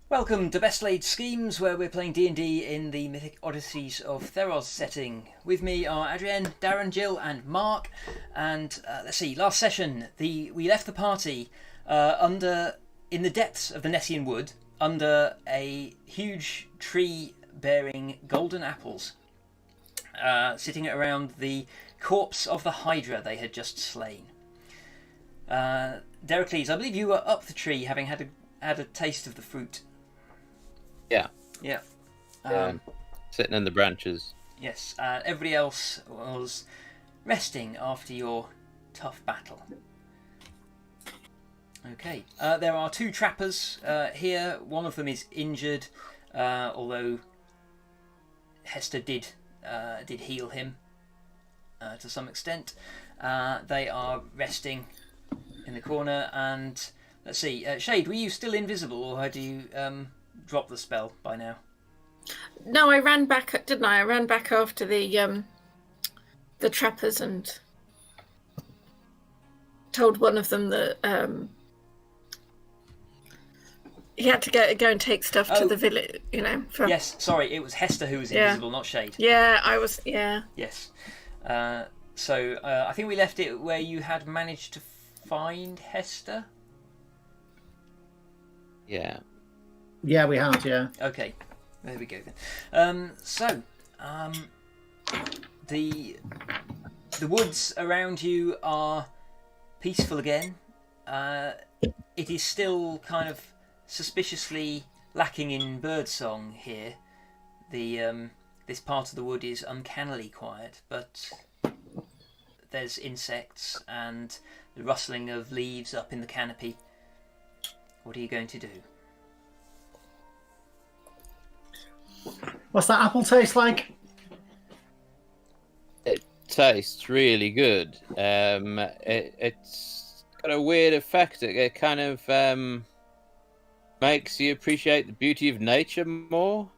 Welcome to Best Laid Schemes, where we're playing D&D in the Mythic Odysseys of Theros setting. With me are Adrienne, Darren, Jill and Mark. And let's see, last session we left the party in the depths of the Nessian Wood, under a huge tree bearing golden apples, sitting around the corpse of the Hydra they had just slain. Deracles, I believe you were up the tree, having had a taste of the fruit. Yeah. Sitting in the branches. Yes. Everybody else was resting after your tough battle. Okay. There are two trappers here. One of them is injured, although Hester did heal him to some extent. They are resting in the corner, and let's see. Shade, were you still invisible, or had you dropped the spell by now? No, I ran back, didn't I? I ran back after the trappers and told one of them that he had to go and take stuff to the village, Yes, sorry, it was Hester who was invisible, not Shade. Yeah, I was, yeah. Yes. So I think we left it where you had managed to find Hester? Yeah. Yeah, we have, yeah. Okay, there we go then. The woods around you are peaceful again. It is still kind of suspiciously lacking in birdsong here. This part of the wood is uncannily quiet, but there's insects and the rustling of leaves up in the canopy. What are you going to do? What's that apple taste like? It tastes really good. It's got a weird effect. It kind of makes you appreciate the beauty of nature more.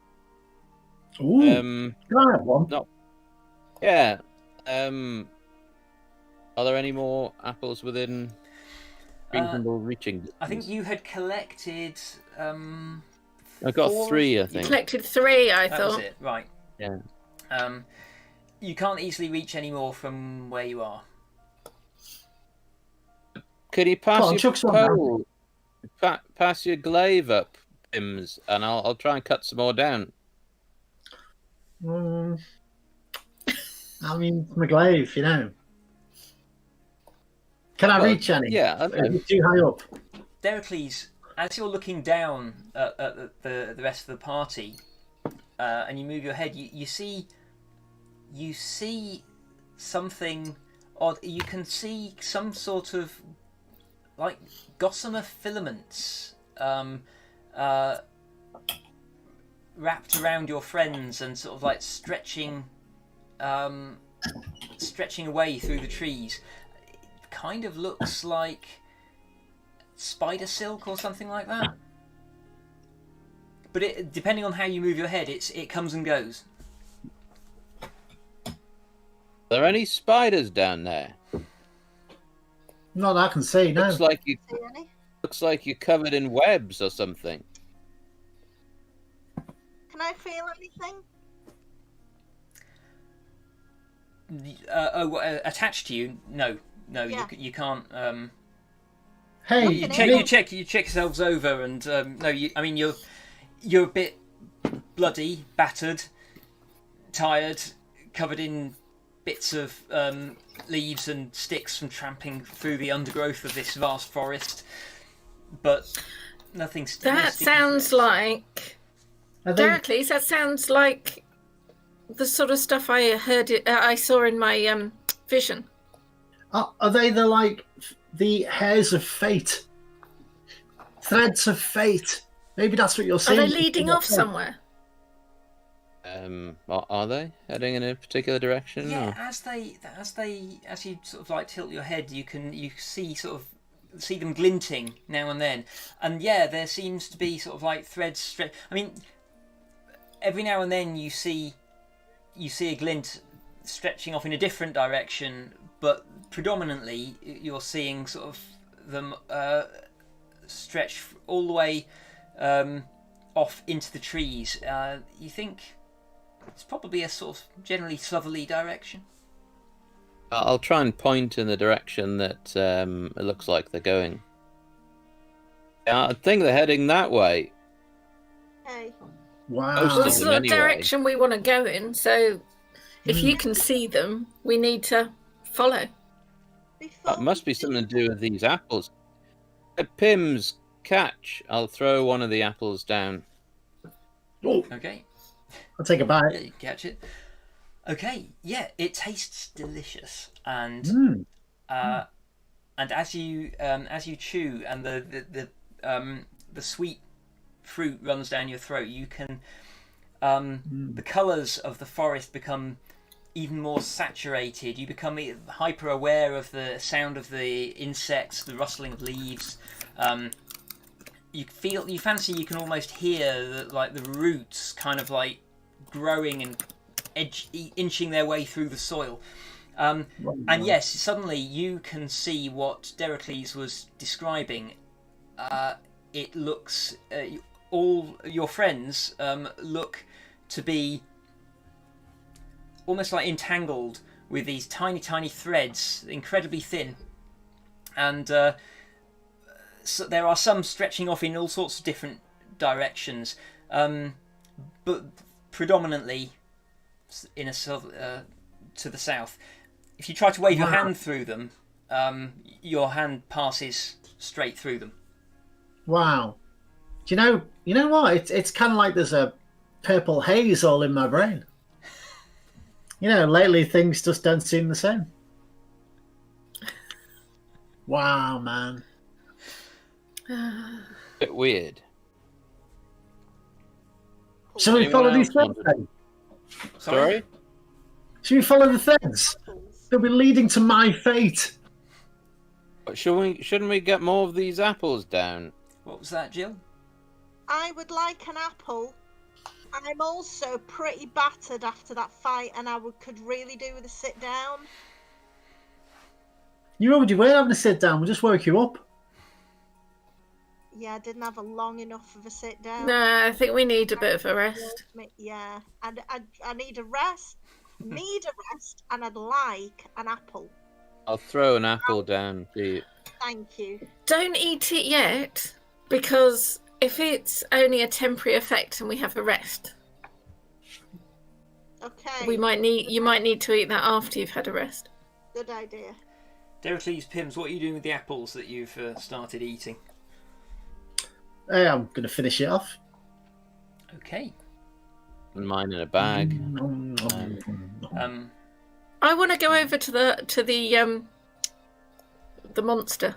Ooh, can I have one? Yeah. Are there any more apples within reasonable reaching distance? I think you had collected... I got 4? 3, I think. You collected 3, I That thought. was it, right. Yeah. You can't easily reach any more from where you are. Could you pass Come on, your chuck some down. pole? Pass your glaive up, Pims, and I'll try and cut some more down. I mean, McGlaive, Can I reach any? Yeah, I know. Is it too high up? Deracles, as you're looking down at the rest of the party, and you move your head, you see something odd. You can see some sort of like gossamer filaments wrapped around your friends and sort of like stretching away through the trees. It kind of looks like spider silk or something like that. But depending on how you move your head, it comes and goes. Are there any spiders down there? Not that I can see, no. Looks like you're covered in webs or something. Can I feel anything? Attached to you? No, Yeah. you can't. Hey, You check yourselves over, and no, you're a bit bloody, battered, tired, covered in bits of leaves and sticks from tramping through the undergrowth of this vast forest, but nothing. That sounds like... Deracles, that sounds like the sort of stuff I saw in my vision. Are they the hairs of fate? Threads of fate? Maybe that's what you're Are saying. they leading off somewhere? Are they heading in a particular direction? Yeah, or? as you sort of like tilt your head, you see them glinting now and then, and yeah, there seems to be sort of like threads. I mean, every now and then you see a glint stretching off in a different direction, but predominantly you're seeing sort of them stretch all the way off into the trees. You think it's probably a sort of generally southerly direction. I'll try and point in the direction that it looks like they're going. Yeah, I think they're heading that way. Hey, Wow. Well, this is the Anyway. direction we want to go in, so if you can see them, we need to follow. before That must be we something to do do with these apples. Pim's catch. I'll throw one of the apples down. Oh, Okay. I'll take a Yeah, bite. you can catch it. Okay. Yeah, it tastes delicious, and Mm. and as you chew and the sweet fruit runs down your throat, you can the colours of the forest become even more saturated. You become hyper aware of the sound of the insects, the rustling of leaves. You fancy you can almost hear the roots kind of like growing and inching their way through the soil. And yes, suddenly you can see what Derocles was describing. It looks all your friends look to be almost like entangled with these tiny threads, incredibly thin, and so there are some stretching off in all sorts of different directions, but predominantly in a to the south. If you try to wave your hand through them, your hand passes straight through them. Wow. Do you know what? It's kind of like there's a purple haze all in my brain. Lately things just don't seem the same. Wow, man. Bit weird. Shall we Anyone follow these else threads want then? Sorry? Shall we follow the threads? apples. They'll be leading to my fate. But shouldn't we get more of these apples down? What was that, Jill? I would like an apple. I'm also pretty battered after that fight, and could really do with a sit down. You already were having a sit down. We'll just woke you up. Yeah, I didn't have a long enough of a sit down. No, I think we need a bit of a rest. Yeah, and I need a rest. And I'd like an apple. I'll throw an apple down for you. Thank you. Don't eat it yet, because if it's only a temporary effect and we have a rest, Okay. you might need to eat that after you've had a rest. Good idea. Derocles, Pims, what are you doing with the apples that you've started eating? Hey, I'm going to finish it off. Okay. And mine in a bag. I want to go over to the monster,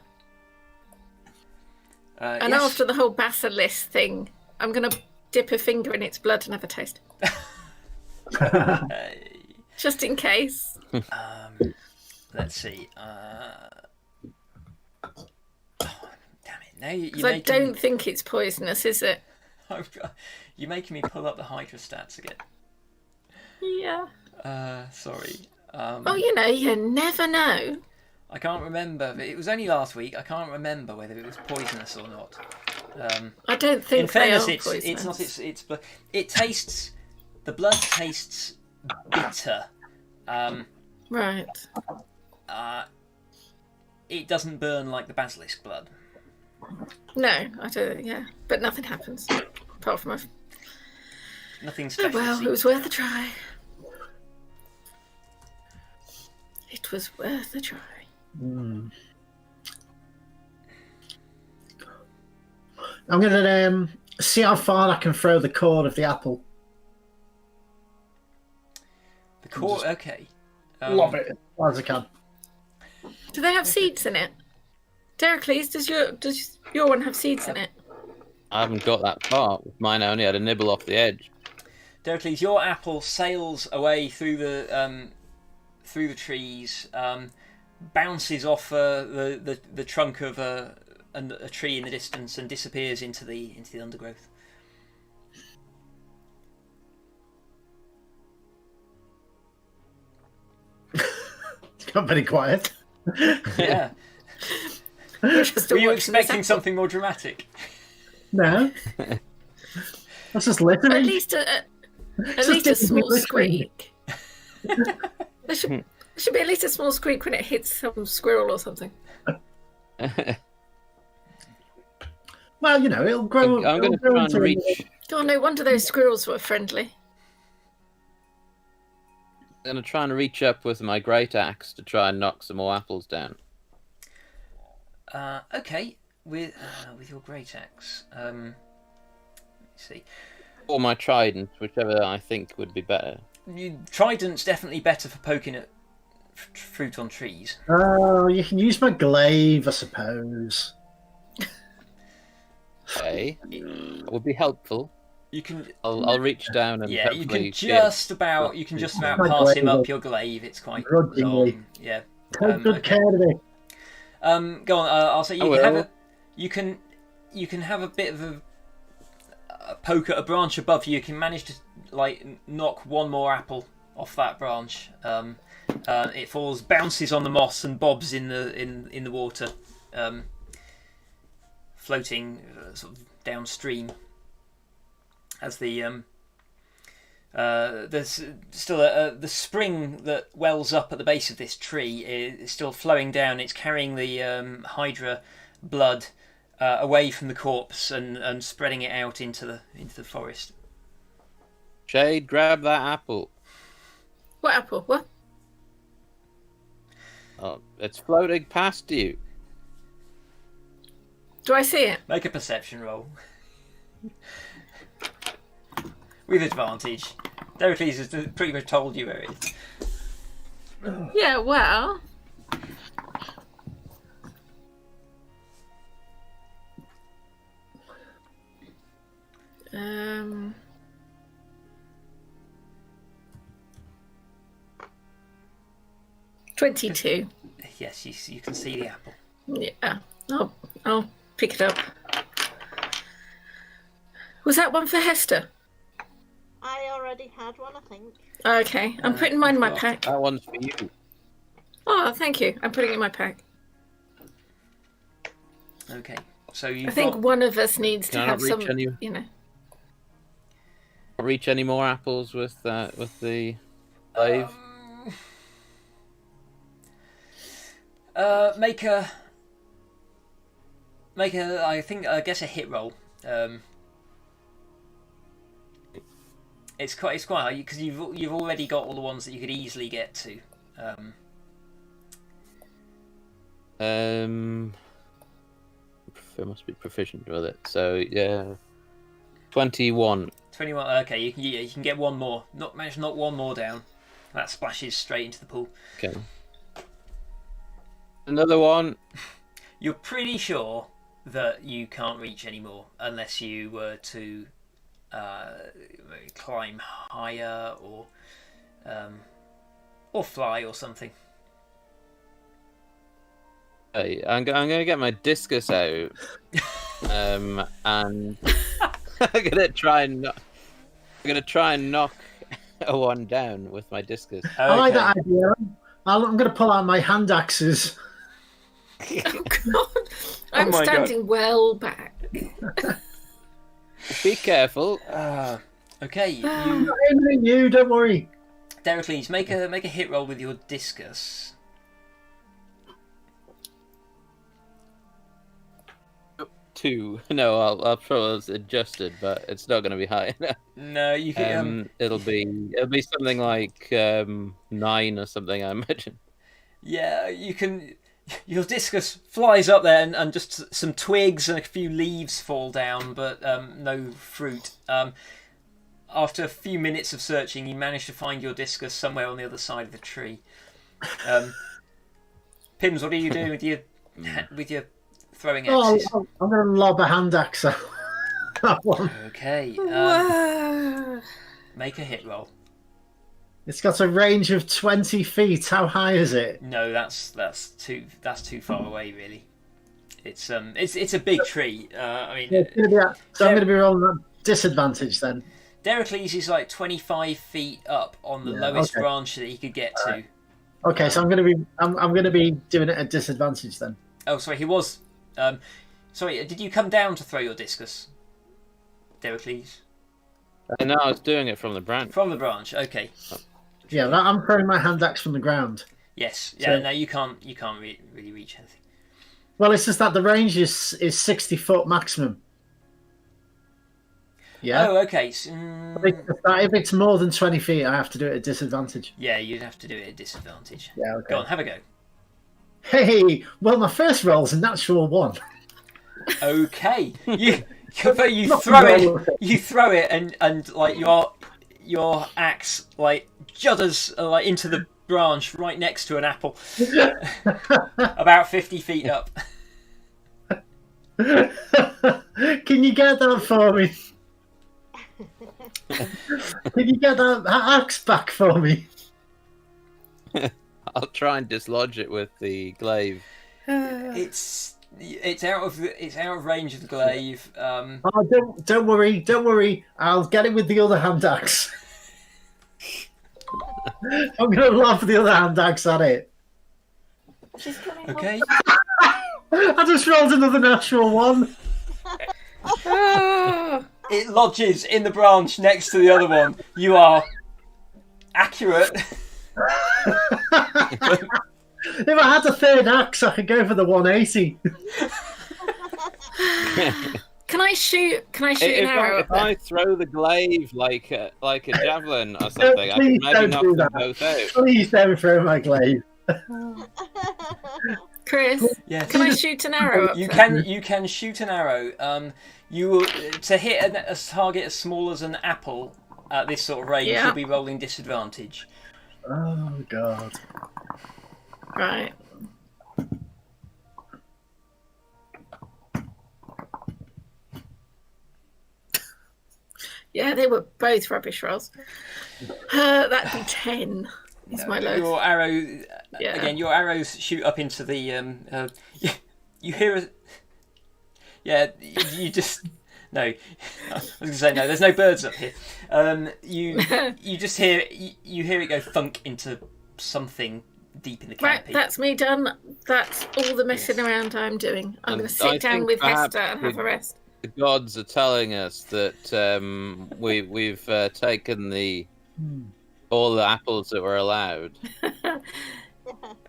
and yes. after the whole basilisk thing, I'm going to dip a finger in its blood and have a taste, just in case. Let's see. Oh, damn it! Now Because you're I making don't think it's poisonous, is it? you're making me pull up the Hydra stats again. Yeah. Sorry. Oh, you never know. I can't remember. It was only last week. I can't remember whether it was poisonous or not. I don't think In fairness, they are poisonous. it's not. It's it tastes. The blood tastes bitter. Right. It doesn't burn like the basilisk blood. No, I don't. Yeah, but nothing happens apart from Nothing Oh special. well, it was worth a try. It was worth a try. I'm going to see how far I can throw the core of the apple. The core. Okay. Love it as far as I can. Do they have seeds in it? Derocles, does your one have seeds in it? I haven't got that far. Mine only had a nibble off the edge. Derocles, your apple sails away through the trees, bounces off the trunk of a tree in the distance, and disappears into the undergrowth. It's got very quiet. Yeah. Just Were you watching this expecting apple. something more dramatic? No. That's just littering. At least a small squeak. There should be at least a small squeak when it hits some squirrel or something. Well, it'll grow. I'm going to try and reach. Oh, no wonder those squirrels were friendly. I'm going to try and reach up with my great axe to try and knock some more apples down. Okay, with your great axe. Let me see. Or my trident, whichever I think would be better. Trident's definitely better for poking at fruit on trees. Oh, you can use my glaive, I suppose. Okay, that would be helpful. You can. I'll reach down and you can just about pass him up your glaive. It's quite long. Yeah. Take good care of it. Go on. I'll say you can have a bit of a poke at a branch above you. You can manage to knock one more apple off that branch. It falls, bounces on the moss, and bobs in the water, floating sort of downstream. As there's still the spring that wells up at the base of this tree is still flowing down. It's carrying the Hydra blood away from the corpse and spreading it out into the forest. Shade, grab that apple. What apple? What? Oh, it's floating past you. Do I see it? Make a perception roll. With advantage. Derocles has pretty much told you where it is. Yeah, well. Um. 22. Yes, you can see the apple. Yeah, I'll pick it up. Was that one for Hester? I already had one, I think. Okay, I'm putting mine in my pack. That one's for you. Oh, thank you. I'm putting it in my pack. Okay, so I think one of us needs to have some, Reach any more apples with the glaive? Make a I guess a hit roll. It's quite hard because you've already got all the ones that you could easily get to. I must be proficient with it. So yeah, 21. 21. Okay, you can get one more. Manage to knock one more down. That splashes straight into the pool. Okay. Another one. You're pretty sure that you can't reach any more unless you were to climb higher or fly or something. Hey, I'm going to get my discus out, and I'm going to try and knock a one down with my discus. Okay. I like that idea. I'm going to pull out my hand axes. Oh God! I'm standing well back. Be careful. Okay, I'm aiming at you. Don't worry. Derocles, make a hit roll with your discus. 2. No, I'll throw it adjusted, but it's not going to be high enough. No, you can. It'll be something like 9 or something, I imagine. Yeah, you can. Your discus flies up there, and just some twigs and a few leaves fall down, but no fruit. After a few minutes of searching, you manage to find your discus somewhere on the other side of the tree. Pims, what are you doing with your throwing axes? Oh, I'm going to lob a hand axe at that one. Okay. Make a hit roll. It's got a range of 20 feet. How high is it? No, that's too far away, really. It's a big tree. I mean, I'm going to be rolling at disadvantage then. Derocles is like 25 feet up on the lowest branch that he could get to. Okay, so I'm going to be doing it at disadvantage then. Oh, sorry, he was. Sorry, did you come down to throw your discus, Derocles? No, I was doing it from the branch. From the branch. Okay. Yeah, I'm throwing my hand axe from the ground. Yes. Yeah. So- No, you can't. You can't really reach anything. Well, it's just that the range is 60 foot maximum. Yeah. Oh, okay. If it's more than 20 feet, I have to do it at disadvantage. Yeah, you'd have to do it at disadvantage. Yeah. Okay. Go on, have a go. Hey, well, my first roll's a natural 1. Okay. You Not throw roll. it. You throw it, and like your axe like judders like into the branch right next to an apple, about 50 feet up. Can you get that for me? Can you get that axe back for me? I'll try and dislodge it with the glaive. It's out of range of the glaive. Oh, don't worry. I'll get it with the other hand axe. I'm gonna laugh the other hand axe at it. She's coming. Okay. I just rolled another natural 1. Oh. It lodges in the branch next to the other one. You are accurate. If I had a third axe, I could go for the 180. Can I shoot? Can I shoot If an arrow? if I throw the glaive like a javelin or something, I can Please maybe don't knock do them that. both out. Please don't throw my glaive. Chris, Yes. can I shoot an arrow? You can shoot an arrow. You will to hit a target as small as an apple at this sort of range. Yeah. You'll be rolling disadvantage. Oh God. Right. Yeah, they were both rubbish rolls. That'd be 10. Is my lowest. Your arrow Yeah. again. Your arrows shoot up into the. You hear a. Yeah, you just no. I was going to say no. There's no birds up here. You just hear you hear it go thunk into something deep in the Right, canopy. that's me done. That's all the messing around I'm doing. I'm And going to sit I down think with perhaps Hester and have the- a rest. The gods are telling us that we've taken all the apples that were allowed.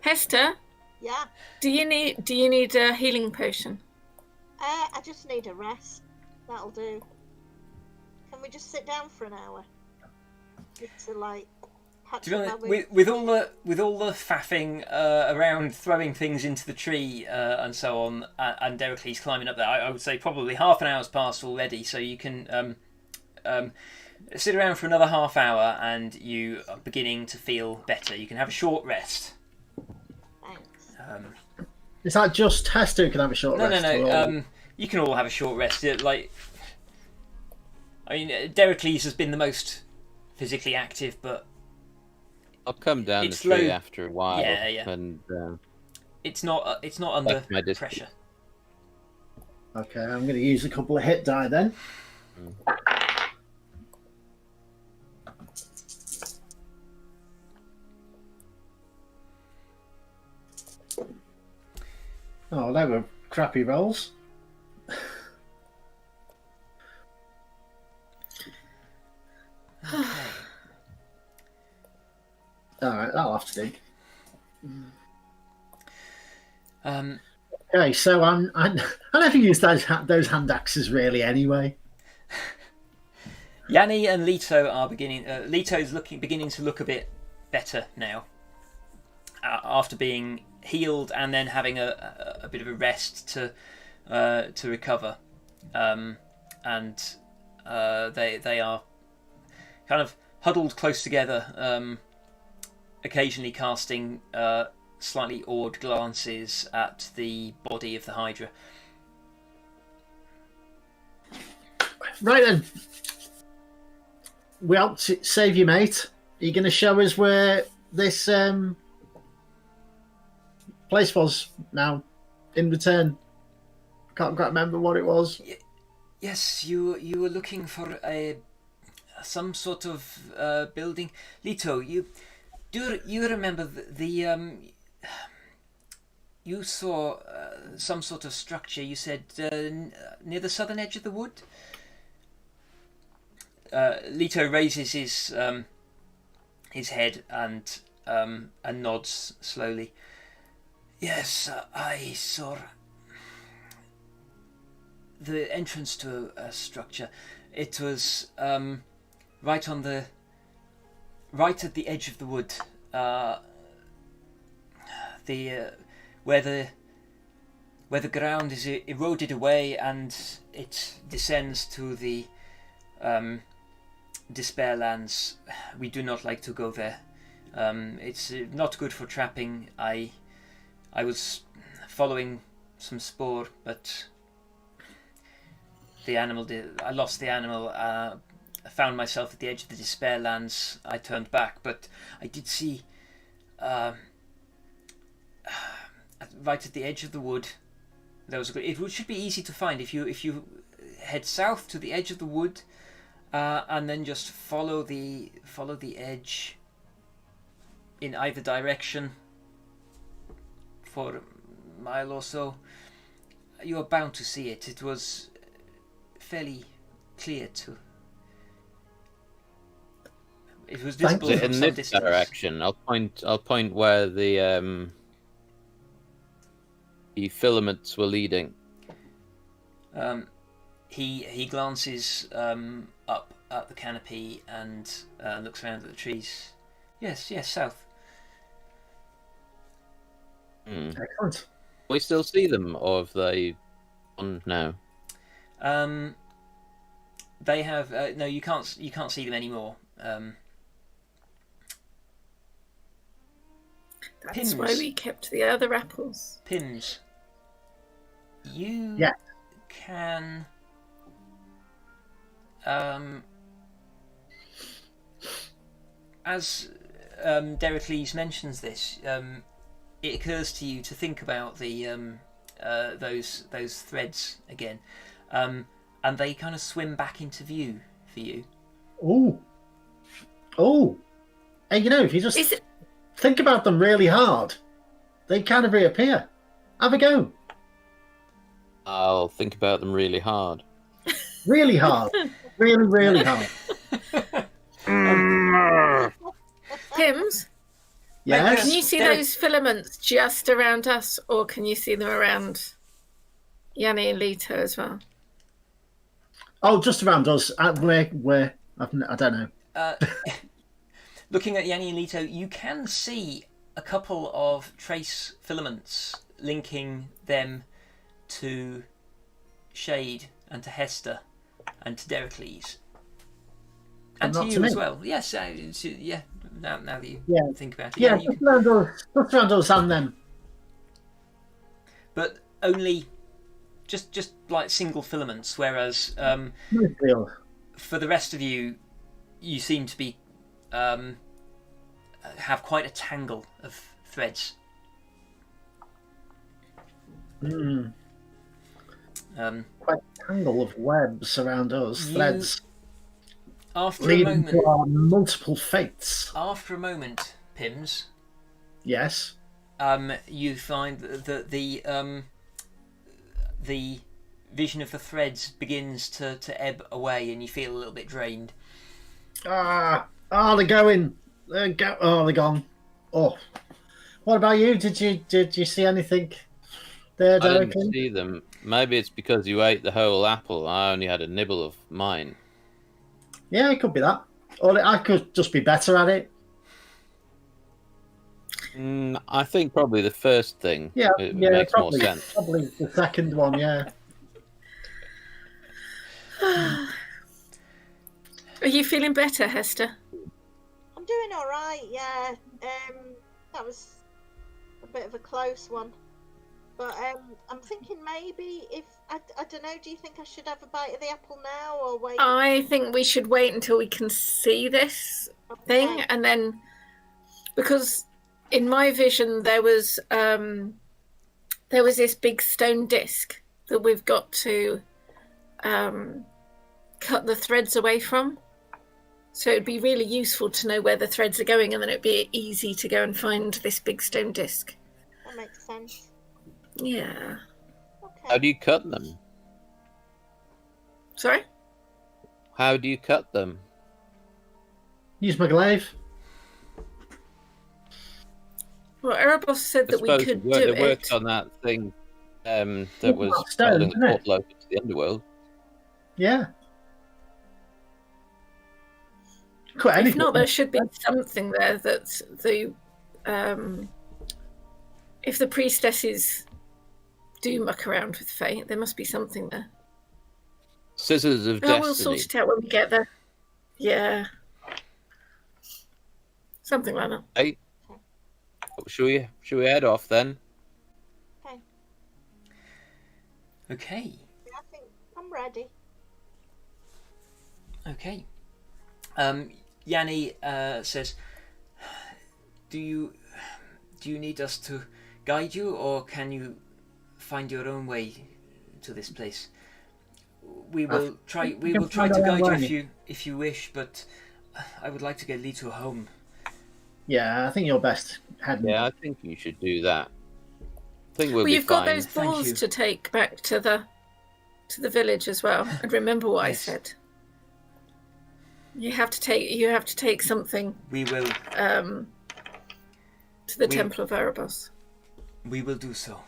Hester, Yeah. do you need a healing potion? I just need a rest. That'll do. Can we just sit down for an hour? Just to like. To be honest, with all the faffing around throwing things into the tree and so on, and Dericles climbing up there, I would say probably half an hour's passed already. So you can sit around for another half hour, and you are beginning to feel better. You can have a short rest. Thanks. Is that just Hester who can have a short rest? No. You can all have a short rest. Dericles has been the most physically active, but. I'll come down It's the tree low. after a while. Yeah. And It's not under Like my distance. pressure. Okay, I'm going to use a couple of hit die then. Oh, they were crappy rolls. All right, that'll have to do. Okay, so I never used those hand axes really anyway. Yanni and Leto are beginning. Leto's beginning to look a bit better now, after being healed and then having a bit of a rest to recover, and they are kind of huddled close together, occasionally casting slightly awed glances at the body of the Hydra. Right then, we helped save you, mate. Are you going to show us where this place was now? In return, can't quite remember what it was. Yes, you were looking for some sort of building. Leto, you remember the you saw some sort of structure. You said near the southern edge of the wood. Leto raises his head and nods slowly. Yes, I saw the entrance to a structure. It was right at the edge of the wood. Where the ground is eroded away and it descends to the Despair Lands. We do not like to go there. It's not good for trapping. I was following some spoor, but I lost the animal. I found myself at the edge of the Despair Lands. I turned back, but I did see right at the edge of the wood. It should be easy to find if you head south to the edge of the wood, and then just follow the edge in either direction for a mile or so. You are bound to see it. It was fairly clear to. It was visible from in some this distance. direction. I'll point where the filaments were leading. He glances up at the canopy and looks around at the trees. Yes, south. Excellent. We still see them, or have they gone now? They have no. You can't see them anymore. That's Pims. why we kept the other apples. Pims. You Yeah. can as Dericles mentions this, it occurs to you to think about the those threads again, and they kind of swim back into view for you. Oh, and if you just think about them really hard, they kind of reappear. Have a go. I'll think about them really hard. Really hard. really hard. Pims, Yes. can you see those filaments just around us, or can you see them around Yanni and Leto as well? Oh, just around us. Where? I don't know. Looking at Yanni and Leto, you can see a couple of trace filaments linking them to Shade and to Hester and to Dericles. And to not you to as me. well. Yes, yeah. Now that you think about it, Yeah, you just around us and them. but only just like single filaments. Whereas for the rest of you, you seem to be have quite a tangle of threads. Quite a tangle of webs around us, threads. After a Leading moment, to our multiple fates. After a moment, Pims, Yes. you find that the vision of the threads begins to ebb away, and you feel a little bit drained. They're going. They're gone. Oh, what about you? Did you see anything there, I Derek? didn't see them. Maybe it's because you ate the whole apple. I only had a nibble of mine. Yeah, it could be that. Or I could just be better at it. I think probably the first thing. Yeah, it yeah, makes probably, more sense. Probably the second one, yeah. Are you feeling better, Hester? I'm doing all right. Yeah. That was a bit of a close one, but I'm thinking maybe if I don't know. Do you think I should have a bite of the apple now or wait? I think we should wait until we can see this thing, and then, because in my vision there was this big stone disc that we've got to cut the threads away from. So it'd be really useful to know where the threads are going, and then it'd be easy to go and find this big stone disc. That makes sense. Yeah. Okay. How do you cut them? Sorry? How do you cut them? Use my glaive. Well, Erebos said that we could do it it. worked on that thing that was Stone, holding the isn't it? portal open to the underworld. Yeah. Cut If anything. not, there should be something there that the if the priestesses do muck around with fate, there must be something there. Scissors of Oh, Destiny. we'll sort it out when we get there. Yeah. Something like that. Hey, should we head off then? Okay. Okay. I think I'm ready. Okay. Yanni says, "Do you need us to guide you, or can you find your own way to this place? We will try. We will try to guide you if you wish, but I would like to get Lito home." Yeah, I think you're best heading. Yeah, I think you should do that. I think we'll Well, be you've got fine. those Thank balls you. to take back to the village as well. And remember what Yes. I said. You have to take something We will. to the Temple of Erebos. We will do so.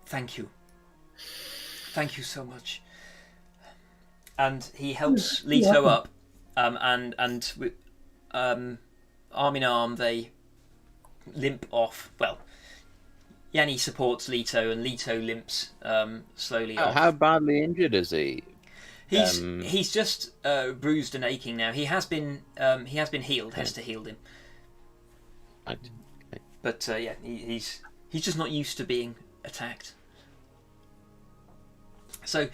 Thank you. Thank you so much. And he helps Leto up, and arm in arm they limp off. Well, Yanni supports Leto, and Leto limps slowly off. How badly injured is he? He's just bruised and aching now. He has been healed. Hester healed him. Right. But yeah, he's just not used to being attacked. So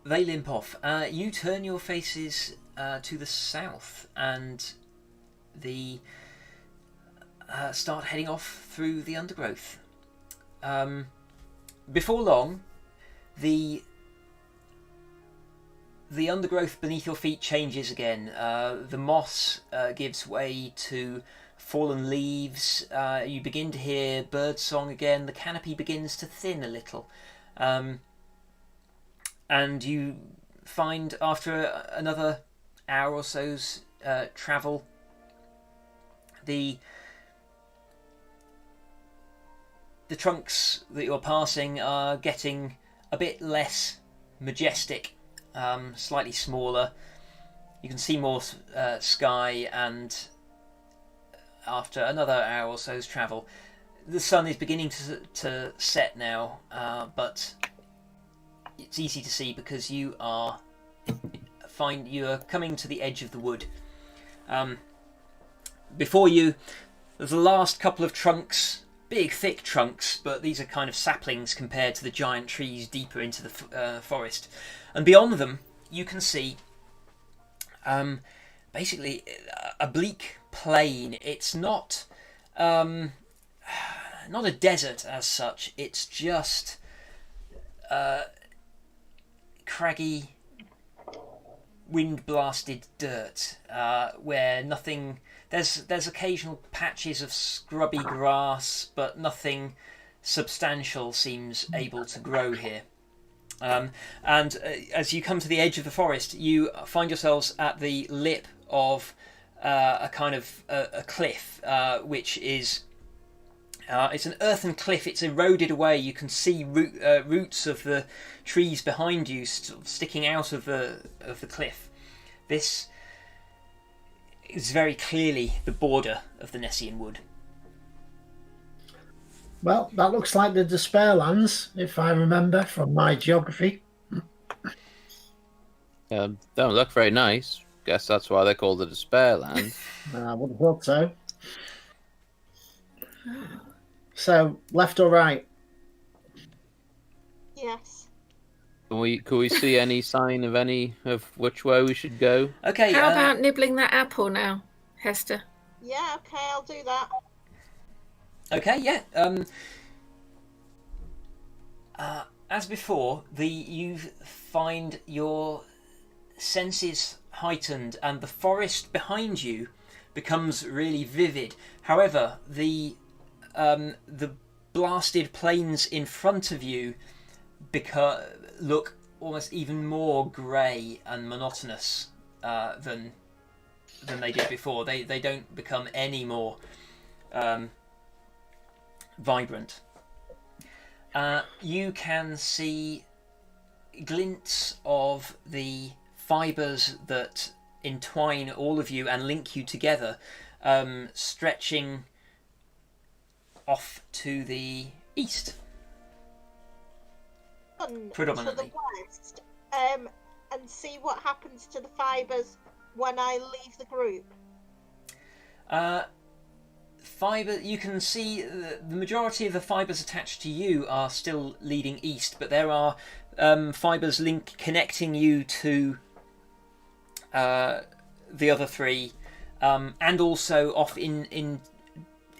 they limp off. You turn your faces to the south, and start heading off through the undergrowth. Before long, the undergrowth beneath your feet changes again. The moss gives way to fallen leaves. You begin to hear birdsong again. The canopy begins to thin a little. And you find, after another hour or so's travel, the trunks that you're passing are getting a bit less majestic, slightly smaller. You can see more sky, and after another hour or so's travel, the sun is beginning to set now, but it's easy to see because you are coming to the edge of the wood. Before you, there's the last couple of trunks, big thick trunks, but these are kind of saplings compared to the giant trees deeper into the forest. And beyond them, you can see basically a bleak plain. It's not a desert as such. It's just craggy, wind-blasted dirt where nothing. There's occasional patches of scrubby grass, but nothing substantial seems able to grow here. And as you come to the edge of the forest, you find yourselves at the lip of a kind of a cliff, which is it's an earthen cliff. It's eroded away. You can see roots of the trees behind you sticking out of the cliff. This is very clearly the border of the Nessian Wood. Well, that looks like the Despair Lands, if I remember from my geography. Don't look very nice. Guess that's why they're called the Despair Land. I would have thought so. So, left or right? Yes. Can we see any sign of which way we should go? Okay. How about nibbling that apple now, Hester? Yeah, okay, I'll do that. Okay, yeah. As before, you find your senses heightened, and the forest behind you becomes really vivid. However, the blasted plains in front of you look almost even more grey and monotonous than they did before. They don't become any more vibrant. You can see glints of the fibres that entwine all of you and link you together, stretching off to the east. Predominantly. To the west, and see what happens to the fibres when I leave the group. Fibre. You can see the majority of the fibres attached to you are still leading east, but there are fibres connecting you to the other three, and also off into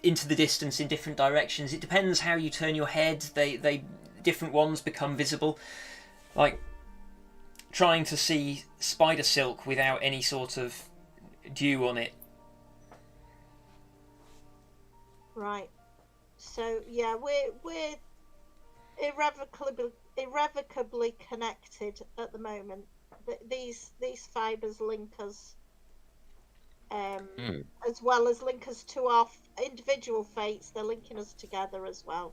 the distance in different directions. It depends how you turn your head. They different ones become visible, like trying to see spider silk without any sort of dew on it. Right. So yeah, we're irrevocably connected at the moment. These fibres link us, as well as link us to our individual fates. They're linking us together as well.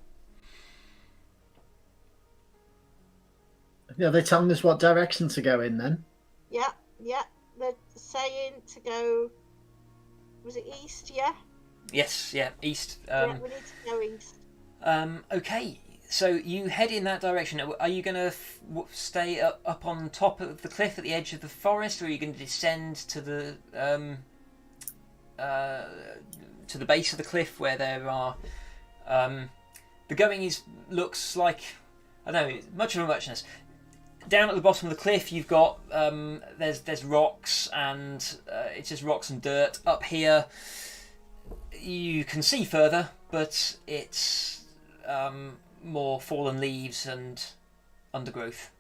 Yeah, they're telling us what direction to go in then. Yeah. They're saying to go. Was it east? Yeah. Yes. Yeah. East. Yeah, we need to go east. Okay. So you head in that direction. Are you going to stay up on top of the cliff at the edge of the forest, or are you going to descend to the base of the cliff where there are? The going looks like, I don't know, much of a muchness. Down at the bottom of the cliff, you've got there's rocks, and it's just rocks and dirt. Up here, you can see further, but it's more fallen leaves and undergrowth.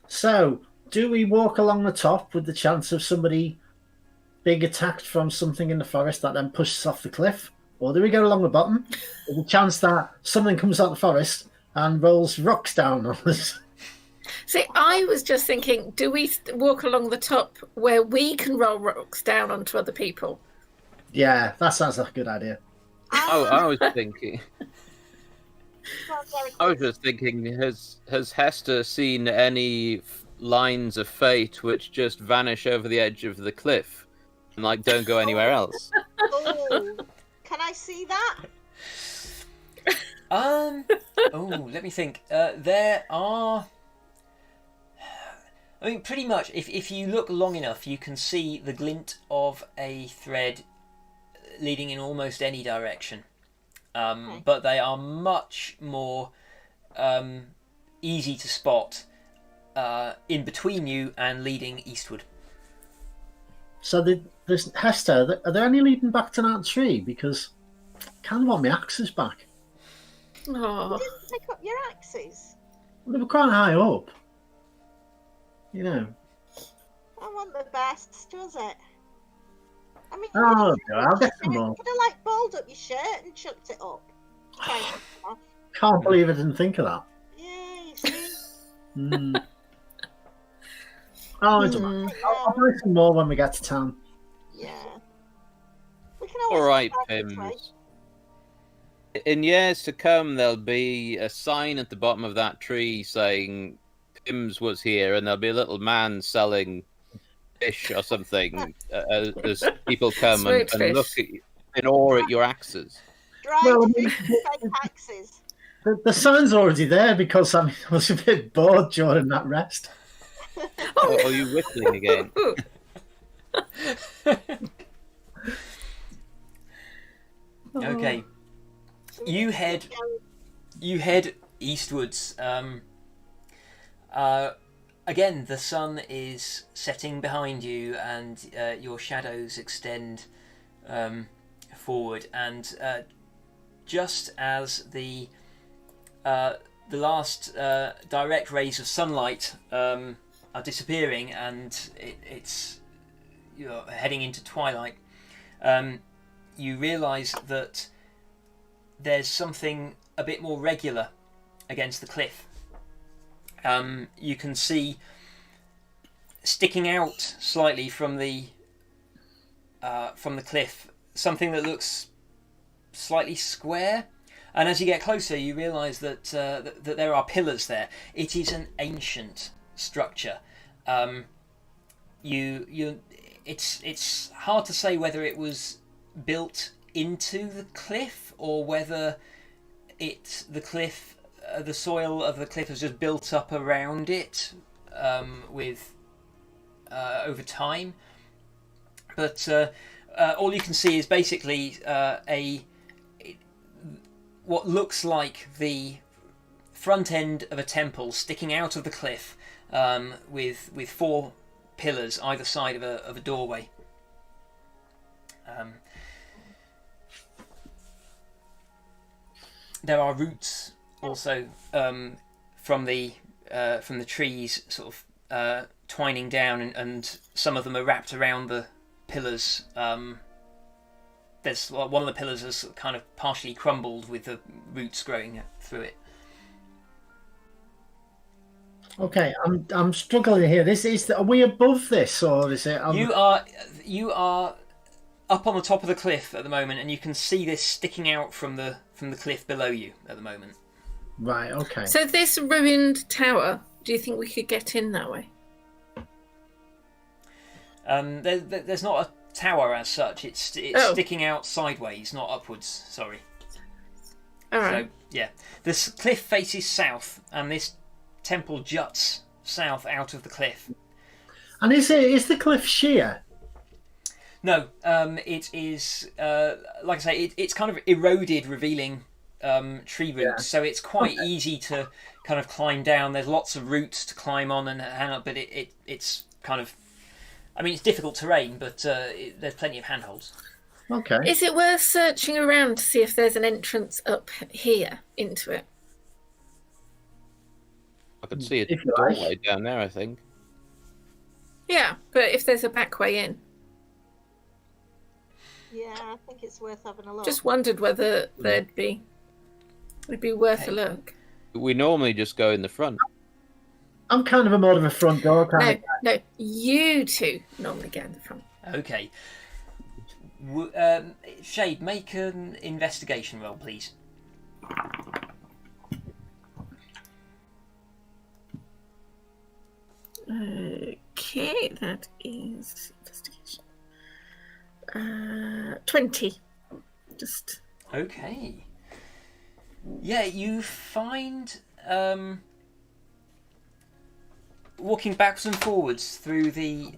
So, do we walk along the top with the chance of somebody being attacked from something in the forest that then pushes off the cliff? Or do we go along the bottom with the chance that something comes out of the forest and rolls rocks down on us? See, I was just thinking, do we walk along the top where we can roll rocks down onto other people? Yeah, that sounds like a good idea. I was thinking. I was just thinking, has Hester seen any lines of fate which just vanish over the edge of the cliff and don't go anywhere else? Oh, can I see that? Let me think. There are. I mean, pretty much, if you look long enough, you can see the glint of a thread leading in almost any direction. But they are much more easy to spot in between you and leading eastward. So, there's Hester, are there any leading back to that tree? Because I kind of want my axes back. Oh. You didn't pick up your axes. Well, they were quite high up. You know. I want the best, was it? I mean, Oh, no, I'll get some more. You could have balled up your shirt and chucked it up. Can't believe I didn't think of that. Yeah, you see. Oh, it doesn't matter. I'll buy some more when we get to town. Yeah. We can always All right, go back this way. Pims. In years to come, there'll be a sign at the bottom of that tree saying Pims was here, and there'll be a little man selling fish or something as people come and look at you in awe at your axes. Dried fish and fake axes. The sign's already there because I was a bit bored during that rest. Oh, are you whistling again? Okay. You head eastwards. Again, the sun is setting behind you, and your shadows extend forward. And just as the last direct rays of sunlight are disappearing, and you're heading into twilight, you realise that there's something a bit more regular against the cliff. You can see sticking out slightly from the cliff something that looks slightly square. And as you get closer, you realise that that there are pillars there. It is an ancient structure. It's hard to say whether it was built into the cliff or whether the soil of the cliff has just built up around it with over time. But all you can see is basically what looks like the front end of a temple sticking out of the cliff, with 4 pillars either side of a doorway. There are roots also from the trees, sort of twining down, and some of them are wrapped around the pillars. There's one of the pillars has kind of partially crumbled with the roots growing through it. Okay, I'm struggling here. Are we above this, or is it? You are up on the top of the cliff at the moment, and you can see this sticking out from the cliff below you at the moment. Right. Okay. So this ruined tower, do you think we could get in that way? There's not a tower as such. It's sticking out sideways, not upwards. Sorry. All right. So yeah, this cliff faces south, and this temple juts south out of the cliff. And is the cliff sheer? No, it is like I say, it's kind of eroded, revealing tree roots. Yeah. So it's quite easy to kind of climb down. There's lots of roots to climb on and hang up, but it's kind of, I mean, it's difficult terrain, but there's plenty of handholds. Okay. Is it worth searching around to see if there's an entrance up here into it? I could see a doorway down there, I think. Yeah, but if there's a back way in. Yeah, I think it's worth having a look. Just wondered whether it'd be worth a look. We normally just go in the front. I'm kind of more of a front door kind of guy. No, you two normally go in the front. Okay. Shade, make an investigation roll, please. Okay, that is investigation. 20. Just. Okay. Yeah, you find walking backwards and forwards through the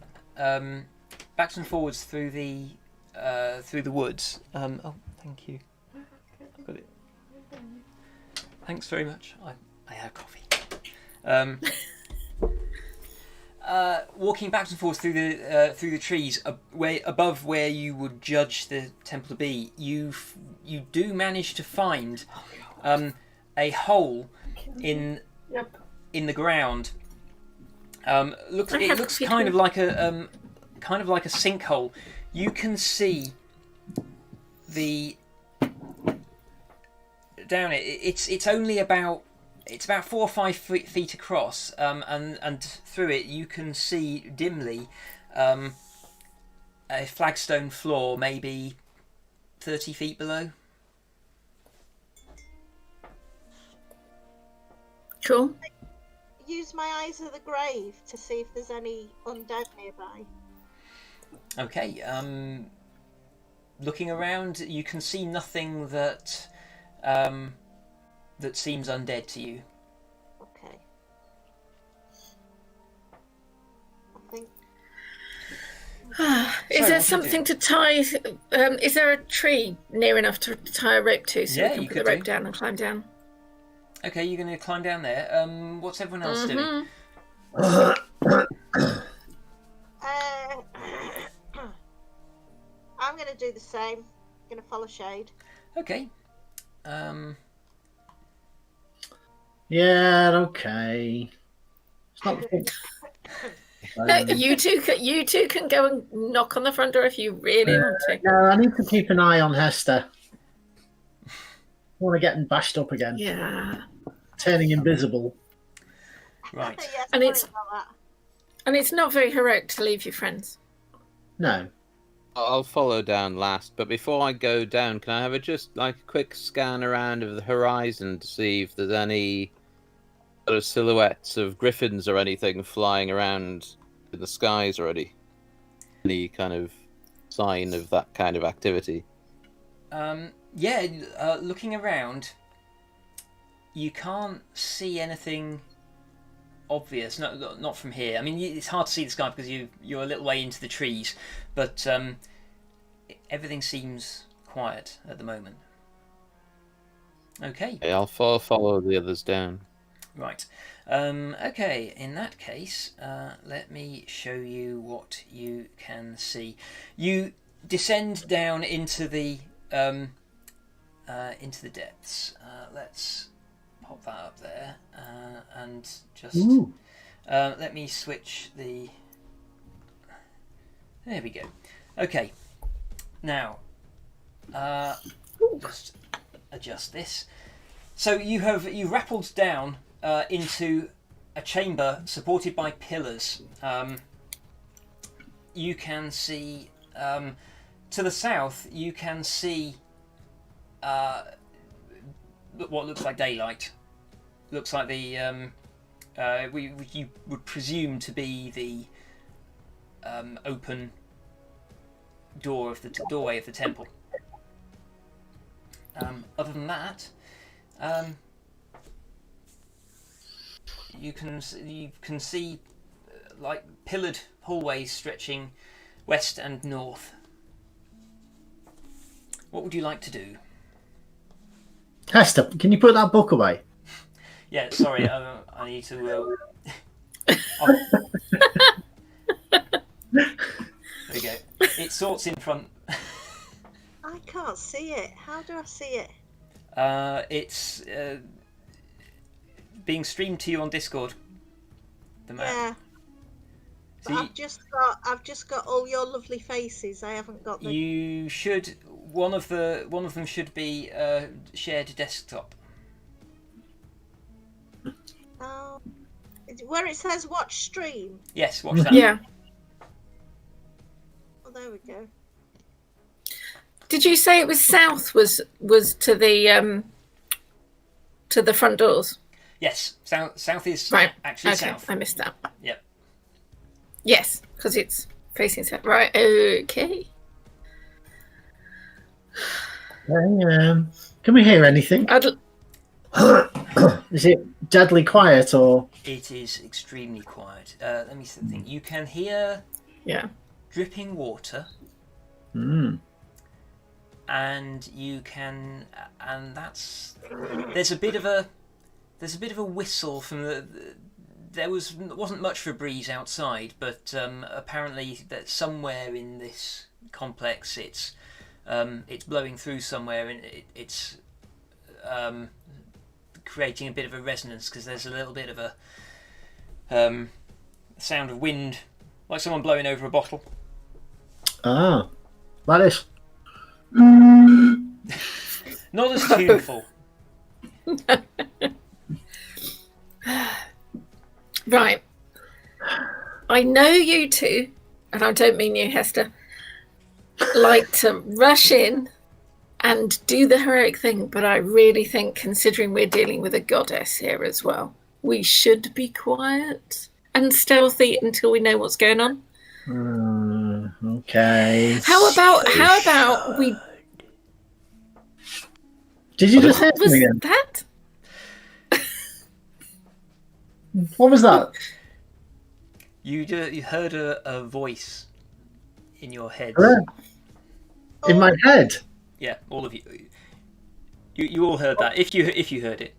woods. Oh, thank you. I've got it. Thanks very much. I had coffee. Walking backwards and forwards through the trees, above where you would judge the temple to be, you do manage to find a hole in the ground. It looks kind of like a sinkhole. You can see down it. It's only about 4 or 5 feet across, and through it you can see dimly a flagstone floor, maybe 30 feet below. Cool. Use my eyes of the grave to see if there's any undead nearby. Okay. Looking around, you can see nothing that seems undead to you. Okay. I think. Is there something to tie? Is there a tree near enough to tie a rope to, so we can put the rope down and climb down? Okay, you're going to climb down there. What's everyone else doing? I'm going to do the same. I'm going to follow Shade. Okay. Yeah. Okay. It's not. You two can go and knock on the front door if you really want to. No, I need to keep an eye on Hester. I want to get him bashed up again. Yeah. turning invisible. Right. Yes, And sorry it's- about that. And it's not very heroic to leave your friends. No. I'll follow down last, but before I go down, can I have just like a quick scan around of the horizon to see if there's any sort of silhouettes of griffins or anything flying around in the skies already? Any kind of sign of that kind of activity? Looking around, you can't see anything obvious. Not from here. I mean, it's hard to see the sky because you're a little way into the trees, but everything seems quiet at the moment. Okay. I'll follow the others down. Right. Okay, in that case, let me show you what you can see. You descend down into the depths. Let's pop that up there, and just let me switch the. There we go. Okay. Now, just adjust this. So you rappelled down into a chamber supported by pillars. You can see to the south. You can see what looks like daylight. Looks like the you would presume to be the open doorway of the temple. Other than that. You can see like pillared hallways stretching west and north. What would you like to do? Hester, can you put that book away? Yeah, sorry, I need to. There we go. It sorts in front. I can't see it. How do I see it? It's being streamed to you on Discord. The map. Yeah. So But I've just got all your lovely faces. I haven't got the. you should. One of them should be shared desktop. Oh, where it says watch stream. Yes, watch that. Yeah. Oh, there we go. Did you say it was south? Was to the front doors? Yes, south is Right. actually Okay, south. I missed that. Yep. Yes, because it's facing south. Right. Okay. Can we hear anything? Is it deadly quiet or? It is extremely quiet. Let me think. You can hear Yeah. dripping water, Mm. and you can, and there's a bit of a whistle from there wasn't much of a breeze outside, but apparently that somewhere in this complex it's blowing through somewhere, and it's creating a bit of a resonance because there's a little bit of a sound of wind, like someone blowing over a bottle. Ah, that is. Not as tuneful. Right. I know you two, and I don't mean you, Hester, like to rush in and do the heroic thing, but I really think, considering we're dealing with a goddess here as well, we should be quiet and stealthy until we know what's going on. Okay. How about we? Did you just hear What was something again? that? What was that? You heard a voice in your head. In my head. Yeah, all of you. You all heard that. If you heard it.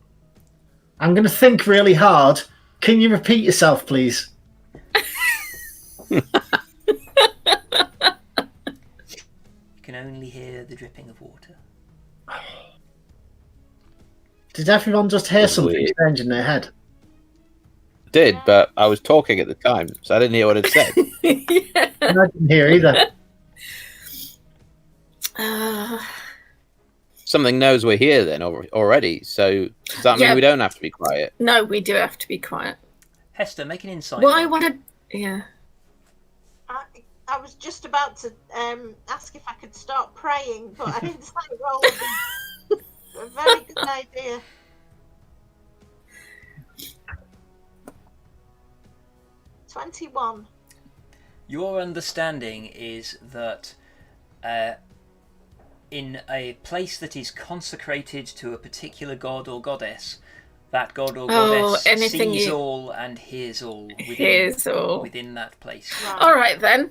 I'm going to think really hard. Can you repeat yourself, please? You can only hear the dripping of water. Did everyone just hear something Weird. strange in their head? Did, but I was talking at the time, so I didn't hear what it said. Yeah. I didn't hear either. something knows we're here then already. So does that mean we don't have to be quiet? No, we do have to be quiet. Hester, make an insight. Well, I want to. Yeah. I was just about to ask if I could start praying, but an insight roll would be a very good idea. 21. Your understanding is that in a place that is consecrated to a particular god or goddess, that god or goddess sees all and hears all within that place. Right. All right then.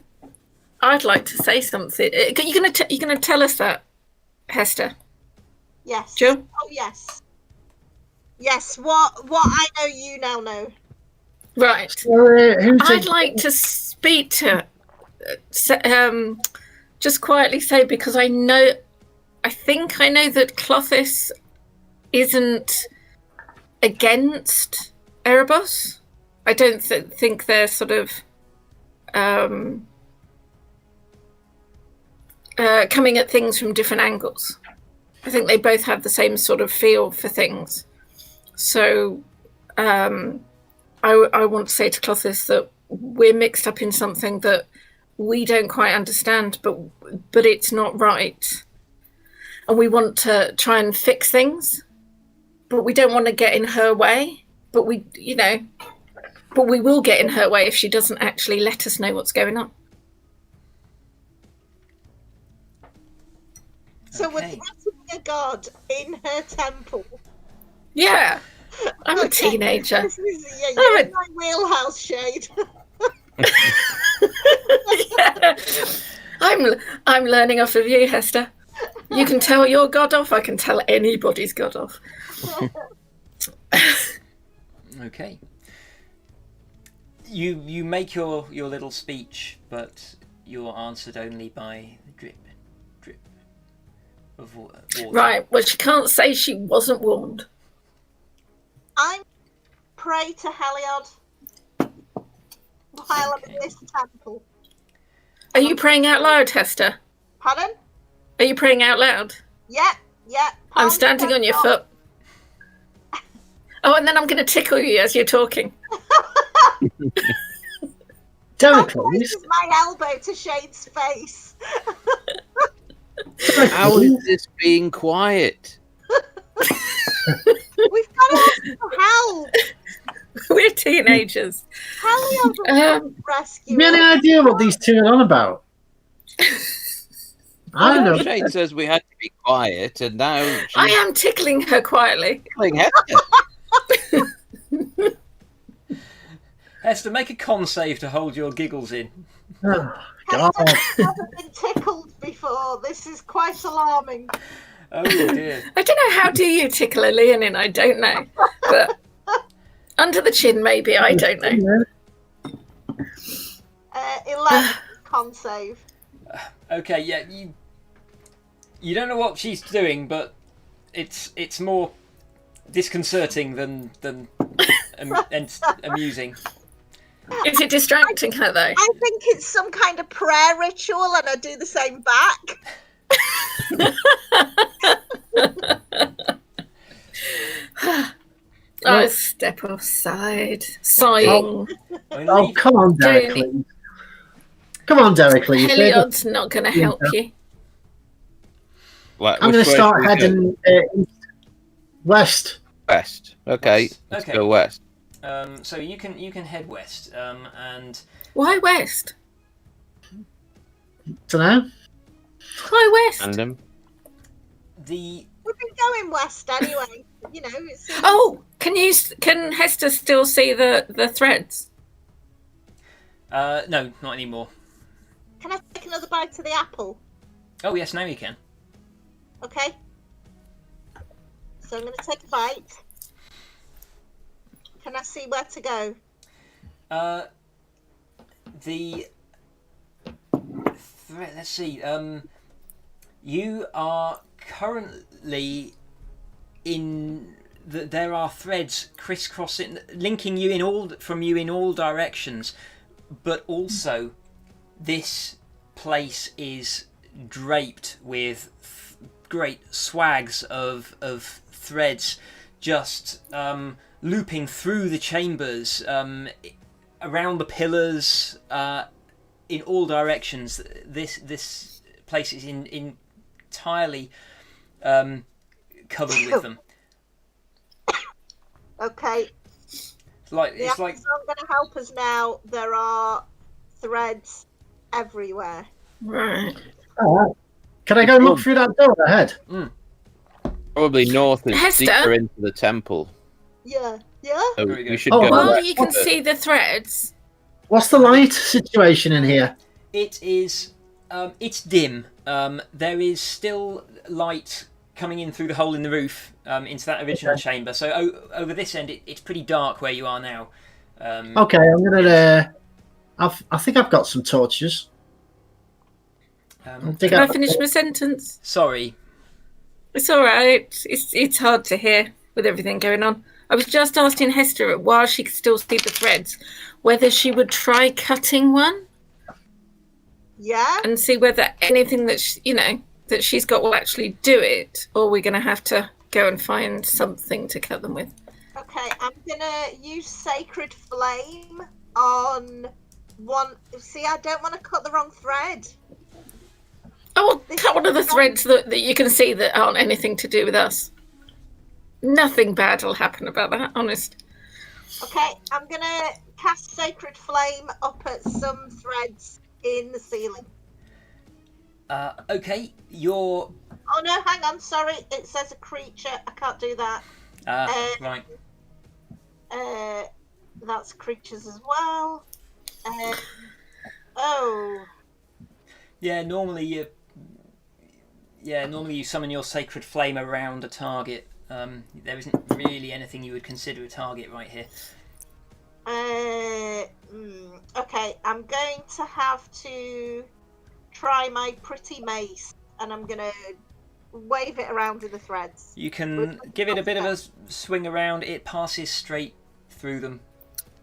I'd like to say something. You're gonna tell us that, Hester? Yes. Jill? Oh yes. Yes. What I know, you now know. Right. I'd like to speak to, just quietly say, because I think I know that Clothis isn't against Erebos. I don't think they're sort of coming at things from different angles. I think they both have the same sort of feel for things. So I want to say to Clothis that we're mixed up in something that we don't quite understand, but it's not right. And we want to try and fix things, but we don't want to get in her way. But we will get in her way if she doesn't actually let us know what's going on. So we're threatening a god in her temple. Yeah, I'm a teenager. This is, you're in my wheelhouse, Shade. Yeah. I'm learning off of you, Hester. You can tell your god off. I can tell anybody's god off. Okay. You make your little speech, but you're answered only by the drip of water. Right. Well, she can't say she wasn't warned. I'm pray to Heliod while I'm in this temple. Are you praying out loud, Hester? Pardon? Are you praying out loud? Yeah. I'm standing on your foot. Oh, and then I'm going to tickle you as you're talking. Damocles. My elbow to Shade's face. How is this being quiet? We've got to ask for help. We're teenagers. Heliod will rescue Have you any us. idea what these two are on about? I don't know. Shade says we had to be quiet, and now she's I am tickling her quietly. tickling Hester. Hester, make a con save to hold your giggles in. Oh, God. I've never been tickled before. This is quite alarming. Oh dear. I don't know, how do you tickle a leonine? I don't know. But under the chin, maybe. I don't know. 11 con save. Okay, yeah, you don't know what she's doing, but it's more disconcerting than amusing. Is it distracting her, though? I think it's some kind of prayer ritual, and I do the same back. Oh, step aside. Sighing. Oh, come on, Derek, Jamie. please. Come on, Derek, please. Heliod's not going to help you. What, I'm going which to way start should we go? heading west. West. Okay, let's Okay. go west. So you can head west, and Why west? Dunno. Why west? Random. the We've been going west anyway. You know, it's. Oh, can Hester still see the threads? no, not anymore. Can I take another bite of the apple? Oh yes, now you can. Okay. So I'm going to take a bite. Can I see where to go? Let's see. You are currently in. There are threads crisscrossing, linking you in all directions, but also this place is draped with great swags of threads just looping through the chambers, around the pillars, in all directions. This place is entirely covered with them. Okay. It's like The actors aren't going to help us now. There are threads everywhere. Right. All right. Can I go look through that door ahead? Probably north is Hester? deeper into the temple. Yeah. Yeah. So There we go. we should Oh, go. Well, west you can of it. see the threads. What's the light situation in here? It is. It's dim. There is still light coming in through the hole in the roof into that original chamber. So over this end, it's pretty dark where you are now. Okay, I'm gonna. I think I've got some torches. Can I finish my sentence? Sorry. It's all right. It's hard to hear with everything going on. I was just asking Hester, while she could still see the threads, whether she would try cutting one Yeah. and see whether anything that that she's got will actually do it, or we're going to have to go and find something to cut them with. Okay, I'm gonna use Sacred Flame on one. See, I don't want to cut the wrong thread. Oh, well, cut one of the threads that you can see that aren't anything to do with us. Nothing bad will happen about that, honest. Okay, I'm gonna cast Sacred Flame up at some threads in the ceiling. Okay, you're. Oh no, hang on, sorry. It says a creature. I can't do that. Right. That's creatures as well. Oh. Yeah, normally you summon your Sacred Flame around a target. There isn't really anything you would consider a target right here. Okay, I'm going to have to try my pretty mace, and I'm gonna wave it around with the threads. You can give it a bit of a swing around. It passes straight through them.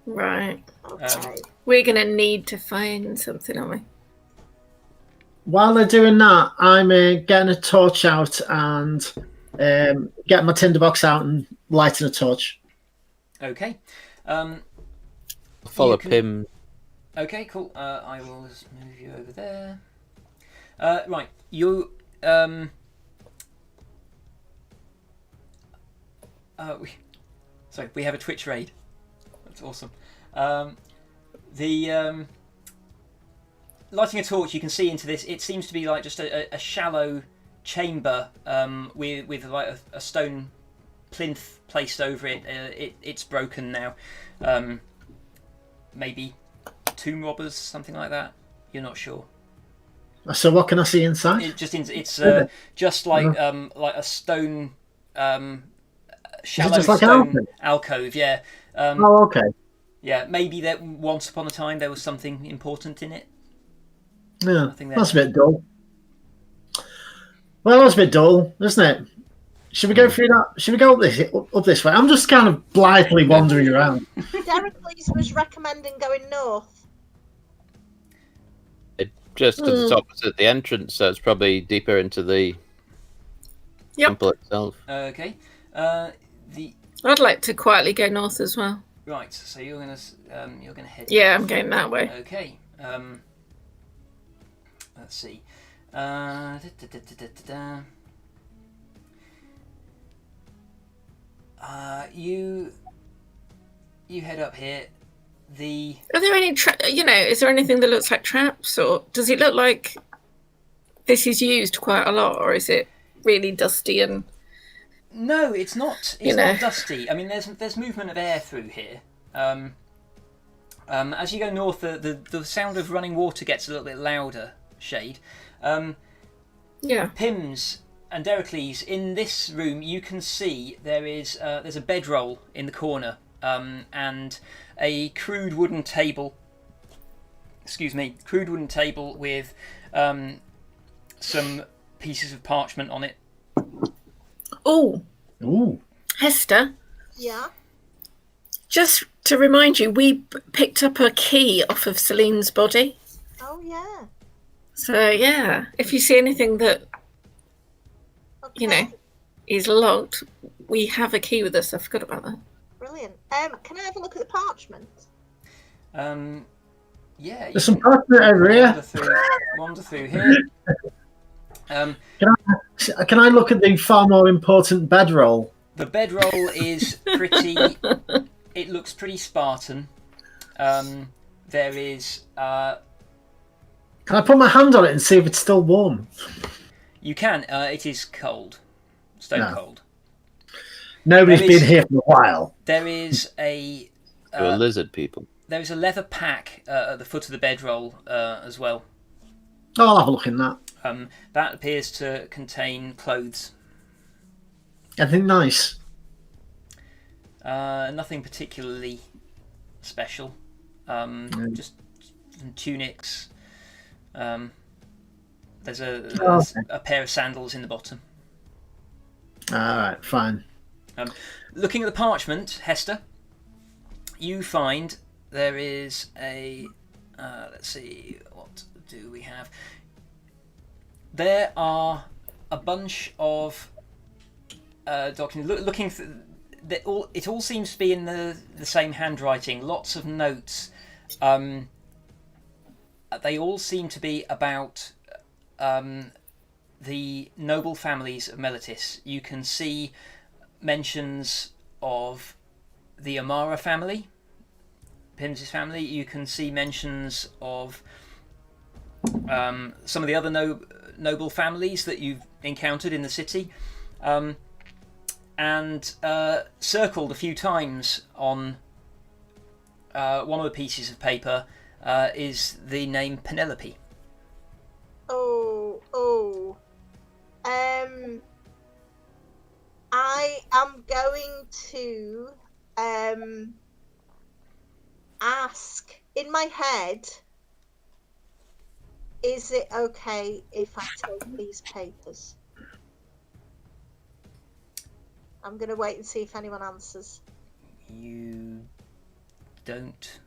Right. Okay. We're going to need to find something, aren't we? While they're doing that, I'm getting a torch out and getting my tinderbox out and lighting a torch. Okay. Follow you can- Pim. Okay, cool. I will just move you over there. Right, you. We have a Twitch raid. That's awesome. Lighting a torch, you can see into this. It seems to be like just a shallow chamber with like a stone plinth placed over it. It's broken now. Maybe tomb robbers, something like that. You're not sure. So what can I see inside? It's just like a stone shallow just like an stone alcove. Yeah. Oh, okay. Yeah. Maybe that once upon a time there was something important in it. Yeah, Nothing there. that's a bit dull. Well, that's a bit dull, isn't it? Should we go through that? Should we go up this way? I'm just kind of blithely wandering around. Deracles was recommending going north. Just because it's opposite the entrance, so it's probably deeper into the temple itself. Okay. I'd like to quietly go north as well. Right. So you're gonna head. Yeah, I'm going that way. Okay. Let's see. You head up here. Are there any is there anything that looks like traps, or does it look like this is used quite a lot, or is it really dusty and No, it's not. It's not dusty. I mean, there's movement of air through here. As you go north, the sound of running water gets a little bit louder. Shade. Pims and Deracles, in this room you can see there's a bedroll in the corner, and a crude wooden table. Crude wooden table with some pieces of parchment on it. Oh, Ooh. Hester, Yeah. just to remind you, we picked up a key off of Celine's body. Oh yeah. So yeah, if you see anything that you know, is locked. We have a key with us. I forgot about that. Brilliant. Can I have a look at the parchment? Yeah. There's some parchment over here. Wander through here. Can I look at the far more important bedroll? The bedroll is pretty. It looks pretty Spartan. There is. Can I put my hand on it and see if it's still warm? You can. It is cold, stone cold. Nobody's been here for a while. There is a. You're lizard people. There is a leather pack at the foot of the bedroll as well. Oh, I'll have a look in that. That appears to contain clothes. Anything nice? Nothing particularly special. Just some tunics. There's a pair of sandals in the bottom. All right, fine. Looking at the parchment, Hester, you find there is a. Let's see, what do we have? There are a bunch of documents. Looking for, it all seems to be in the same handwriting. Lots of notes. They all seem to be about the noble families of Meletis. You can see mentions of the Amara family, Pim's family. You can see mentions of some of the other noble families that you've encountered in the city, and circled a few times on one of the pieces of paper is the name Penelope. I am going to ask in my head, is it okay if I take these papers? I'm going to wait and see if anyone answers. You don't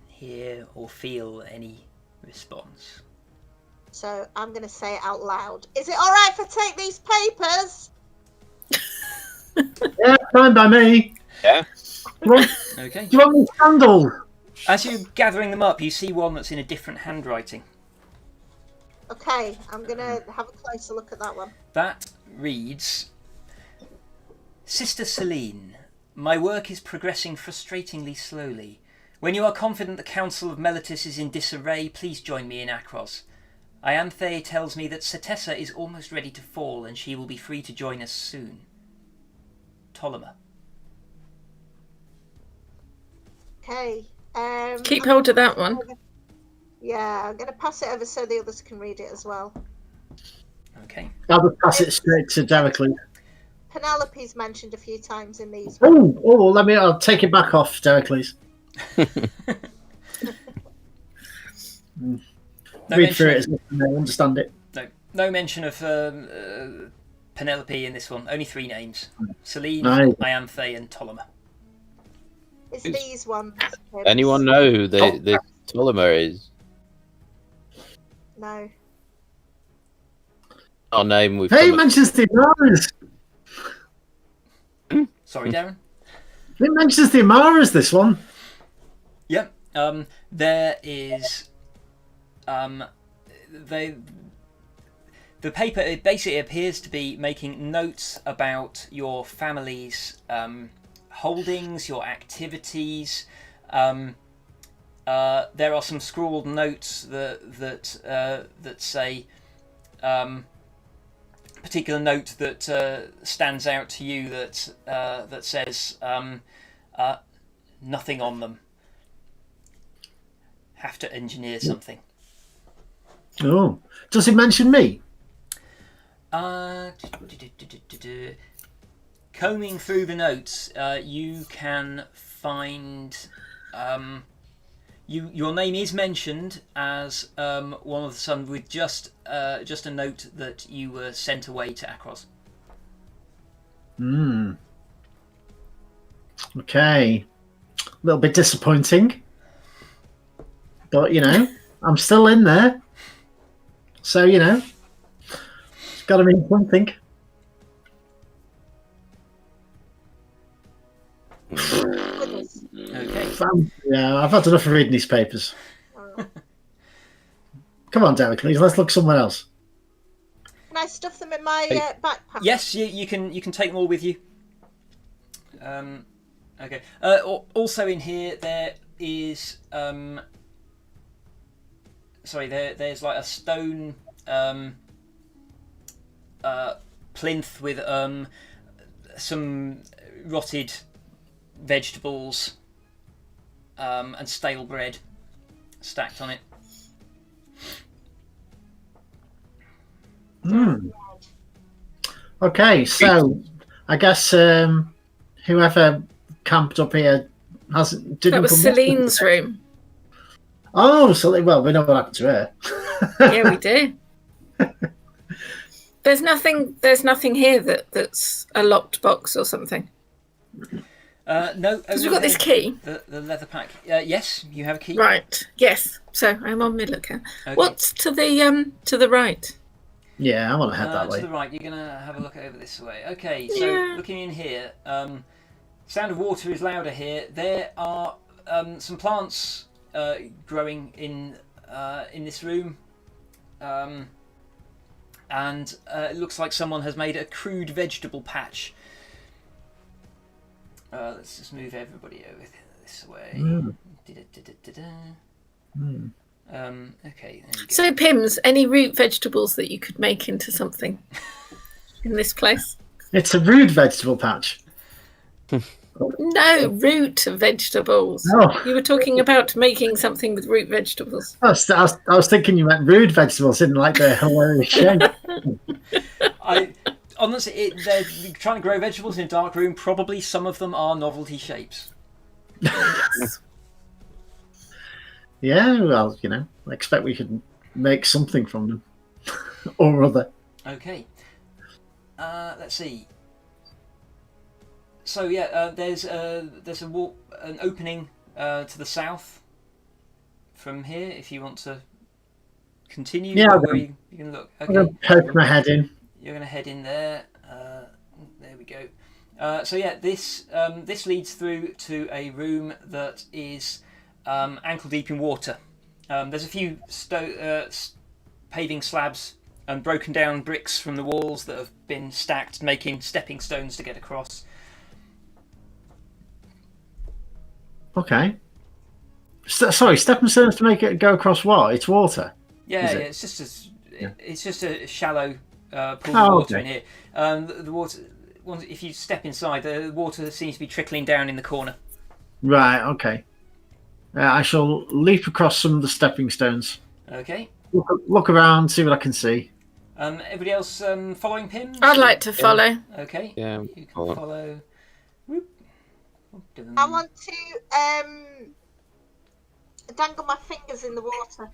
hear or feel any response. So I'm going to say it out loud. Is it all right if I take these papers? Yeah, fine by me. Yeah. Okay. Do you want me sandals? As you're gathering them up, you see one that's in a different handwriting. Okay, I'm going to have a closer look at that one. That reads, Sister Celine, my work is progressing frustratingly slowly. When you are confident the Council of Meletis is in disarray, please join me in Akros. Ianthe tells me that Setessa is almost ready to fall and she will be free to join us soon. Ptolemy. Okay. Keep hold of that one. Yeah, I'm going to pass it over so the others can read it as well. Okay. I'll just pass it straight to Dericles. Penelope's mentioned a few times in these. I'll take it back off, Dericles. Read through it, I understand it. No mention of Penelope in this one. Only 3 names: Celine, Nice. Ianthe, and Ptolemy. It's these ones. Anyone know who this Ptolemy is? No. Our name we've. Hey, mentions the Amaras. Sorry, Darren? It mentions the Amaras, this one. Yep. There is. The paper, it basically appears to be making notes about your family's holdings, your activities. There are some scrawled notes that say particular note that stands out to you that says nothing on them. Have to engineer something. Oh, does it mention me? Combing through the notes, you can find your name is mentioned as one of the some with just a note that you were sent away to Akros. Okay, a little bit disappointing, but I'm still in there, so it's got to mean something. with us. Okay. Yeah, I've had enough of reading these papers. Come on, Damocles, let's look somewhere else. Can I stuff them in my backpack? Yes, you can take them all with you. Okay. Also in here there is there's like a stone plinth with some rotted vegetables and stale bread stacked on it. Okay, so I guess whoever camped up here didn't. That was come back. Celine's room. Oh, so well, we know what happened to her. Yeah, we do. There's nothing here that's a locked box or something. No, Because we've got this key. The leather pack. Yes, you have a key. Right. Yes. So I'm on my lookout. Okay. What's to the right? Yeah, I want to head that way. To the right, you're gonna have a look over this way. Okay, so looking in here, sound of water is louder here. There are some plants growing in this room, and it looks like someone has made a crude vegetable patch. Let's just move everybody over this way. Okay. There you go. So Pims, any root vegetables that you could make into something in this place? It's a rude vegetable patch. No, root vegetables. Oh. You were talking about making something with root vegetables. I was thinking you meant rude vegetables, didn't like the hilarious shape. Honestly, they're trying to grow vegetables in a dark room. Probably some of them are novelty shapes. Yeah, well, I expect we could make something from them. Or other. Okay. Let's see. So yeah, there's an opening to the south from here. If you want to continue, yeah, where you can look. Okay. I'm going to poke my head in. You're going to head in there. There we go. So yeah, this leads through to a room that is ankle deep in water. There's a few paving slabs and broken down bricks from the walls that have been stacked, making stepping stones to get across. Okay. Sorry, stepping stones to make it go across what? It's water. Yeah, Is it? It's just a shallow pool of water in here. The water. If you step inside, the water seems to be trickling down in the corner. Right. Okay. I shall leap across some of the stepping stones. Okay. Look around, see what I can see. Everybody else following Pim? I'd like to follow. Okay. Yeah. You can follow. Whoop. I want to dangle my fingers in the water.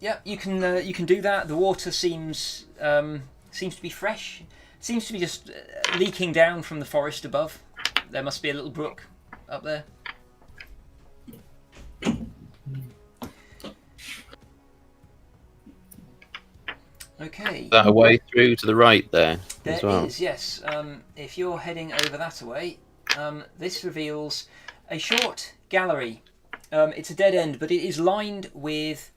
Yeah, you can do that. The water seems to be fresh. Seems to be just leaking down from the forest above. There must be a little brook up there. Okay. Is that a way through to the right there as well? There is, yes. If you're heading over that way, this reveals a short gallery. It's a dead end, but it is lined with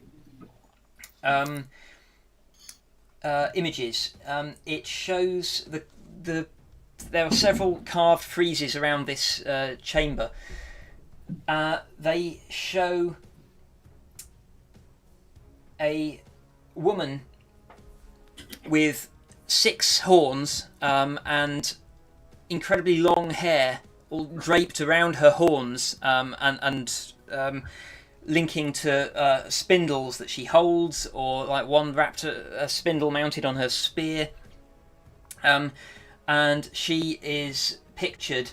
images. It shows there are several carved friezes around this chamber. They show a woman with 6 horns and incredibly long hair, all draped around her horns, and linking to spindles that she holds, or like one wrapped a spindle mounted on her spear. And she is pictured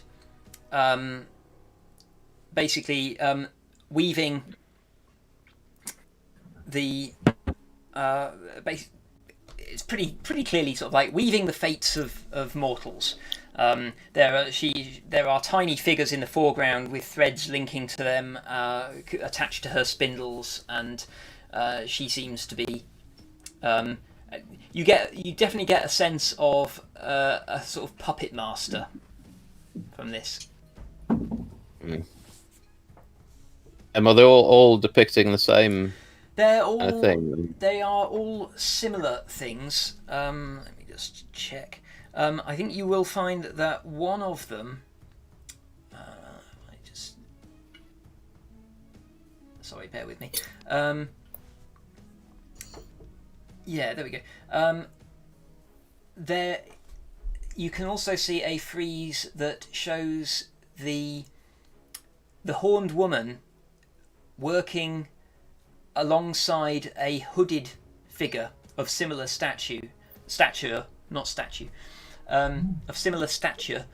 basically weaving the it's pretty clearly sort of like weaving the fates of mortals. There are tiny figures in the foreground with threads linking to them, attached to her spindles, and she seems to be You definitely get a sense of a sort of puppet master from this. And are they all depicting the same They're all thing? they are all similar things. Let me just check. I think you will find that one of them. Sorry, bear with me. Yeah, there we go. There, you can also see a frieze that shows the horned woman working alongside a hooded figure of similar stature, of similar stature.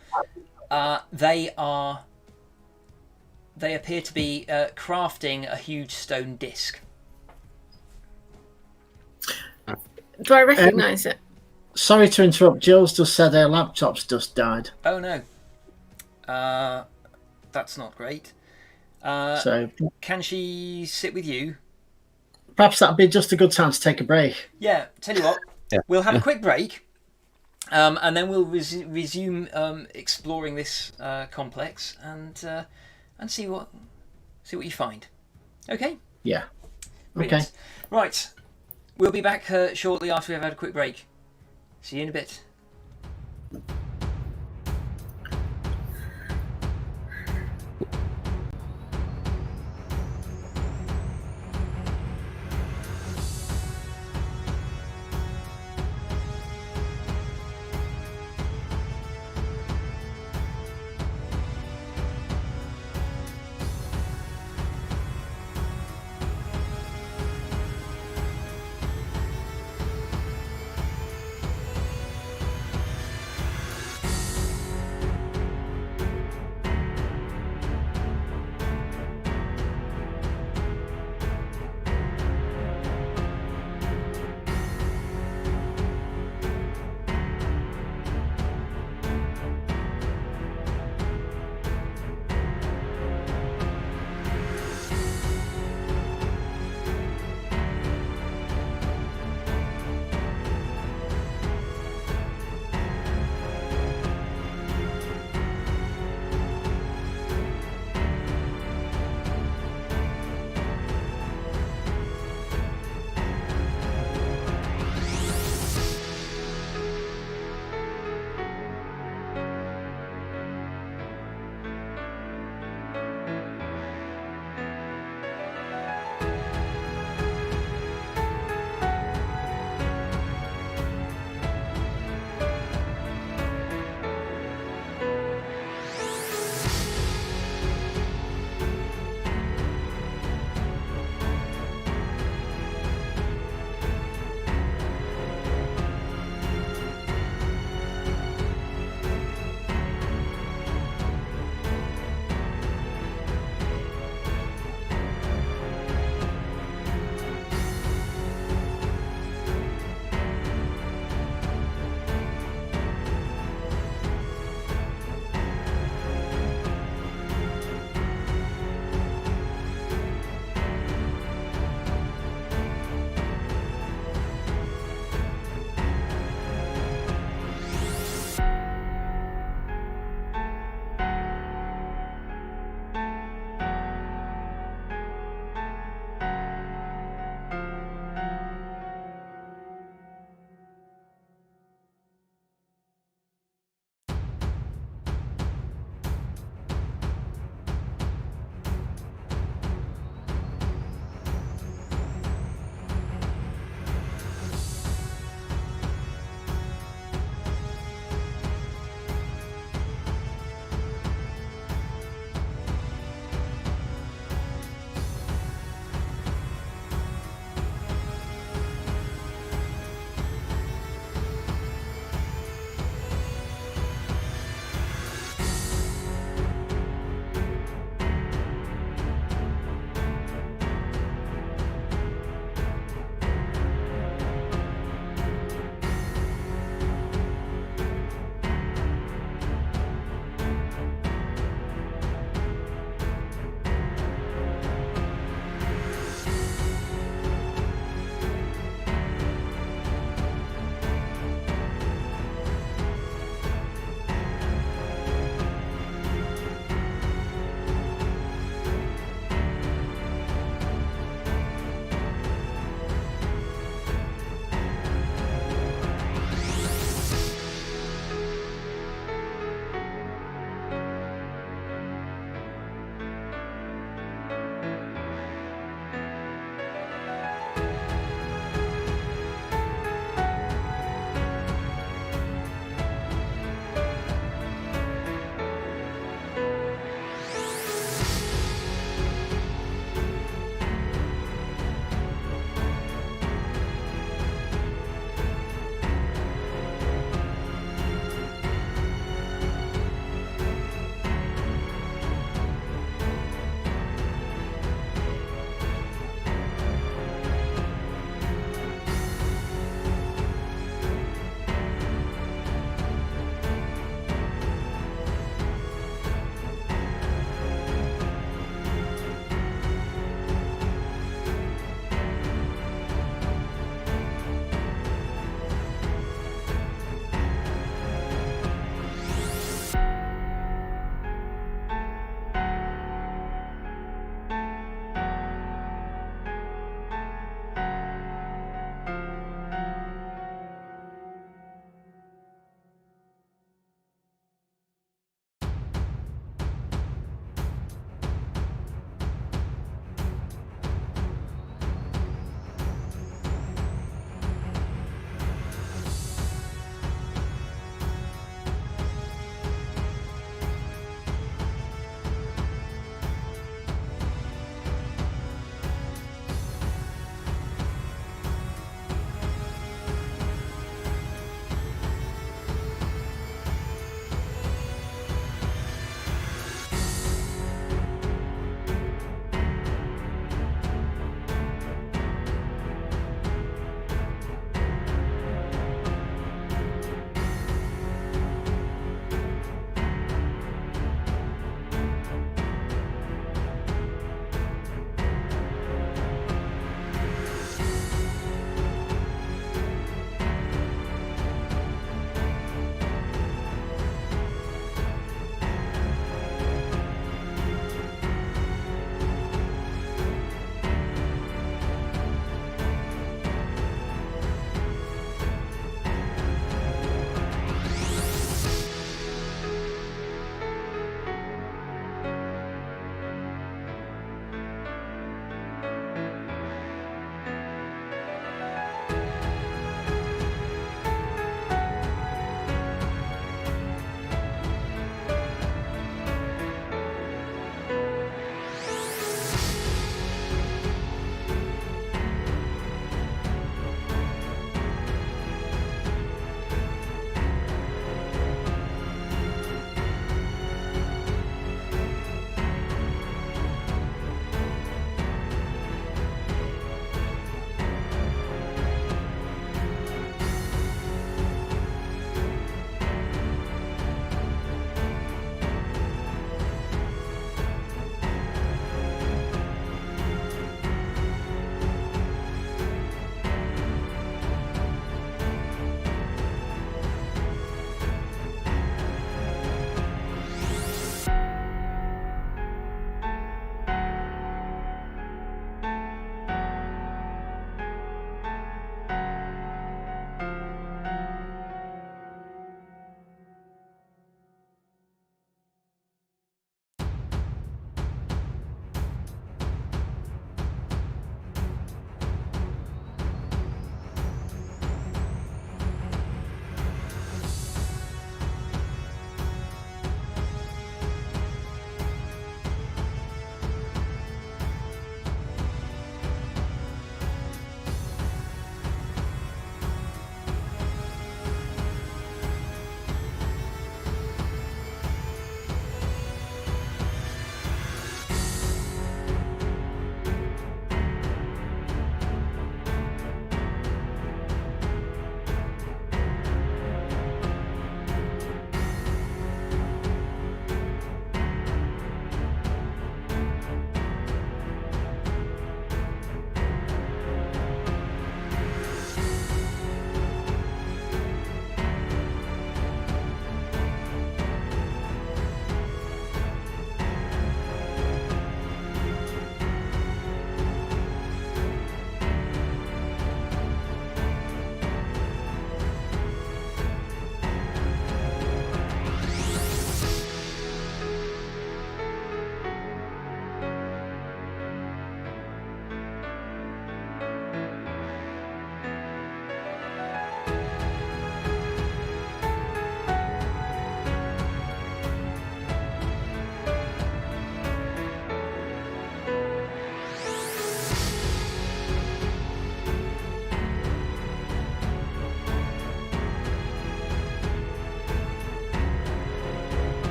They appear to be crafting a huge stone disc. Do I recognise it? Sorry to interrupt. Jill's just said her laptop's just died. Oh no. That's not great. So Can she sit with you? perhaps that'd be just a good time to take a break. Yeah, tell you what, Yeah. we'll have a quick break, and then we'll resume exploring this complex and see what you find. Okay? Yeah. Brilliant. Okay. Right, we'll be back shortly after we've had a quick break. See you in a bit.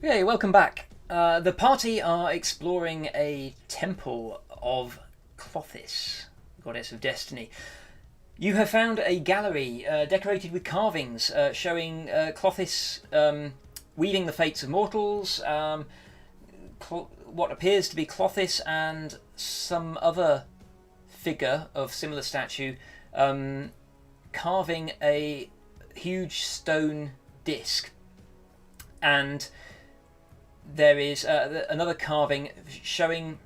Okay, welcome back. The party are exploring a temple of Clothis, goddess of destiny. You have found a gallery decorated with carvings showing Clothis weaving the fates of mortals, what appears to be Clothis and some other figure of similar stature carving a huge stone disc. And there is another carving showing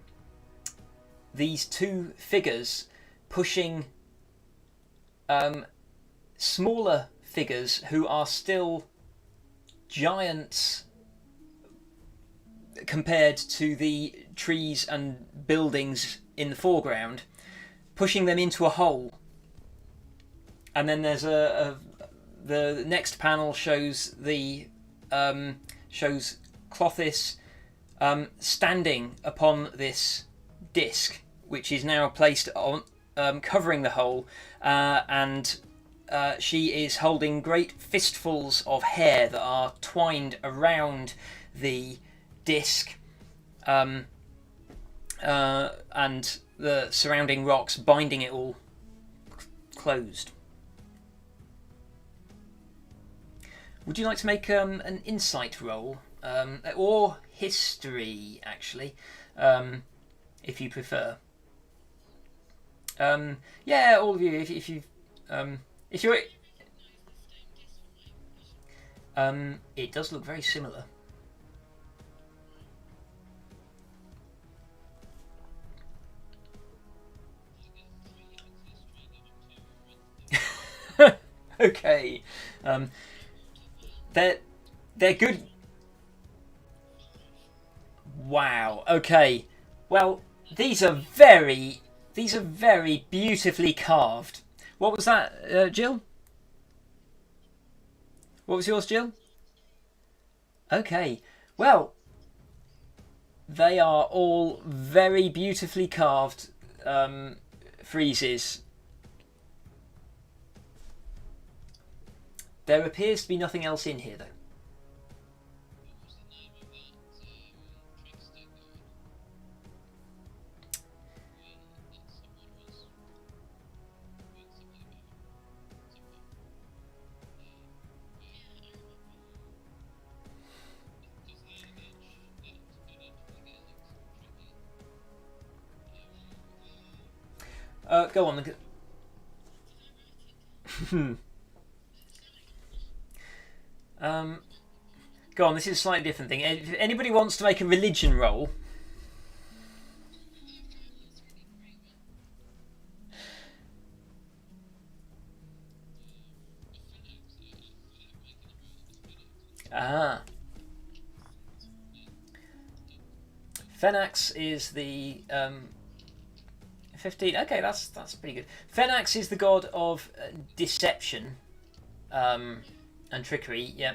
these two figures pushing smaller figures who are still giants compared to the trees and buildings in the foreground, pushing them into a hole. And then there's the next panel shows shows Clothis standing upon this disc, which is now placed on covering the hole, and she is holding great fistfuls of hair that are twined around the disc, and the surrounding rocks binding it all closed. Would you like to make an insight roll, or history, actually, if you prefer? Yeah, all of you. If you're, it does look very similar. Okay. They're good. Wow. Okay. Well, these are very beautifully carved. What was that, Jill? What was yours, Jill? Okay. Well, they are all very beautifully carved friezes. There appears to be nothing else in here, though. Go on. Go on, this is a slightly different thing. If anybody wants to make a religion roll. Ah. Fenax is the 15. Okay, that's pretty good. Fenax is the god of deception and trickery. Yeah,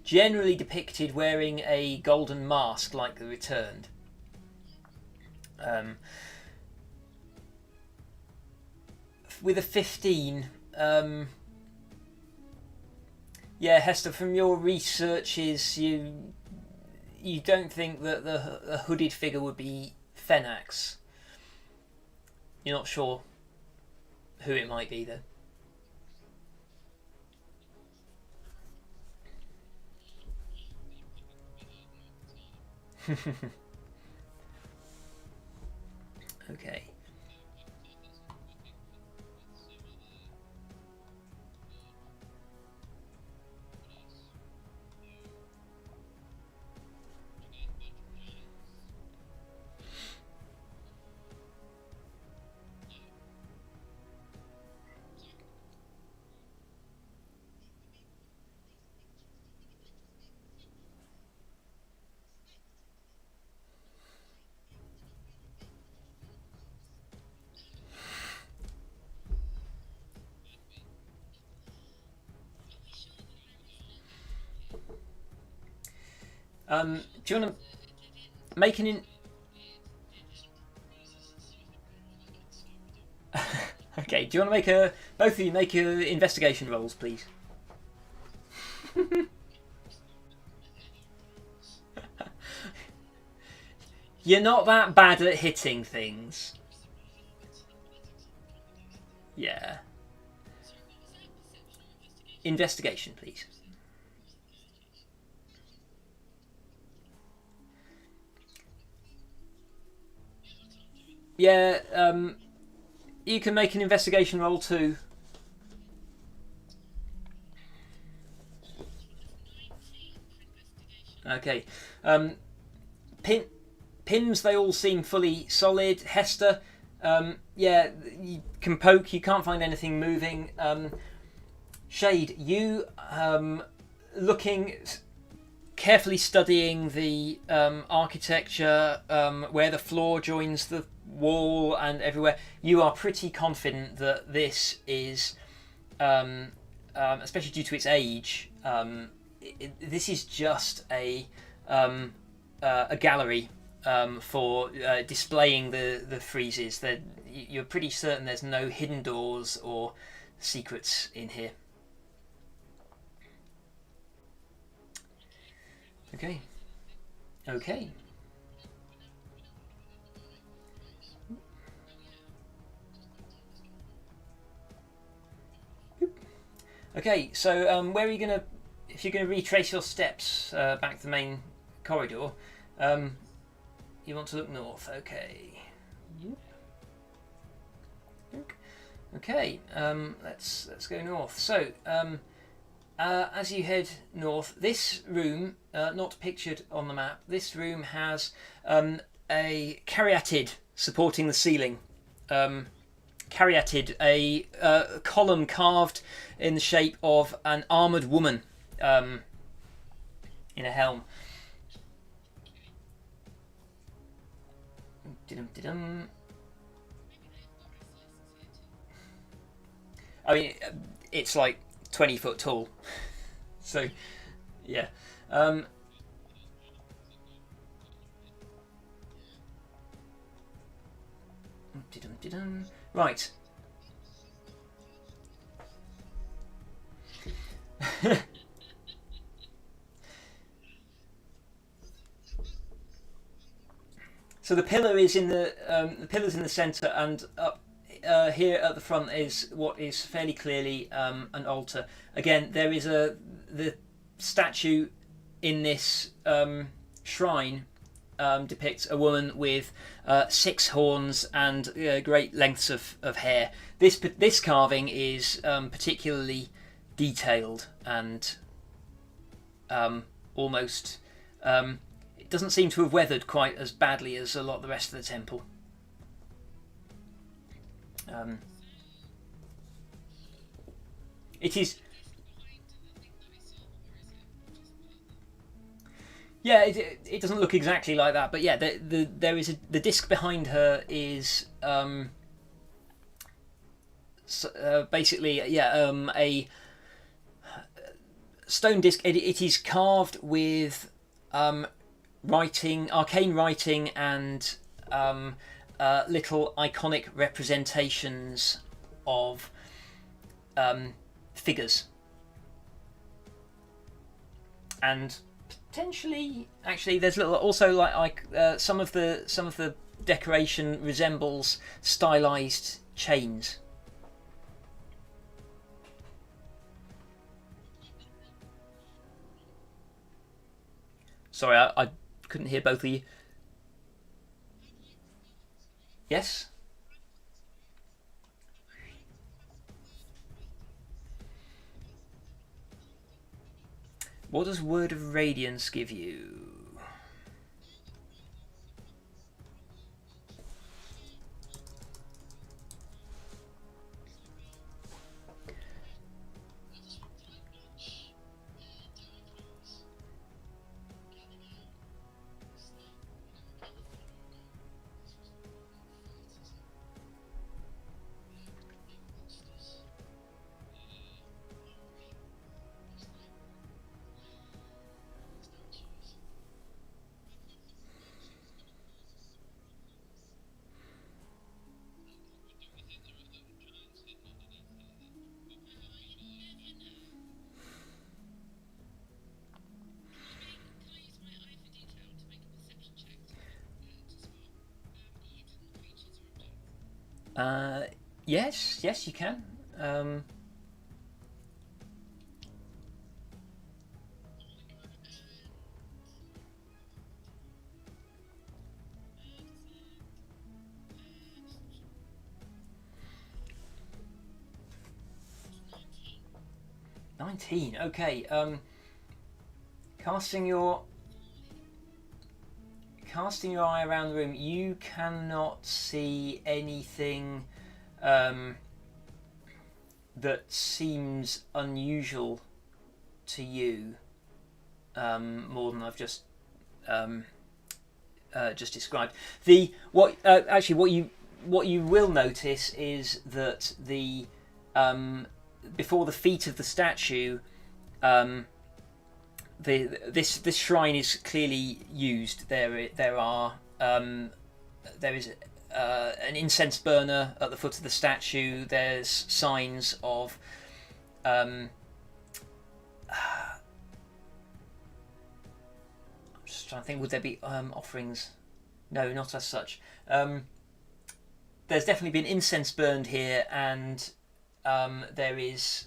generally depicted wearing a golden mask like the Returned. With a 15. Yeah, Hester, from your researches, you don't think that the hooded figure would be Fenax. You're not sure who it might be, though. Okay. Do you want to make an Okay, do you want to make both of you make your investigation rolls, please? You're not that bad at hitting things. Yeah. Investigation, please. Yeah, you can make an investigation roll too. Okay. Pins, they all seem fully solid. Hester, yeah, you can poke, you can't find anything moving. Shade, you looking, carefully studying the architecture, where the floor joins the wall and everywhere, you are pretty confident that this is, especially due to its age, this is just a gallery for displaying the friezes. You're pretty certain there's no hidden doors or secrets in here. Okay. Okay. Okay, so where are you gonna, if you're gonna retrace your steps back to the main corridor, you want to look north. Okay. Okay. Let's go north. So as you head north, this room, not pictured on the map, this room has a caryatid supporting the ceiling. Caryatid, a column carved in the shape of an armoured woman in a helm. I mean, it's like 20 foot tall. So, yeah. Right. So the pillar is in the pillar's in the centre, and up here at the front is what is fairly clearly an altar. Again, there is the statue in this shrine depicts a woman with 6 horns and great lengths of hair. This carving is particularly detailed and almost. It doesn't seem to have weathered quite as badly as a lot of the rest of the temple. It is. Yeah, it doesn't look exactly like that, but yeah, there is the disc behind her is basically a stone disc. It is carved with arcane writing, and little iconic representations of figures, and potentially, actually, there's little also like some of the decoration resembles stylized chains. Sorry, I couldn't hear both of you. Yes? What does Word of Radiance give you? Yes, you can. $19. Okay. Casting your eye around the room, you cannot see anything that seems unusual to you, more than I've just described. What you will notice is that before the feet of the statue, this shrine is clearly used. There is an incense burner at the foot of the statue. There's signs of I'm just trying to think. Would there be offerings? No, not as such. There's definitely been incense burned here, and there is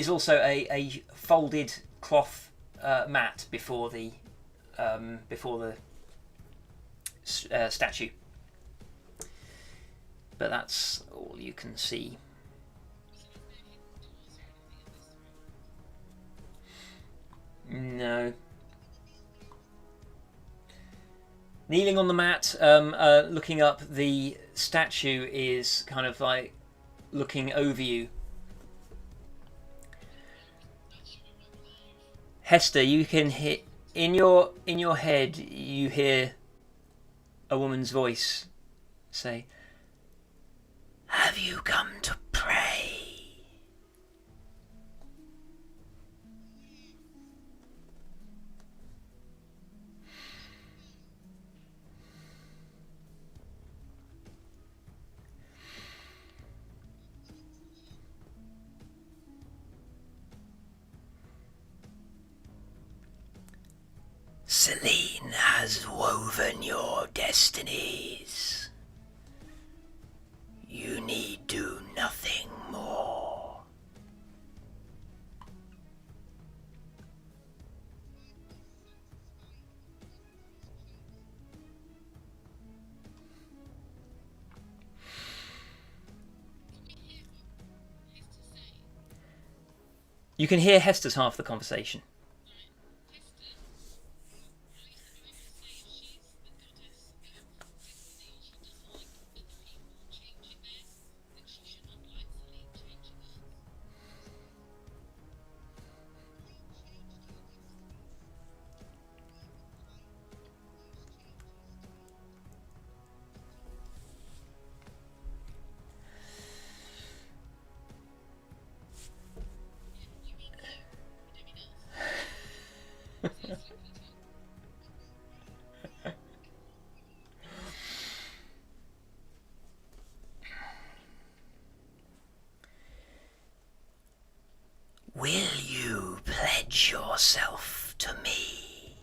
also a folded cloth mat before the statue, but that's all you can see. No. Kneeling on the mat, looking up, the statue is kind of like looking over you. Hester, you can hear in your head. You hear a woman's voice say, "Have you come to pray?" Selene has woven your destinies. You need do nothing more. You can hear Hester's half the conversation. Will you pledge yourself to me?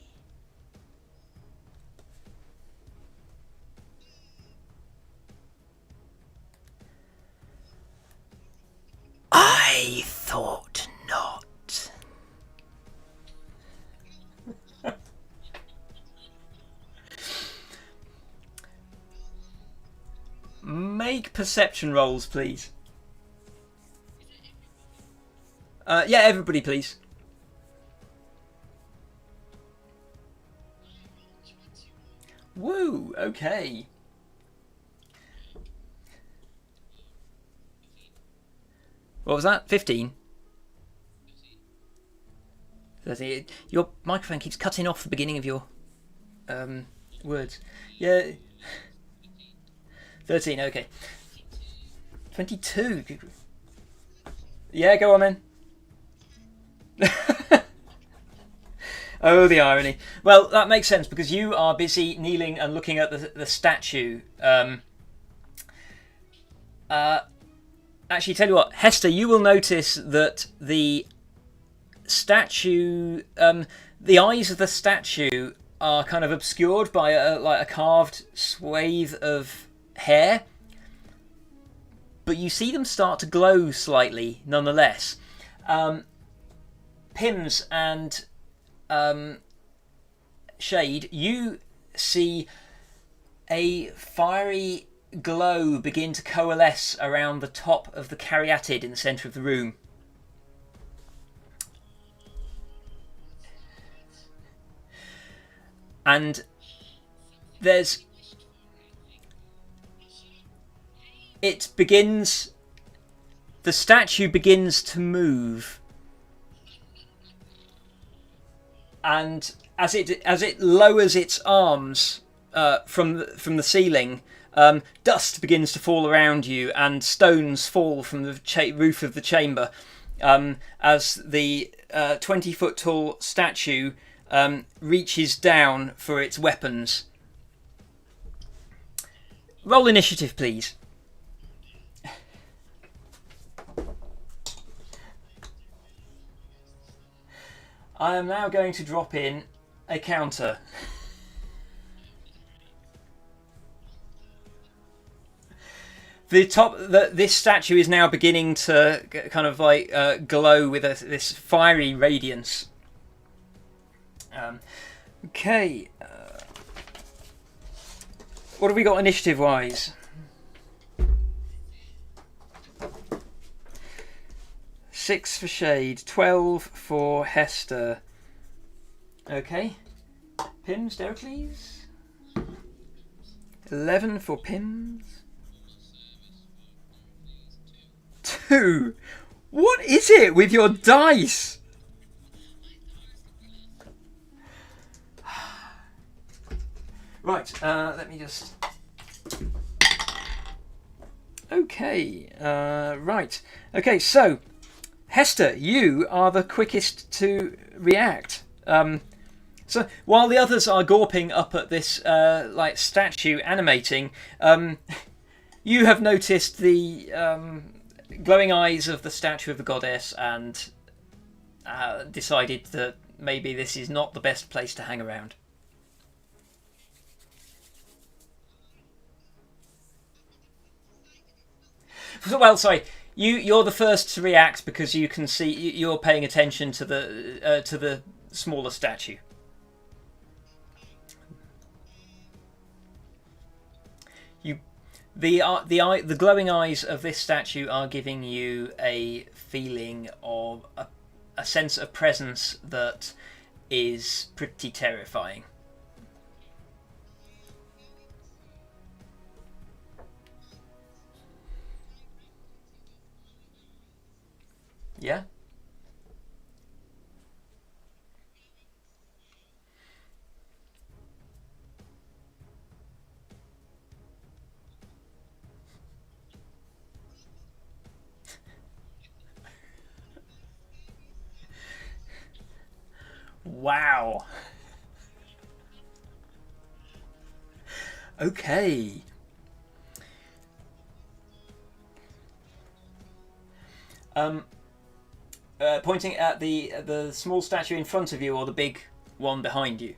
I thought not. Make perception rolls, please. Yeah, everybody, please. Woo, okay. What was that? 15? 30. Your microphone keeps cutting off the beginning of your words. Yeah. 13, okay. 22. Yeah, go on then. Oh, the irony. Well, that makes sense because you are busy kneeling and looking at the statue. Actually, tell you what, Hester, you will notice that the statue, the eyes of the statue are kind of obscured by a carved swathe of hair, but you see them start to glow slightly nonetheless. Pims and Shade, you see a fiery glow begin to coalesce around the top of the caryatid in the centre of the room. And there's... It begins... The statue begins to move. And as it lowers its arms from the ceiling, dust begins to fall around you, and stones fall from the roof of the chamber as the 20-foot tall statue reaches down for its weapons. Roll initiative, please. I am now going to drop in a counter. This statue is now beginning to kind of like glow with this fiery radiance. Okay. What have we got initiative-wise? 6 for Shade, 12 for Hester. Okay. Pims, Deracles. 11 for Pims. 2. What is it with your dice? Right, let me just... Okay, right. Okay, so, Hester, you are the quickest to react. So, while the others are gawping up at this, like, statue animating, you have noticed the glowing eyes of the statue of the goddess and decided that maybe this is not the best place to hang around. Well, sorry, you're the first to react because you can see you're paying attention to the smaller statue. The glowing eyes of this statue are giving you a feeling of a sense of presence that is pretty terrifying. Yeah? Wow. Okay. Pointing at the small statue in front of you or the big one behind you?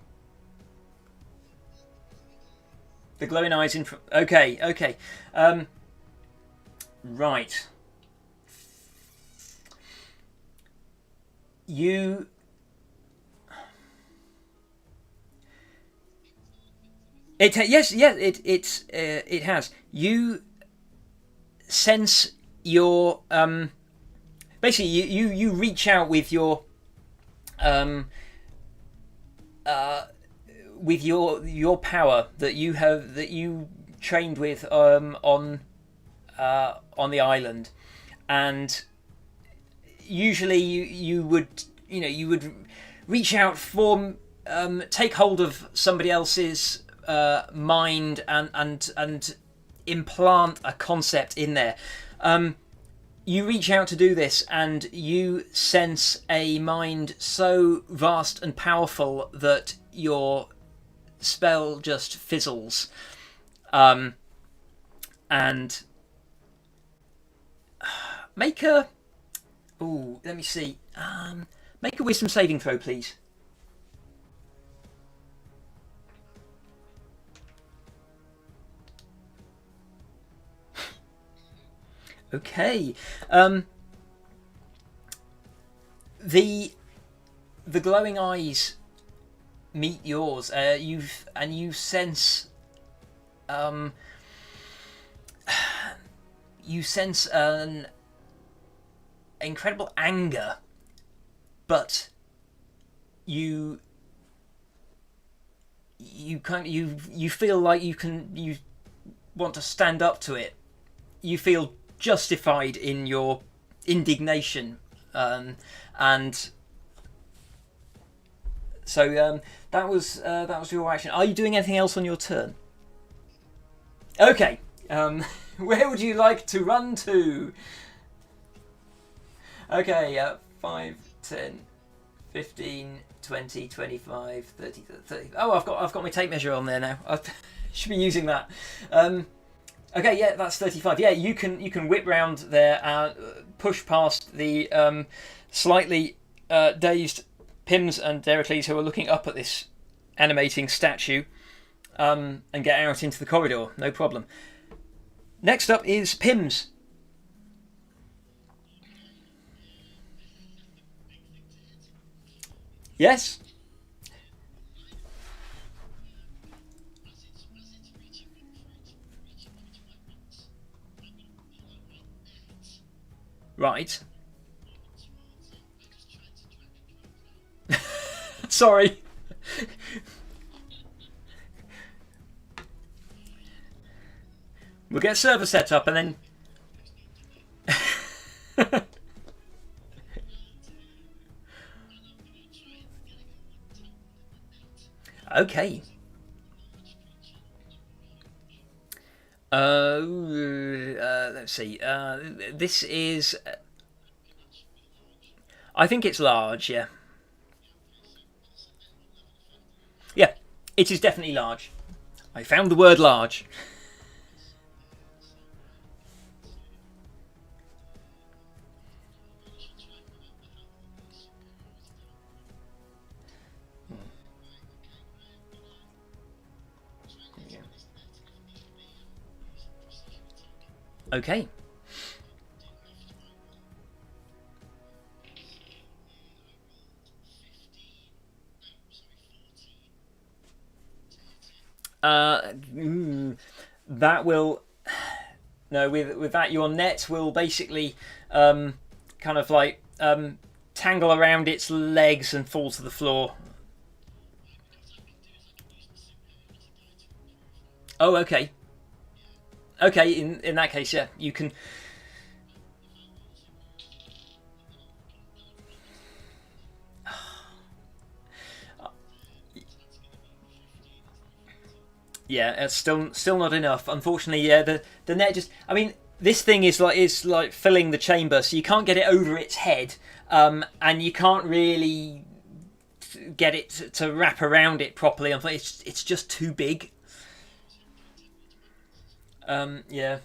The glowing eyes in front. Okay, okay. Right. You... It has. You sense your basically you reach out with your power that you trained with on the island, and usually you would reach out, take hold of somebody else's mind and implant a concept in there. You reach out to do this, and you sense a mind so vast and powerful that your spell just fizzles. And make a... Ooh, let me see. Make a wisdom saving throw, please. Okay. The glowing eyes meet yours. You sense an incredible anger, but you feel like you want to stand up to it. You feel justified in your indignation, and so that was your action. Are you doing anything else on your turn? Okay. Where would you like to run to? Okay, 5, 10, 15, 20, 25, 30, 30. Oh, I've got my tape measure on there now. I should be using that. Okay, yeah, that's 35. Yeah, you can whip round there, push past the slightly dazed Pims and Dericles who are looking up at this animating statue, and get out into the corridor. No problem. Next up is Pims. Yes? Right. Sorry. We'll get server set up and then... Okay. Let's see. This is... I think it's large, yeah. Yeah, it is definitely large. I found the word large. Okay. That will... No, with that your net will basically kind of like tangle around its legs and fall to the floor. Oh, okay. Okay, in that case, yeah, you can... Yeah, it's still not enough. Unfortunately, yeah, the net just... I mean, this thing is like filling the chamber, so you can't get it over its head, and you can't really get it to wrap around it properly. It's just too big. Yeah.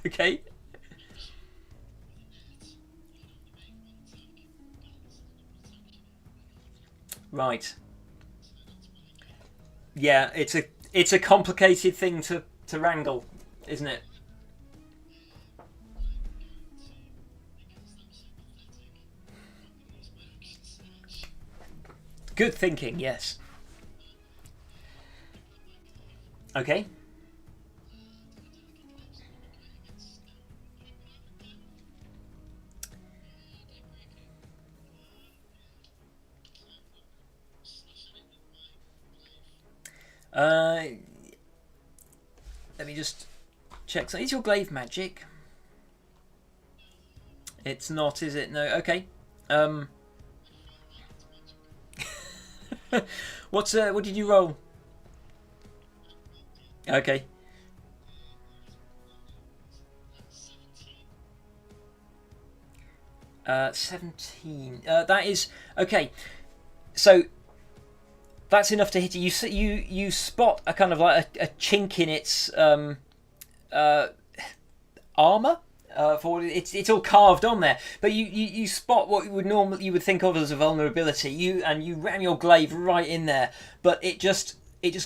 Okay. Right. Yeah, it's a complicated thing to wrangle, isn't it? Good thinking, yes. Okay. Let me just check. So, is your glaive magic? It's not, is it? No. Okay. What did you roll? Okay. 17. That is okay. So that's enough to hit it. You spot a kind of like a chink in its armor, forward. It's all carved on there, but you spot what you would think of as a vulnerability. You ram your glaive right in there, but it just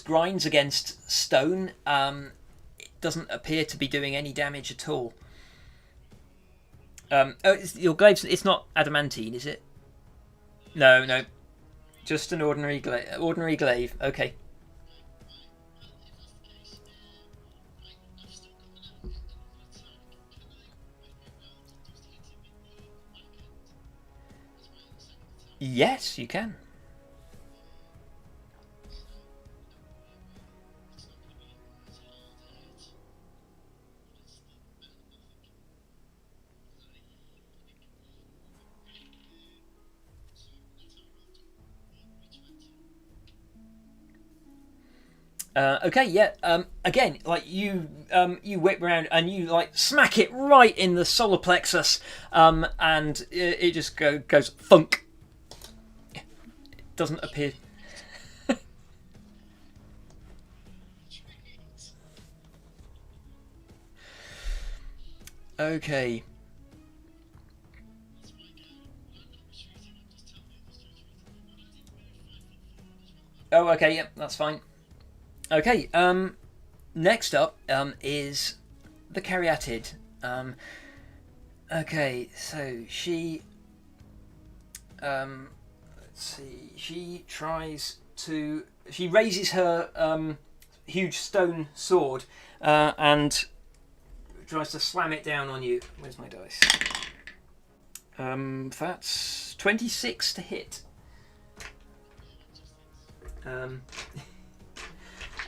grinds against stone. It doesn't appear to be doing any damage at all. Your glaive, it's not adamantine, is it? No, just an ordinary glaive. Okay. Yes, you can. Okay, yeah. Again, like you whip around and you like smack it right in the solar plexus, and it just goes thunk. It doesn't appear. Okay. Oh, okay. Yep, that's fine. Okay, next up is the Caryatid. Okay, so she, let's see, she raises her huge stone sword and tries to slam it down on you. Where's my dice? That's 26 to hit.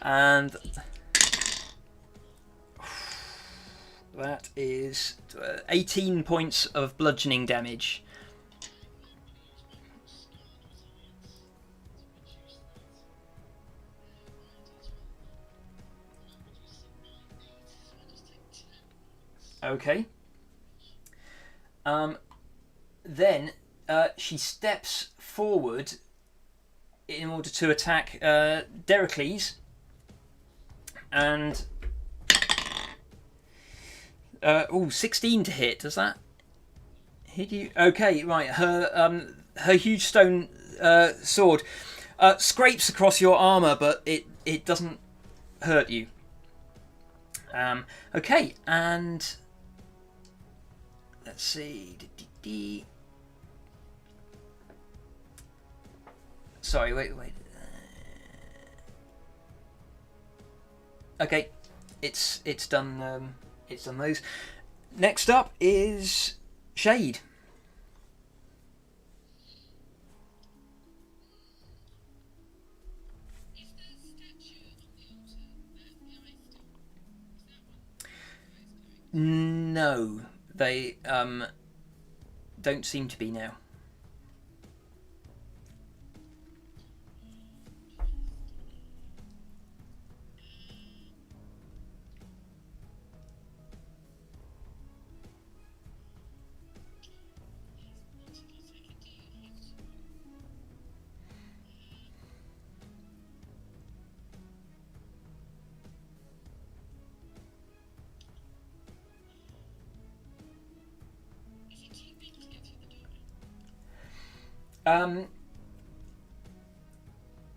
And that is 18 points of bludgeoning damage. Okay. Then she steps forward in order to attack Dericles. And 16 to hit. Does that hit you? Okay, right. Her huge stone sword scrapes across your armor, but it doesn't hurt you. Okay, and let's see. Sorry, wait. Okay, it's done. It's done those. Next up is Shade. No, they don't seem to be now.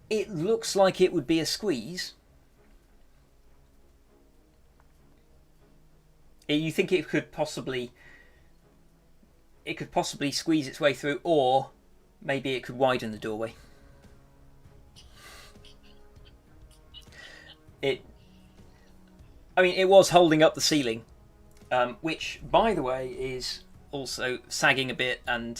It looks like it would be a squeeze. You think it could possibly squeeze its way through, or maybe it could widen the doorway. It was holding up the ceiling, which, by the way, is also sagging a bit and.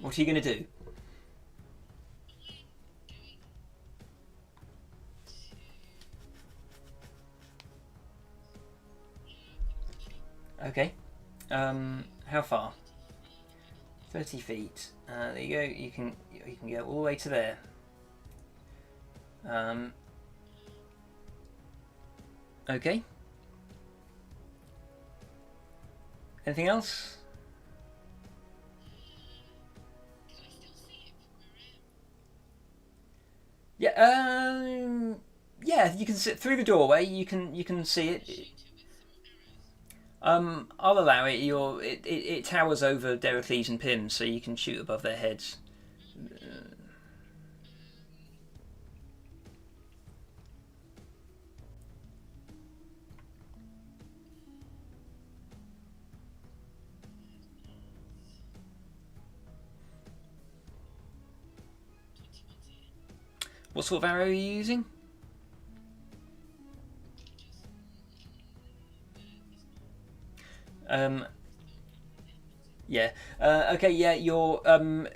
What are you going to do? Okay. How far? 30 feet. There you go. You can go all the way to there. Okay. Anything else? Yeah. Yeah. You can sit through the doorway. You can see it. I'll allow it. It towers over Derocles and Pym, so you can shoot above their heads. What sort of arrow are you using? Yeah. Okay. Yeah. You're. Do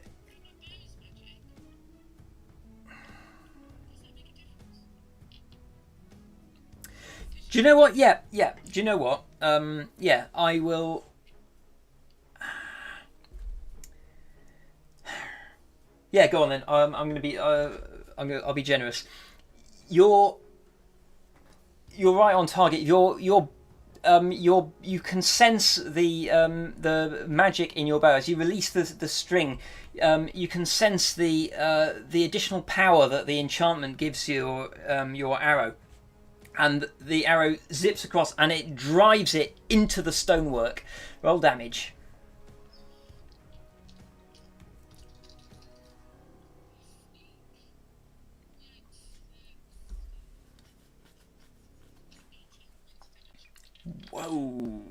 you know what? Yeah. Yeah. Do you know what? Yeah. I will. Yeah. Go on then. I'm going to be. I'll be generous. You're right on target. You can sense the magic in your bow as you release the string. You can sense the additional power that the enchantment gives your arrow, and the arrow zips across and it drives it into the stonework. Roll damage. Whoa.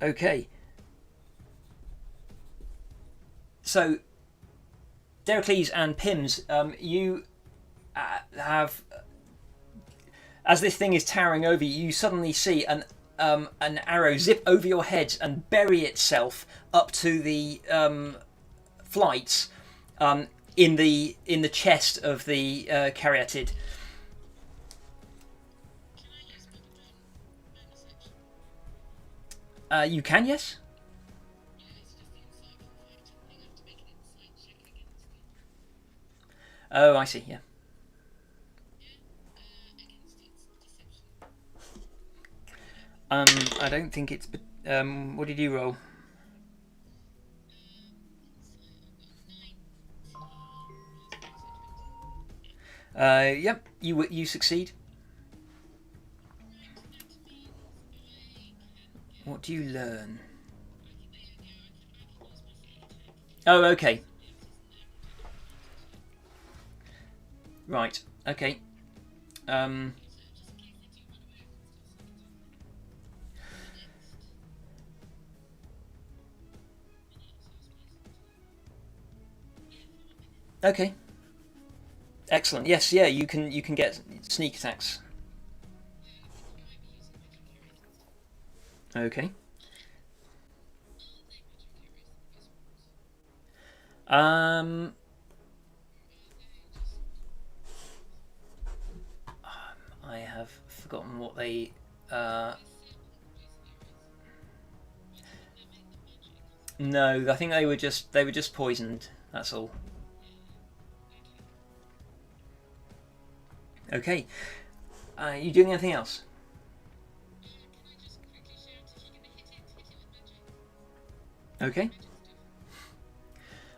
Okay. So, Derocles and Pims, you have, as this thing is towering over you, you suddenly see an arrow zip over your heads and bury itself up to the flights in the chest of the caryatid. You can, yes. Oh, I see. Yeah. I don't think it's. What did you roll? Yep. You succeed. What do you learn? Oh, okay. Right. Okay. Okay. Excellent. Yes. Yeah. You can get sneak attacks. Okay. I have forgotten what they. No, I think they were just poisoned. That's all. Okay. You doing anything else? Okay.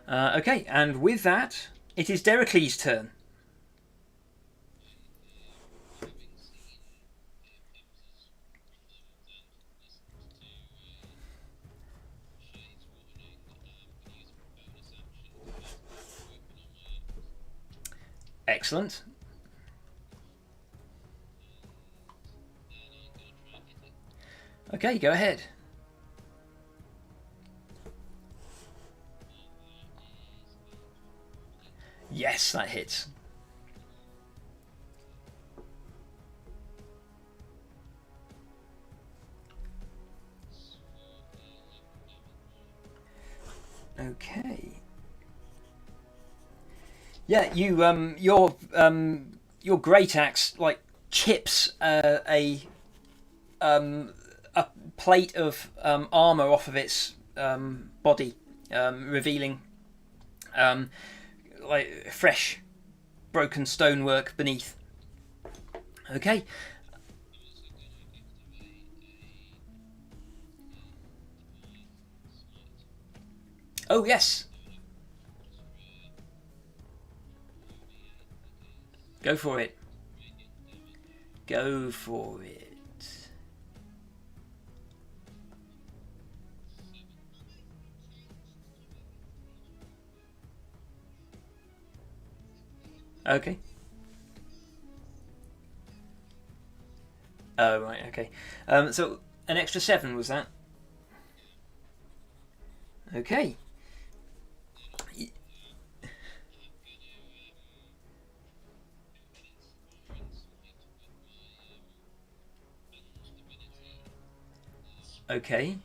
Okay, and with that, it is Derocles' turn. Excellent. Okay, go ahead. Yes, that hits. Okay. Yeah, your great axe like chips a a plate of armor off of its body, revealing like fresh broken stonework beneath. Okay. Oh yes. Go for it. Go for it. Okay. Oh, right, okay. So, an extra 7, was that? Okay. Okay.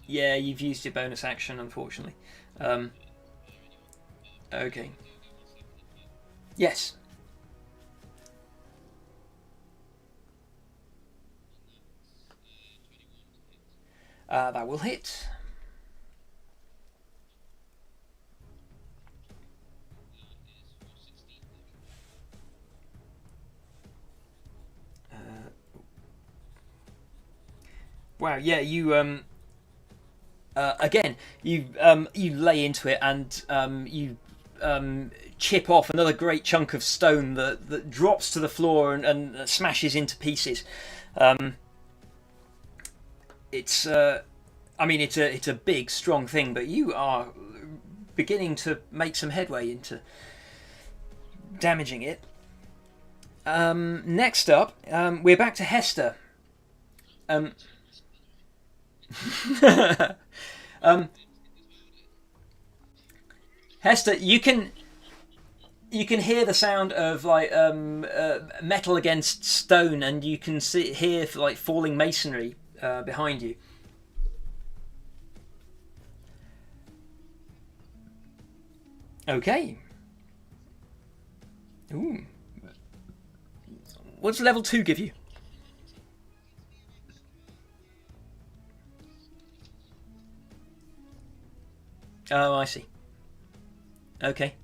Yeah, you've used your bonus action, unfortunately. Okay. Yes. That will hit. Wow, yeah, you again, you lay into it, and you chip off another great chunk of stone that drops to the floor and smashes into pieces. It's I mean, it's a big, strong thing, but you are beginning to make some headway into damaging it. Next up, we're back to Hester. Hester, you can hear the sound of like metal against stone, and you can hear like falling masonry behind you. Okay. Ooh. What does level 2 give you? Oh, I see. Okay.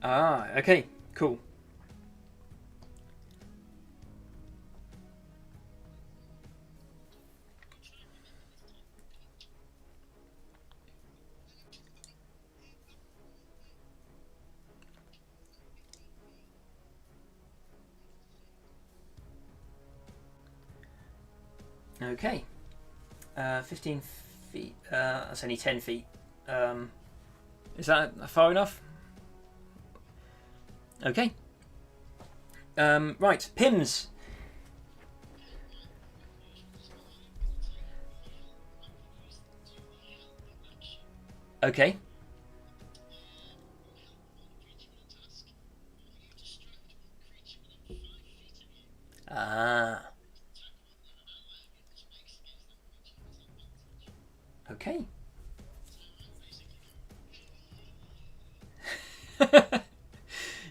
Ah, okay, cool. Okay. 15 feet. That's only 10 feet. Is that far enough? Okay. Right, Pims. Okay. Ah. Okay.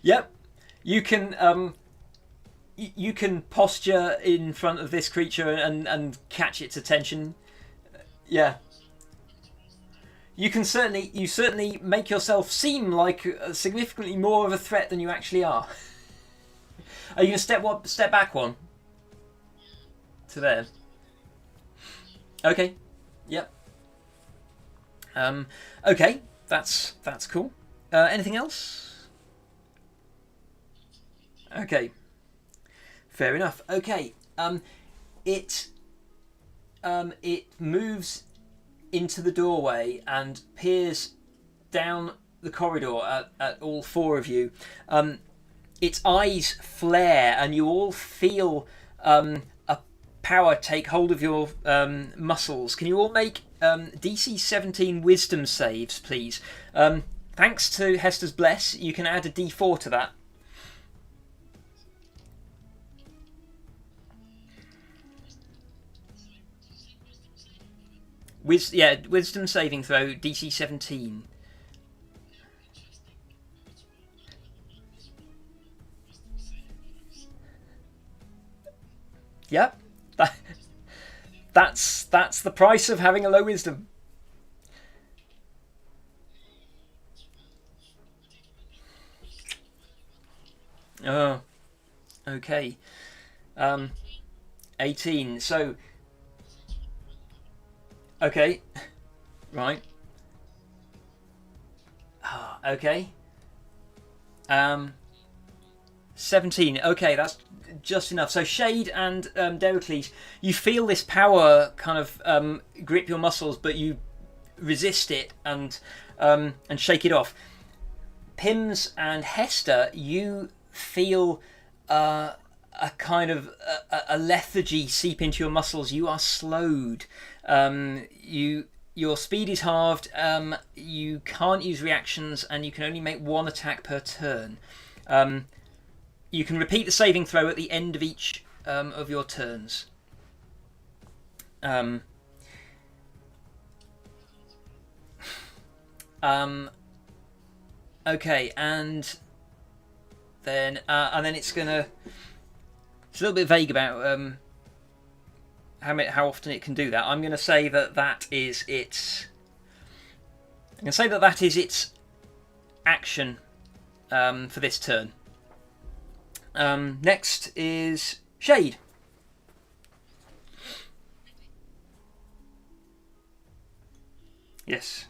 Yep. You can posture in front of this creature and catch its attention. Yeah. You certainly make yourself seem like significantly more of a threat than you actually are. Are you gonna step back one? To there. Okay. Yep. Okay, that's cool. Anything else? Okay. Fair enough. Okay. It moves into the doorway and peers down the corridor at all four of you. Its eyes flare, and you all feel a power take hold of your muscles. Can you all make DC 17 Wisdom saves, please? Thanks to Hester's Bless, you can add a D4 to that. wisdom saving throw, DC 17. Yep. That's the price of having a low wisdom. Oh, okay. 18. So, okay, right. Okay. 17. Okay, that's just enough. So Shade and Derocles, you feel this power kind of grip your muscles, but you resist it and shake it off. Pims and Hester, you feel a kind of a lethargy seep into your muscles. You are slowed. Your speed is halved. You can't use reactions, and you can only make one attack per turn. You can repeat the saving throw at the end of each of your turns. Okay, and then it's gonna. It's a little bit vague about how often it can do that. I'm going to say that is its. I'm going to say that is its action for this turn. Next is Shade. Yes.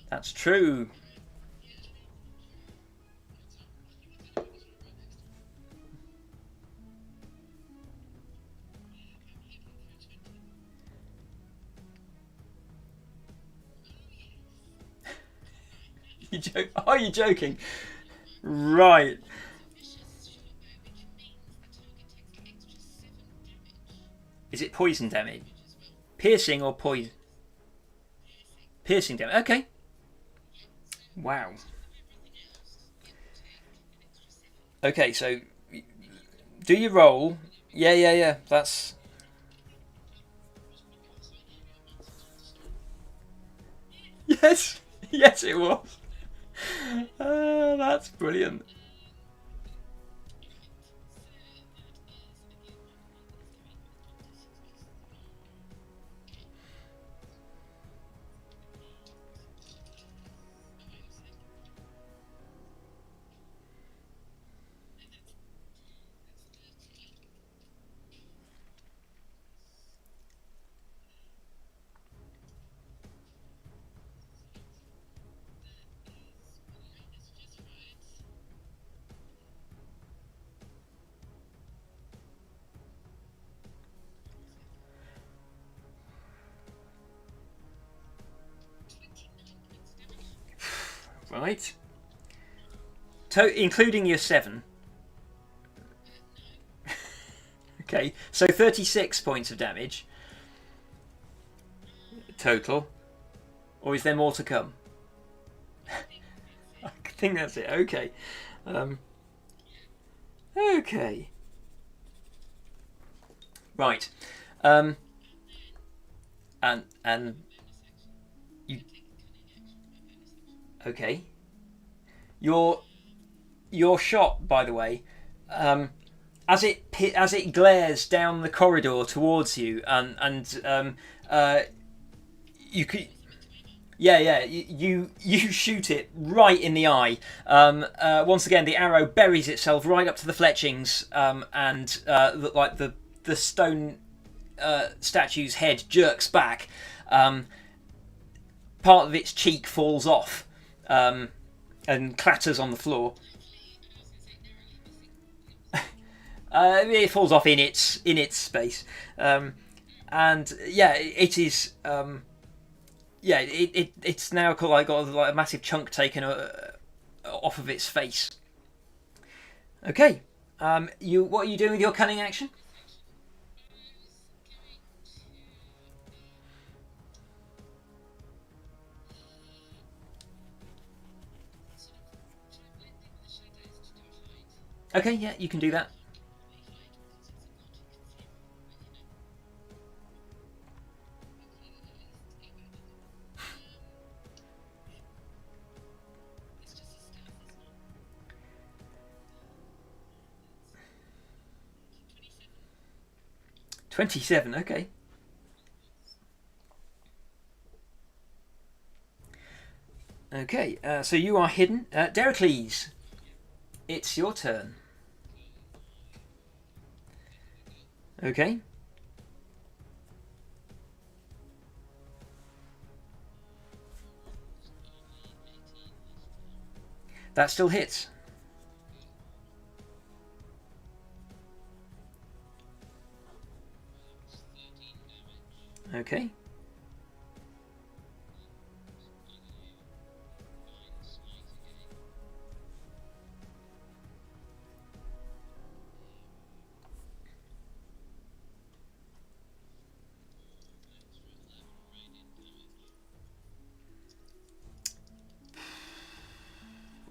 That's true. Are you joking? Right. Is it poison damage? Piercing or poison? Piercing damage. Okay. Wow. Okay, so do you roll? Yeah. That's. Yes, it was. That's brilliant. Right. Including your 7. Okay, so 36 points of damage total. Or is there more to come? I think that's it. Okay. Okay. Right. And you. Okay. Your shot, by the way, as it glares down the corridor towards you, and you could. Yeah. You shoot it right in the eye. Once again, the arrow buries itself right up to the fletchings, and like the stone statue's head jerks back. Part of its cheek falls off, and clatters on the floor. It falls off in its space, and yeah, it is. It's now got a massive chunk taken off of its face. Okay, what are you doing with your cunning action? Okay, yeah, you can do that. $27, okay. Okay, so you are hidden. Dericles, it's your turn. Okay. That still hits. Okay.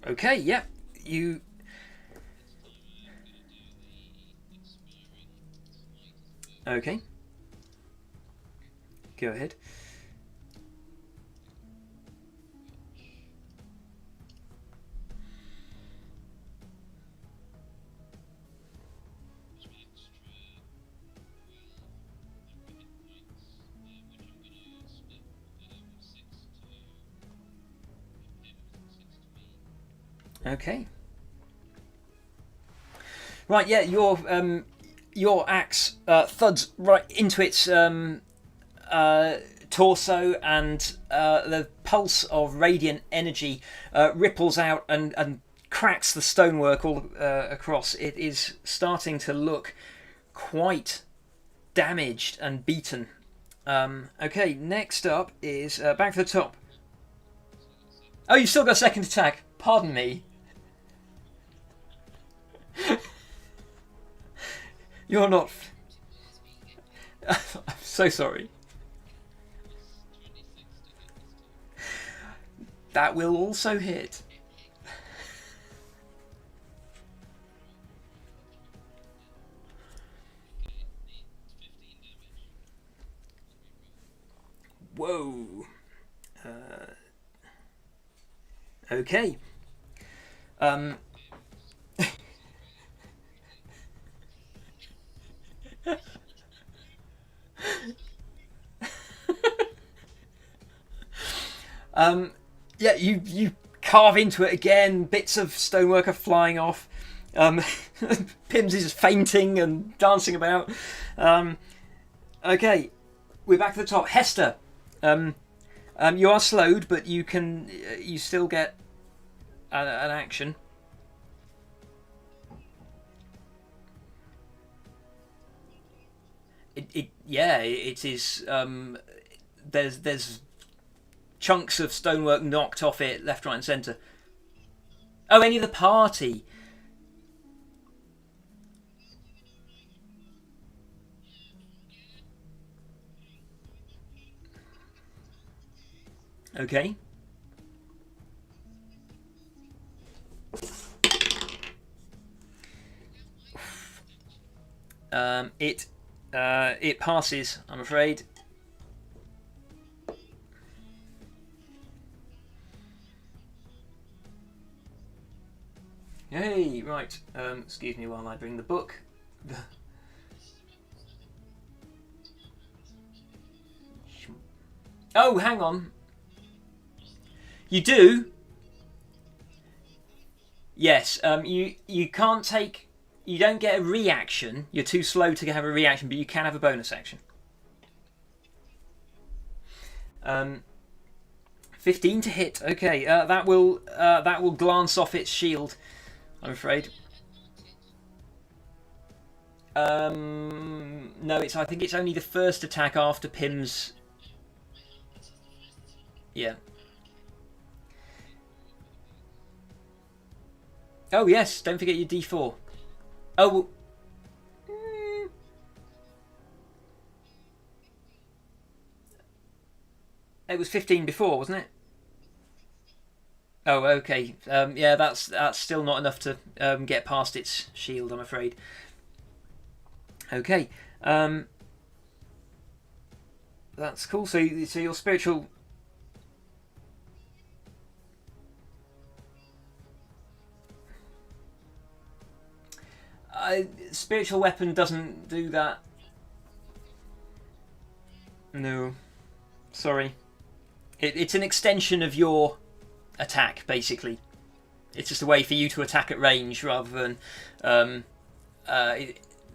Okay, yeah. You... Okay. Go ahead. Okay. Right, yeah, your axe thuds right into its torso, and the pulse of radiant energy ripples out and cracks the stonework all across. It is starting to look quite damaged and beaten. Okay, next up is back to the top. Oh, you've still got a second attack. Pardon me. You're not... I'm so sorry. That will also hit. Whoa. Okay. Yeah, you carve into it again. Bits of stonework are flying off. Pims is fainting and dancing about. Okay, we're back to the top. Hester, you are slowed, but you still get an action. It is. There's chunks of stonework knocked off it, left, right, and centre. Oh, any of the party. Okay. It passes, I'm afraid. Hey, right. Excuse me while I bring the book. Oh, hang on. You do? Yes. You can't take. You don't get a reaction. You're too slow to have a reaction, but you can have a bonus action. 15 to hit. Okay, that will glance off its shield, I'm afraid. No, I think it's only the first attack after Pim's. Yeah. Oh yes, don't forget your D4. Oh. It was 15 before, wasn't it? Oh, okay. Yeah, that's still not enough to get past its shield, I'm afraid. Okay. That's cool. So your spiritual. Spiritual weapon doesn't do that. No, sorry. It's an extension of your attack, basically. It's just a way for you to attack at range rather than.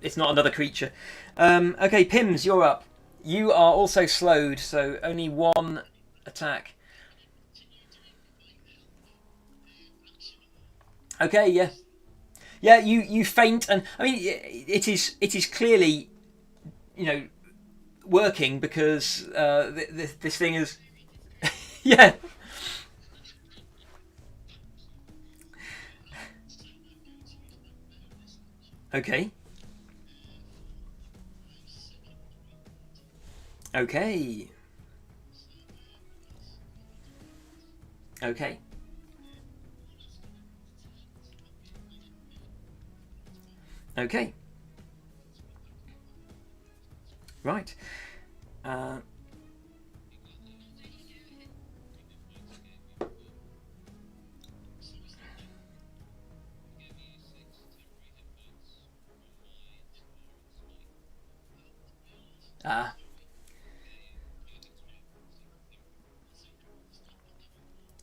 It's not another creature. Okay, Pims, you're up. You are also slowed, so only one attack. Okay, yeah. Yeah, you faint, and I mean it is clearly, working because this thing is, yeah. Okay. Okay. Okay. Okay. Right.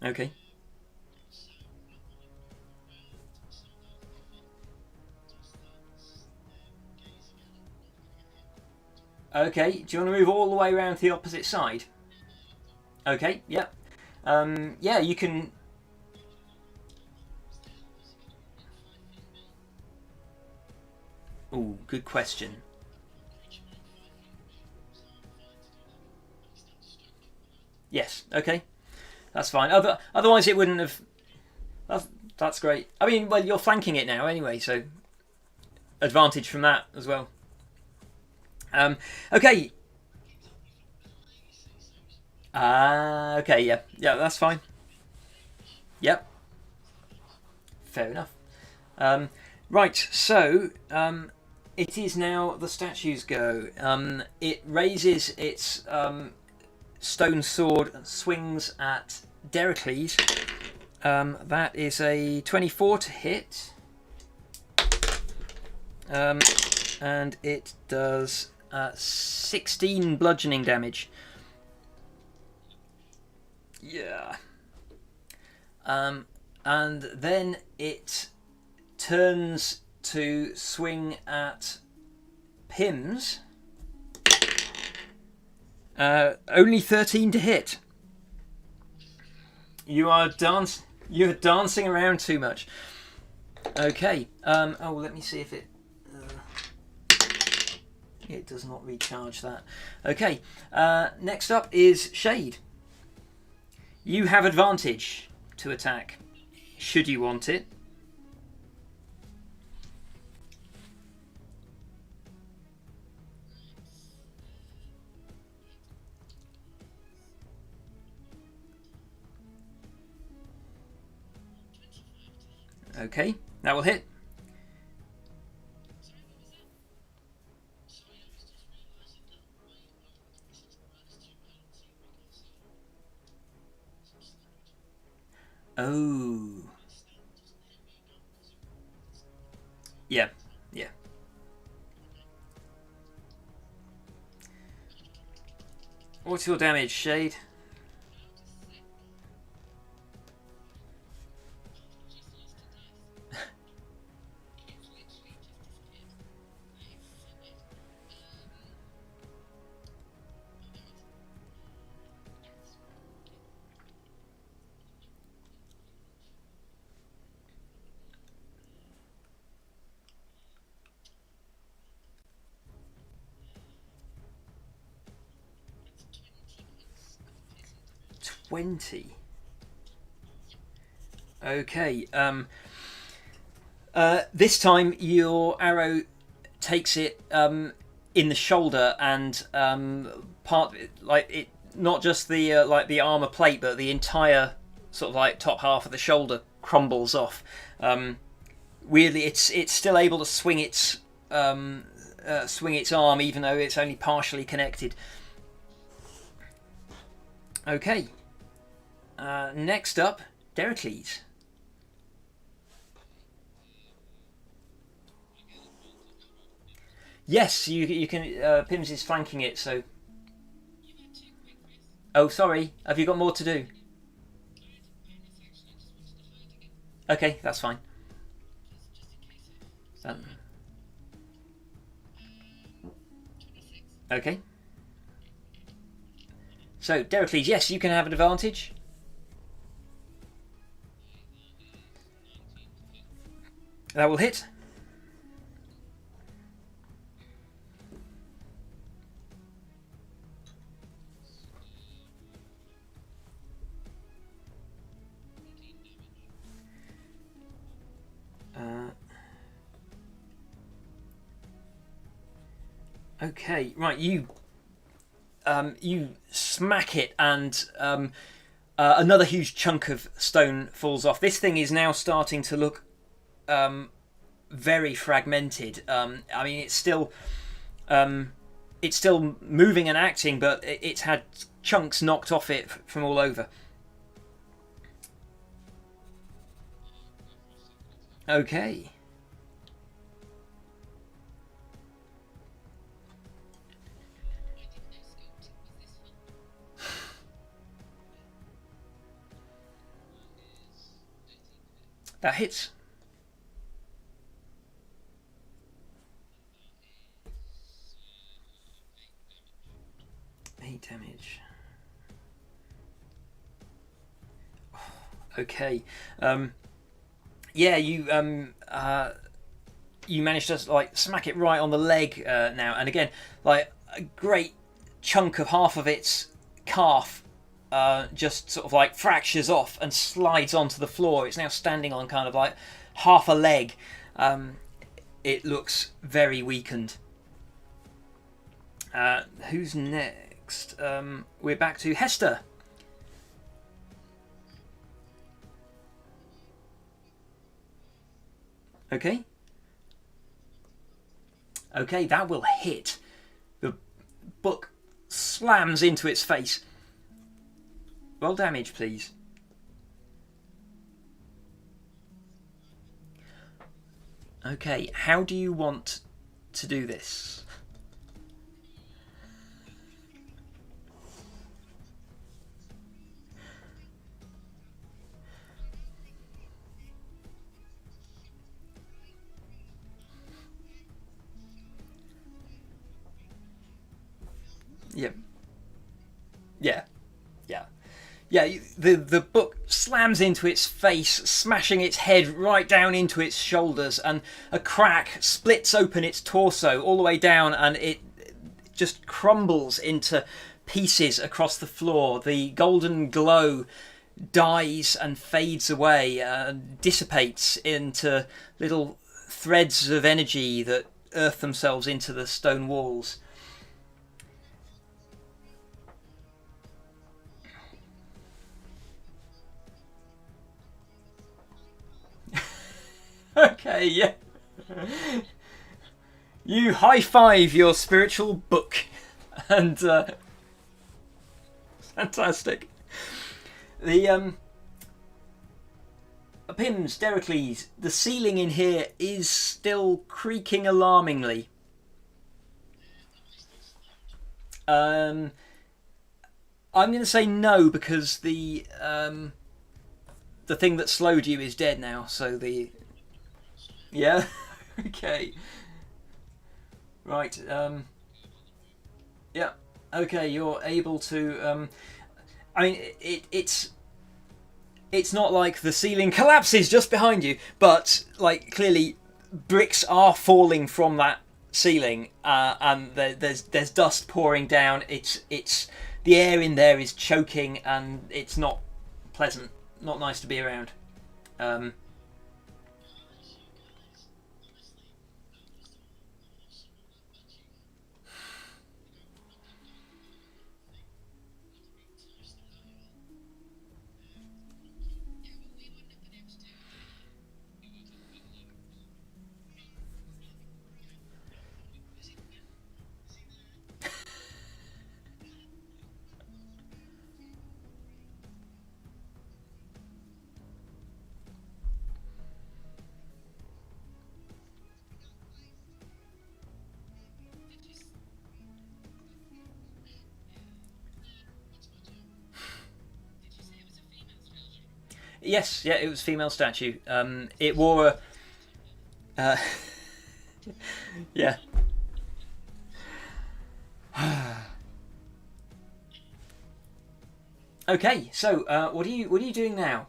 Okay. Okay. Do you want to move all the way around to the opposite side? Okay. Yep. Yeah, you can. Oh, good question. Yes. Okay. That's fine. Otherwise, it wouldn't have. That's great. I mean, well, you're flanking it now anyway, so advantage from that as well. Okay. Okay. Yeah. Yeah. That's fine. Yep. Fair enough. Right. So it is now the statue's go. It raises its stone sword and swings at Dericles. That is a 24 to hit. And it does 16 bludgeoning damage. Yeah. And then it turns to swing at Pims. Only 13 to hit. You're dancing around too much. Okay. Oh, let me see if it. It does not recharge that. Okay. Next up is Shade. You have advantage to attack, should you want it. Okay, that will hit. Oh. Yeah, yeah. What's your damage, Shade? $20. Okay. This time your arrow takes it in the shoulder and part like it, not just the the armor plate, but the entire sort of like top half of the shoulder crumbles off. Weirdly, it's still able to swing its arm, even though it's only partially connected. Okay. Next up, Deracles. Yes, you can. Pims is flanking it, so. Oh, sorry. Have you got more to do? Okay, that's fine. Okay. So, Deracles, yes, you can have an advantage. That will hit. Okay, right, you smack it, and another huge chunk of stone falls off. This thing is now starting to look very fragmented. I mean, it's still moving and acting, but it's had chunks knocked off it from all over. Okay. That hits. 8 damage. Okay. Yeah, you managed to like smack it right on the leg now, and again, like a great chunk of half of its calf just sort of like fractures off and slides onto the floor. It's now standing on kind of like half a leg. It looks very weakened. Who's next? We're back to Hester. Okay. Okay, that will hit. The book slams into its face. Roll damage, please. Okay, how do you want to do this? Yep. Yeah. The book slams into its face, smashing its head right down into its shoulders, and a crack splits open its torso all the way down, and it just crumbles into pieces across the floor. The golden glow dies and fades away, dissipates into little threads of energy that earth themselves into the stone walls. Okay, yeah. You high-five your spiritual book, and fantastic. The Pims, Deracles, the ceiling in here is still creaking alarmingly. I'm going to say no, because the thing that slowed you is dead now. So the yeah, okay, right. Yeah, okay. You're able to. I mean, it's not like the ceiling collapses just behind you, but like clearly bricks are falling from that ceiling, and there's dust pouring down. It's the air in there is choking, and it's not pleasant, not nice to be around. Yes, yeah, it was a female statue. It wore a. Yeah. Okay, so what are you doing now?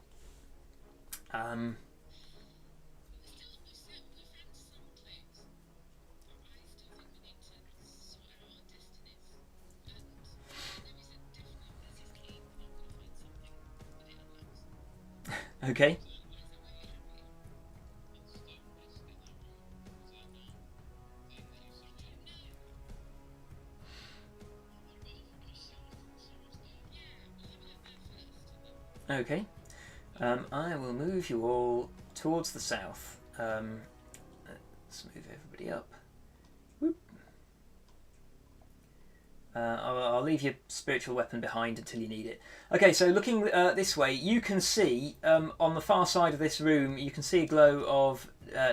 Okay. Okay. I will move you all towards the south. Let's move everybody up. Whoop. I'll leave your spiritual weapon behind until you need it. Okay, so looking this way, you can see on the far side of this room, you can see a glow of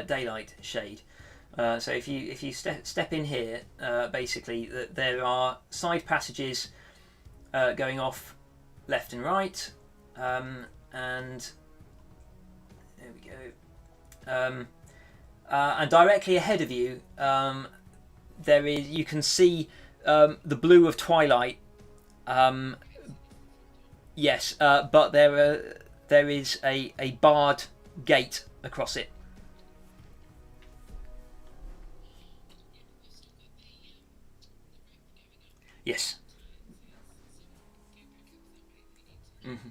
daylight shade. So if you step in here, basically there are side passages going off left and right, and there we go. And directly ahead of you, you can see the blue of twilight. Yes, but there is a barred gate across it. Yes. Mm-hmm.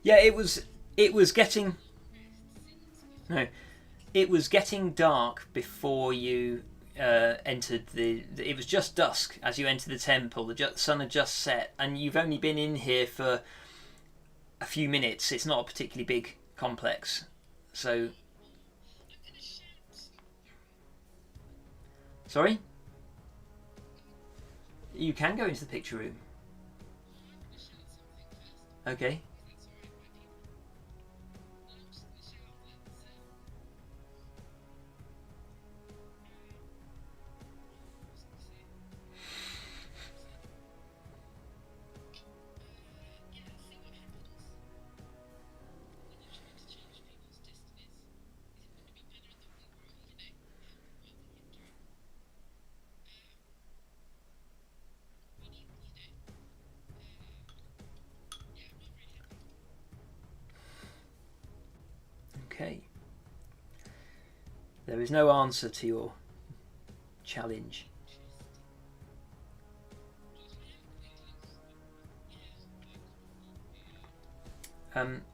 Yeah, it was getting no, it was getting dark before you entered the. It was just dusk as you entered the temple. The sun had just set, and you've only been in here for a few minutes. It's not a particularly big complex, so. Sorry? You can go into the picture room. Okay. Okay. There is no answer to your challenge.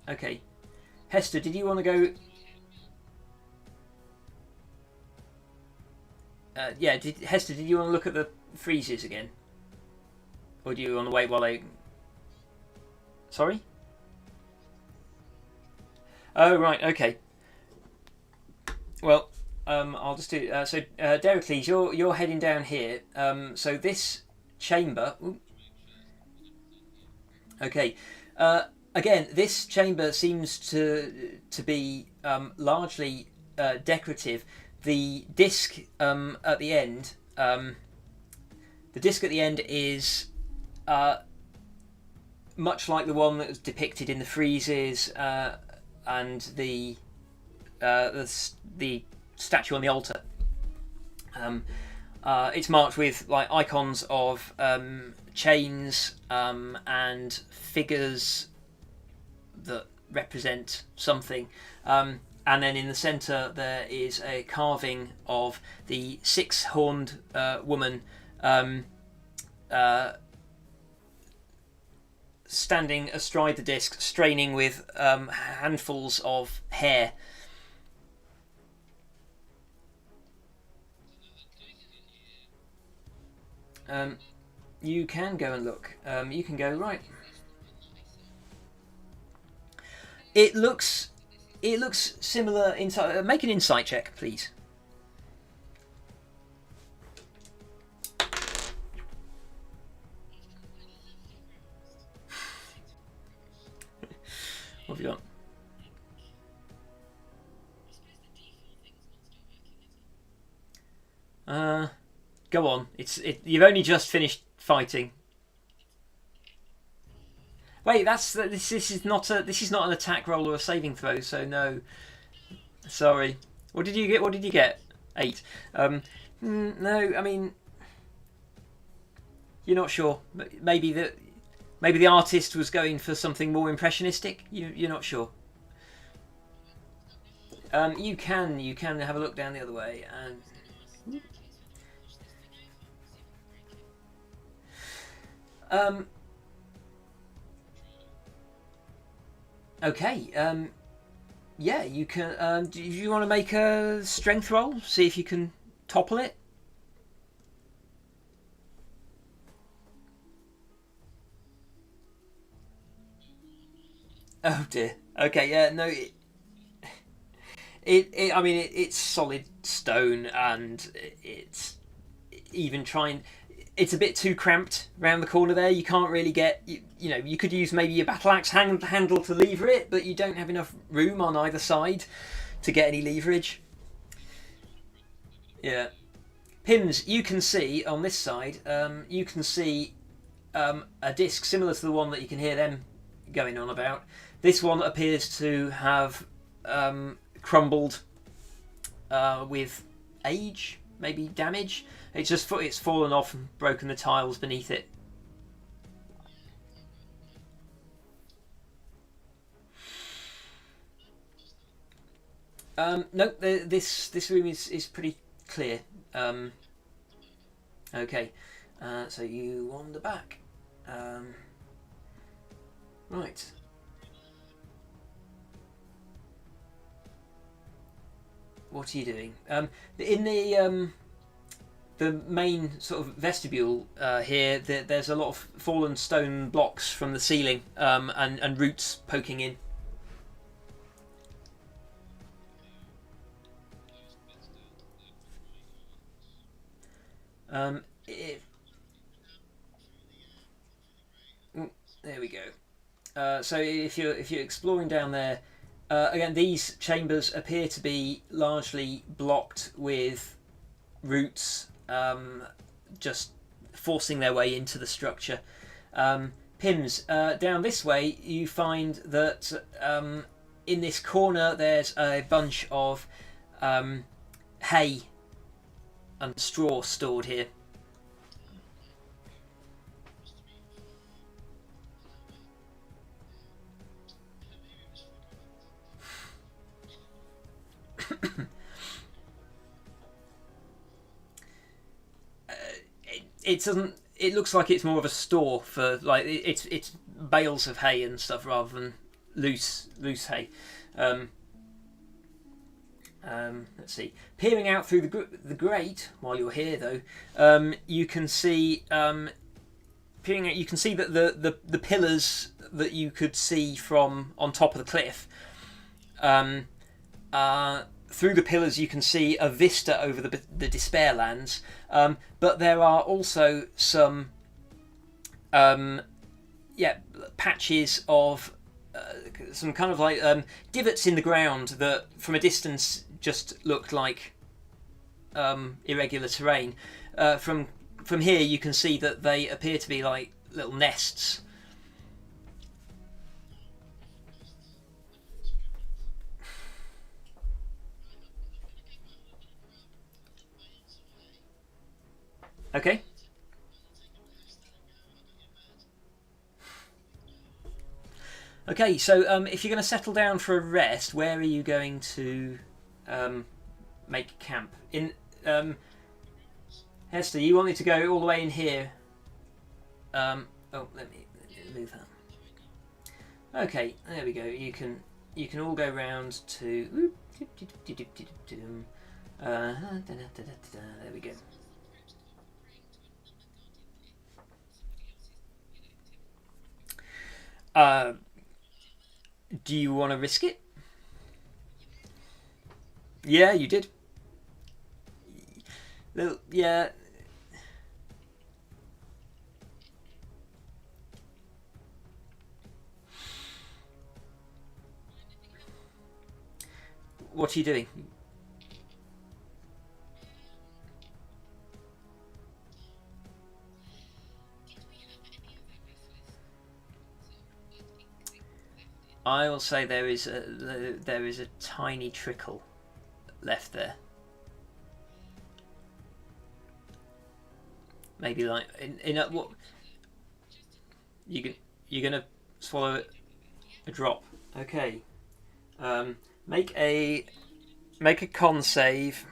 Okay. Hester, did you want to go? Yeah, Hester, did you want to look at the freezes again? Or do you want to wait while they... Sorry? Oh, right, okay. Well, I'll just do... so, Dericles, you're heading down here. So this chamber... Ooh. Okay. Again, this chamber seems to be largely decorative. The disc at the end... the disc at the end is... much like the one that was depicted in the friezes and the statue on the altar. It's marked with like icons of chains and figures that represent something. And then in the centre there is a carving of the six-horned woman standing astride the disc, straining with handfuls of hair. You can go and look. You can go right. It looks similar inside. Make an insight check, please. What have you got? Go on. You've only just finished fighting. Wait, this is not an attack roll or a saving throw, so no. Sorry. What did you get? What did you get? 8. No, I mean, you're not sure. Maybe the artist was going for something more impressionistic. You're not sure. You can have a look down the other way and. Okay. Yeah, you can. Do you want to make a strength roll? See if you can topple it. Oh dear. Okay. Yeah. No. I mean, it's solid stone, and it's even trying. It's a bit too cramped round the corner there. You can't really get. You could use maybe your battle axe handle to lever it, but you don't have enough room on either side to get any leverage. Yeah. Pims, you can see on this side. You can see a disc similar to the one that you can hear them going on about. This one appears to have crumbled with age, maybe damage. It's fallen off and broken the tiles beneath it. No, this room is pretty clear. Okay, so you wander back. Right. What are you doing? In the main sort of vestibule here, there's a lot of fallen stone blocks from the ceiling and roots poking in. There we go. So if you're exploring down there, again, these chambers appear to be largely blocked with roots, just forcing their way into the structure. Pims, down this way, you find that in this corner there's a bunch of hay and straw stored here. It doesn't. It looks like it's more of a store for it's bales of hay and stuff rather than loose hay. Let's see. Peering out through the grate while you're here, though, you can see peering out. You can see that the pillars that you could see from on top of the cliff. Through the pillars, you can see a vista over the Despair Lands, but there are also some patches of some kind of like divots in the ground that, from a distance, just look like irregular terrain. From here, you can see that they appear to be like little nests. Okay. Okay, so if you're going to settle down for a rest, where are you going to make camp? In Hester, you wanted to go all the way in here. Let me move that. Okay, there we go. You can all go round to. There we go. Do you want to risk it? Yeah, you did. Yeah. What are you doing? I will say there is a tiny trickle left there. Maybe like in a, what you're gonna swallow a drop. Okay. Make a con save.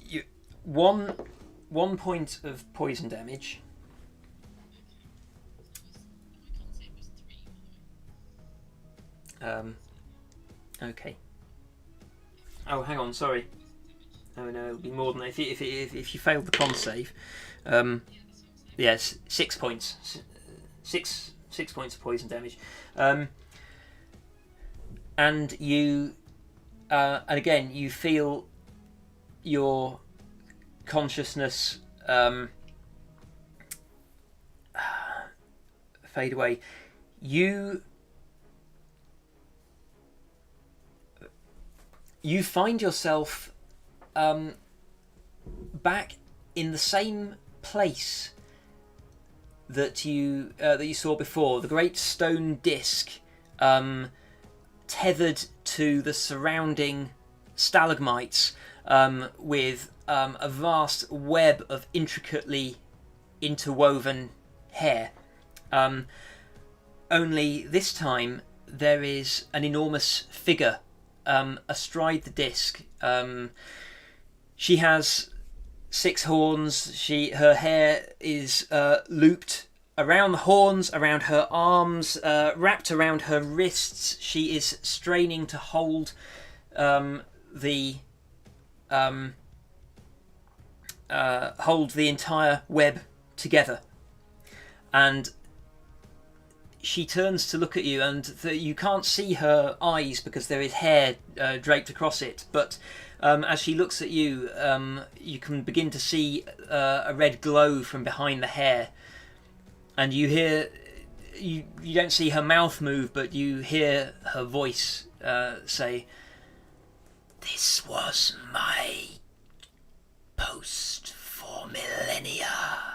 You one point of poison damage. Okay. Oh, hang on. Sorry. Oh no, it'll be more than that. If you failed the con save. Yes, 6 points. 6 points of poison damage. And you, and again, you feel your consciousness fade away. You find yourself back in the same place that you saw before. The great stone disc, tethered to the surrounding stalagmites, with a vast web of intricately interwoven hair. Only this time there is an enormous figure astride the disc. She has 6 horns. Her hair is looped around the horns, around her arms, wrapped around her wrists. She is straining to hold the entire web together. And she turns to look at you, and you can't see her eyes because there is hair draped across it. But as she looks at you, you can begin to see a red glow from behind the hair. And you hear, you don't see her mouth move, but you hear her voice say, "This was my post for millennia.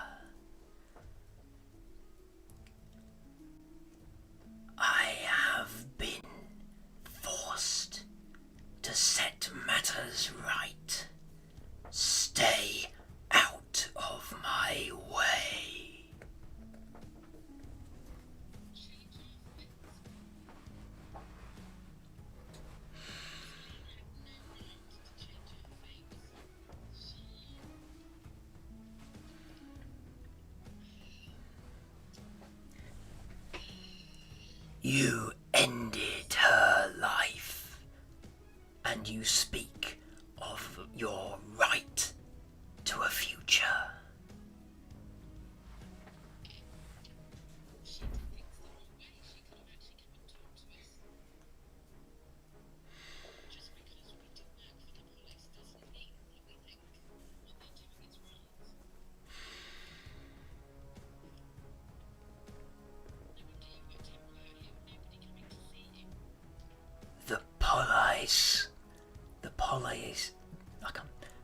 I have been forced to set matters right. Stay out of my way." You ended her life, and you speak of your right to a future.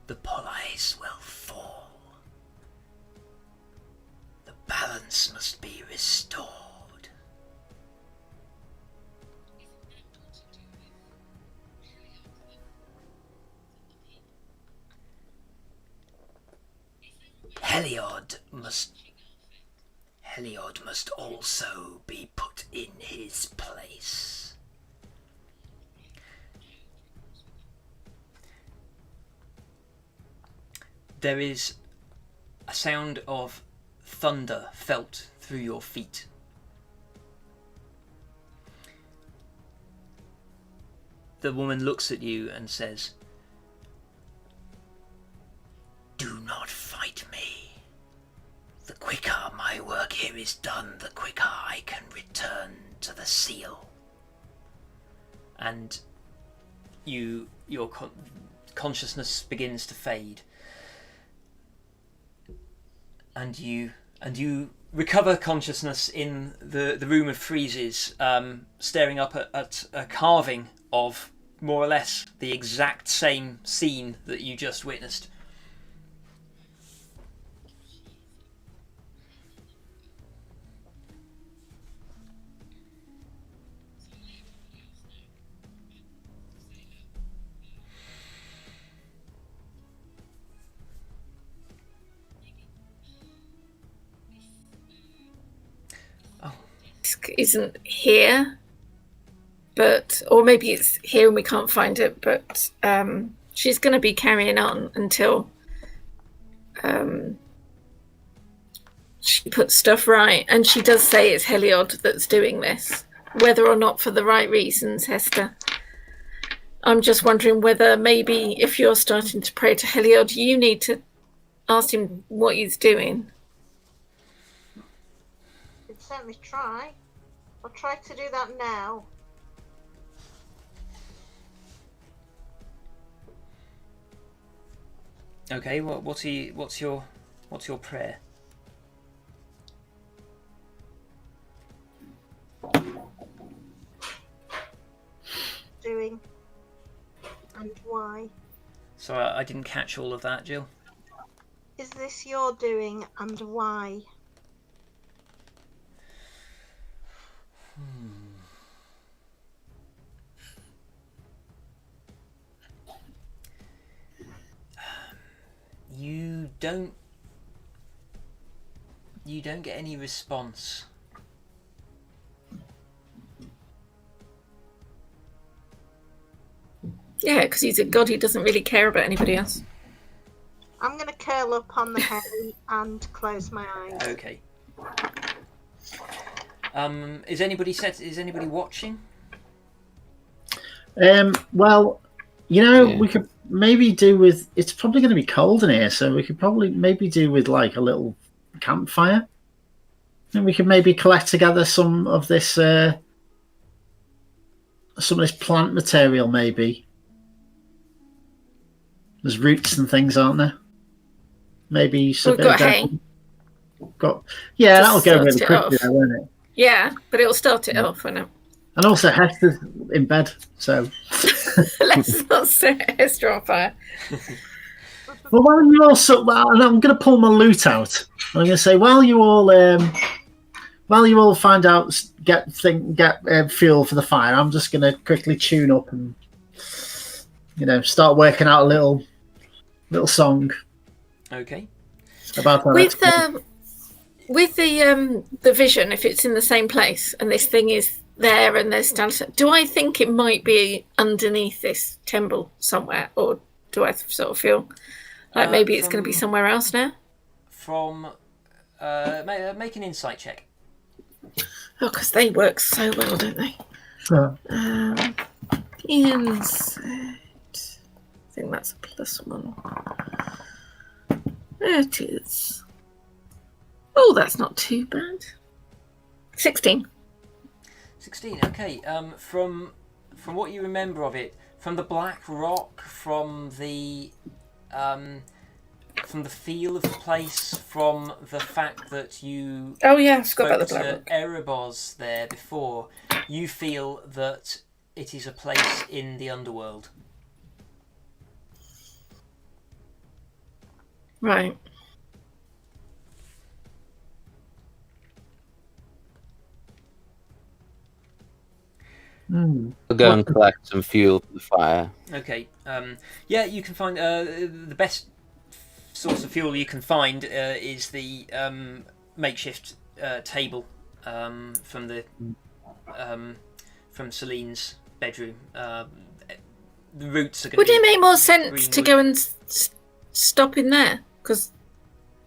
The police will fall. The balance must be restored. Heliod must also be put in his place. There is a sound of thunder felt through your feet. The woman looks at you and says, here is done, the quicker I can return to the seal. And your consciousness begins to fade, and you recover consciousness in the room of friezes, staring up at a carving of more or less the exact same scene that you just witnessed. Isn't here, but or maybe it's here and we can't find it, but she's going to be carrying on until she puts stuff right. And she does say it's Heliod that's doing this, whether or not for the right reasons, Hester. I'm just wondering whether maybe if you're starting to pray to Heliod, you need to ask him what he's doing. I'd certainly try. I'll try to do that now. Okay, what's your prayer? Doing and why? Sorry, I didn't catch all of that, Jill. Is this your doing and why? You don't get any response. Yeah, because he's a god, he doesn't really care about anybody else. I'm going to curl up on the heli and close my eyes. Okay. Is anybody watching? Well, we could maybe do with. It's probably going to be cold in here, so we could probably maybe do with like a little campfire, and we could maybe collect together some of this plant material. Maybe there's roots and things, aren't there? Maybe some. We've got hay. Yeah, that'll go really quickly, though, won't it? Yeah, but it'll start it off, won't it? And also, Hester's in bed, so let's not set Hester on fire. Well, while you also, and I'm going to pull my lute out. I'm going to say, while you all find out, get fuel for the fire, I'm just going to quickly tune up and start working out a little song. Okay. About that. With the vision, if it's in the same place and this thing is there and there's do I think it might be underneath this temple somewhere, or do I sort of feel like maybe it's going to be somewhere else now? Make an insight check. Oh, because they work so well, don't they? Sure. Insight. I think that's a +1. There it is. Oh, that's not too bad. 16. 16. Okay. From what you remember of it, from the black rock, from the feel of the place, from the fact that you I forgot about the black rock. Erebos there before, you feel that it is a place in the underworld. Right. We'll go and collect some fuel for the fire. Okay. You can find the best source of fuel you can find is the makeshift table from Celine's bedroom. The roots are going to. Would it make more sense to go and stop in there? Because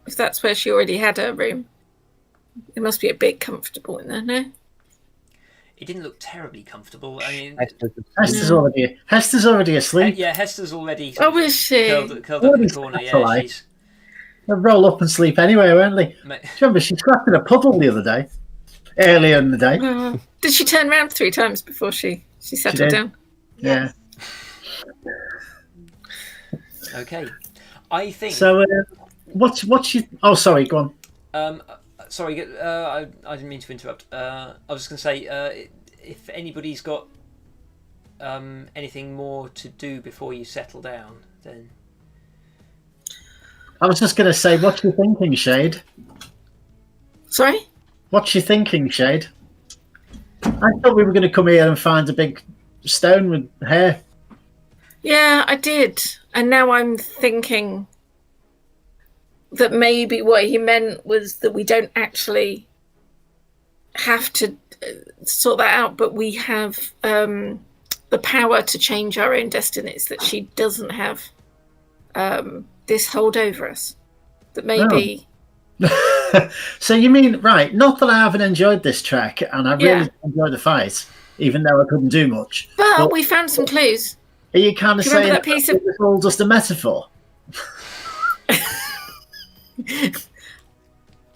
if that's where she already had her room, it must be a bit comfortable in there, no? It didn't look terribly comfortable. I mean, Hester's already asleep. Yeah, Hester's already is she? curled up in the corner. Yeah, They'll roll up and sleep anyway, won't they? Do you remember she slept in a puddle the other day, earlier in the day? Did she turn around 3 times before she settled down? Yeah. Okay. I think. So, what's your? Oh, sorry. Go on. Sorry, I didn't mean to interrupt. I was just going to say, if anybody's got anything more to do before you settle down, then. I was just going to say, what's your thinking, Shade? Sorry? What's your thinking, Shade? I thought we were going to come here and find a big stone with hair. Yeah, I did. And now I'm thinking that maybe what he meant was that we don't actually have to sort that out, but we have the power to change our own destinies, that she doesn't have this hold over us. That maybe... So you mean, right, not that I haven't enjoyed this track, and I really enjoyed the fight, even though I couldn't do much. But we found some clues. Are you kind of saying that piece of... it's all just a metaphor?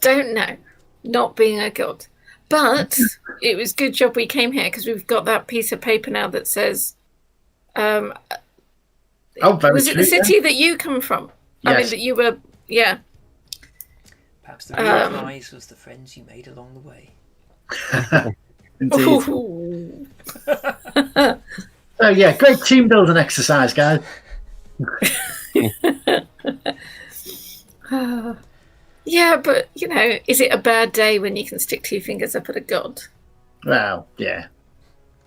Don't know. Not being a god. But it was good job we came here, because we've got that piece of paper now that says... very was it true, the city that you come from? Yes. I mean, that you were... Yeah. Perhaps the real prize was the friends you made along the way. Indeed. So yeah, great team building exercise, guys. Yeah, but, you know, is it a bad day when you can stick 2 fingers up at a god? Well, yeah.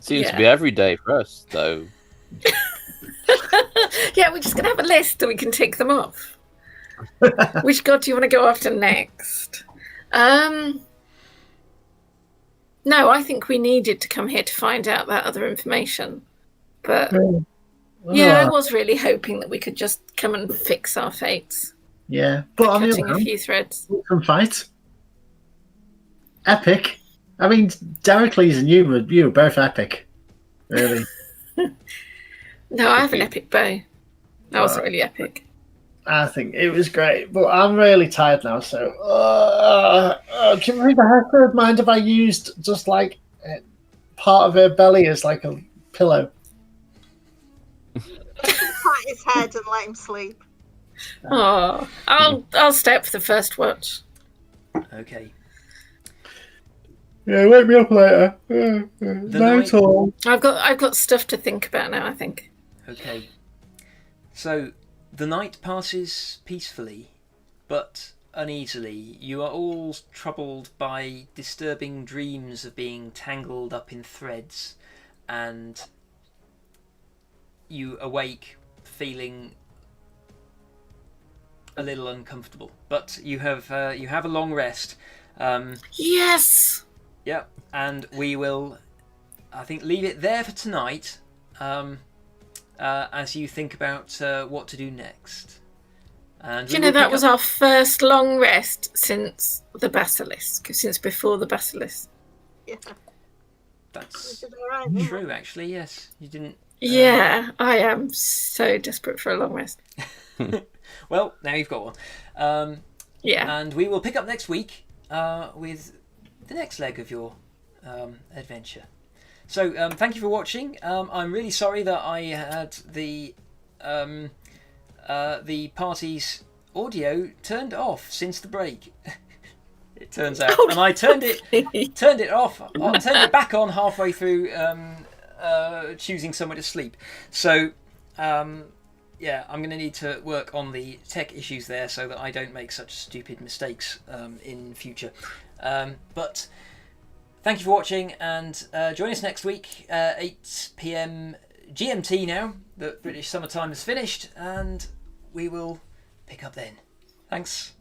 Seems to be every day for us, though. Yeah, we're just going to have a list and we can tick them off. Which god do you want to go after next? No, I think we needed to come here to find out that other information. But, yeah, I was really hoping that we could just come and fix our fates. Yeah, but on the Cutting other a hand, few threads. some fight. Epic. I mean, Dericles and you were both epic. Really. No, I have an epic bow. That was really epic. I think it was great, but I'm really tired now. So, can you mind if I used just like part of her belly as like a pillow? Pat his head and let him sleep. Oh, I'll stay up for the first watch. Okay. Yeah, wake me up later. Night all. I've got stuff to think about now, I think. Okay. So, the night passes peacefully, but uneasily. You are all troubled by disturbing dreams of being tangled up in threads, and you awake feeling a little uncomfortable. But you have a long rest. Yes. Yeah, and we will, I think, leave it there for tonight. As you think about what to do next. And do you know that was our first long rest since the basilisk, since before the basilisk? Yeah. That's right, true, actually. Yes, you didn't. Yeah, I am so desperate for a long rest. Well, now you've got one. Yeah. And we will pick up next week with the next leg of your adventure. So thank you for watching. I'm really sorry that I had the party's audio turned off since the break. It turns out, and I turned it off. I turned it back on halfway through choosing somewhere to sleep. So yeah, I'm going to need to work on the tech issues there so that I don't make such stupid mistakes in future. But thank you for watching, and join us next week, 8 p.m. GMT now. The British summertime is finished, and we will pick up then. Thanks.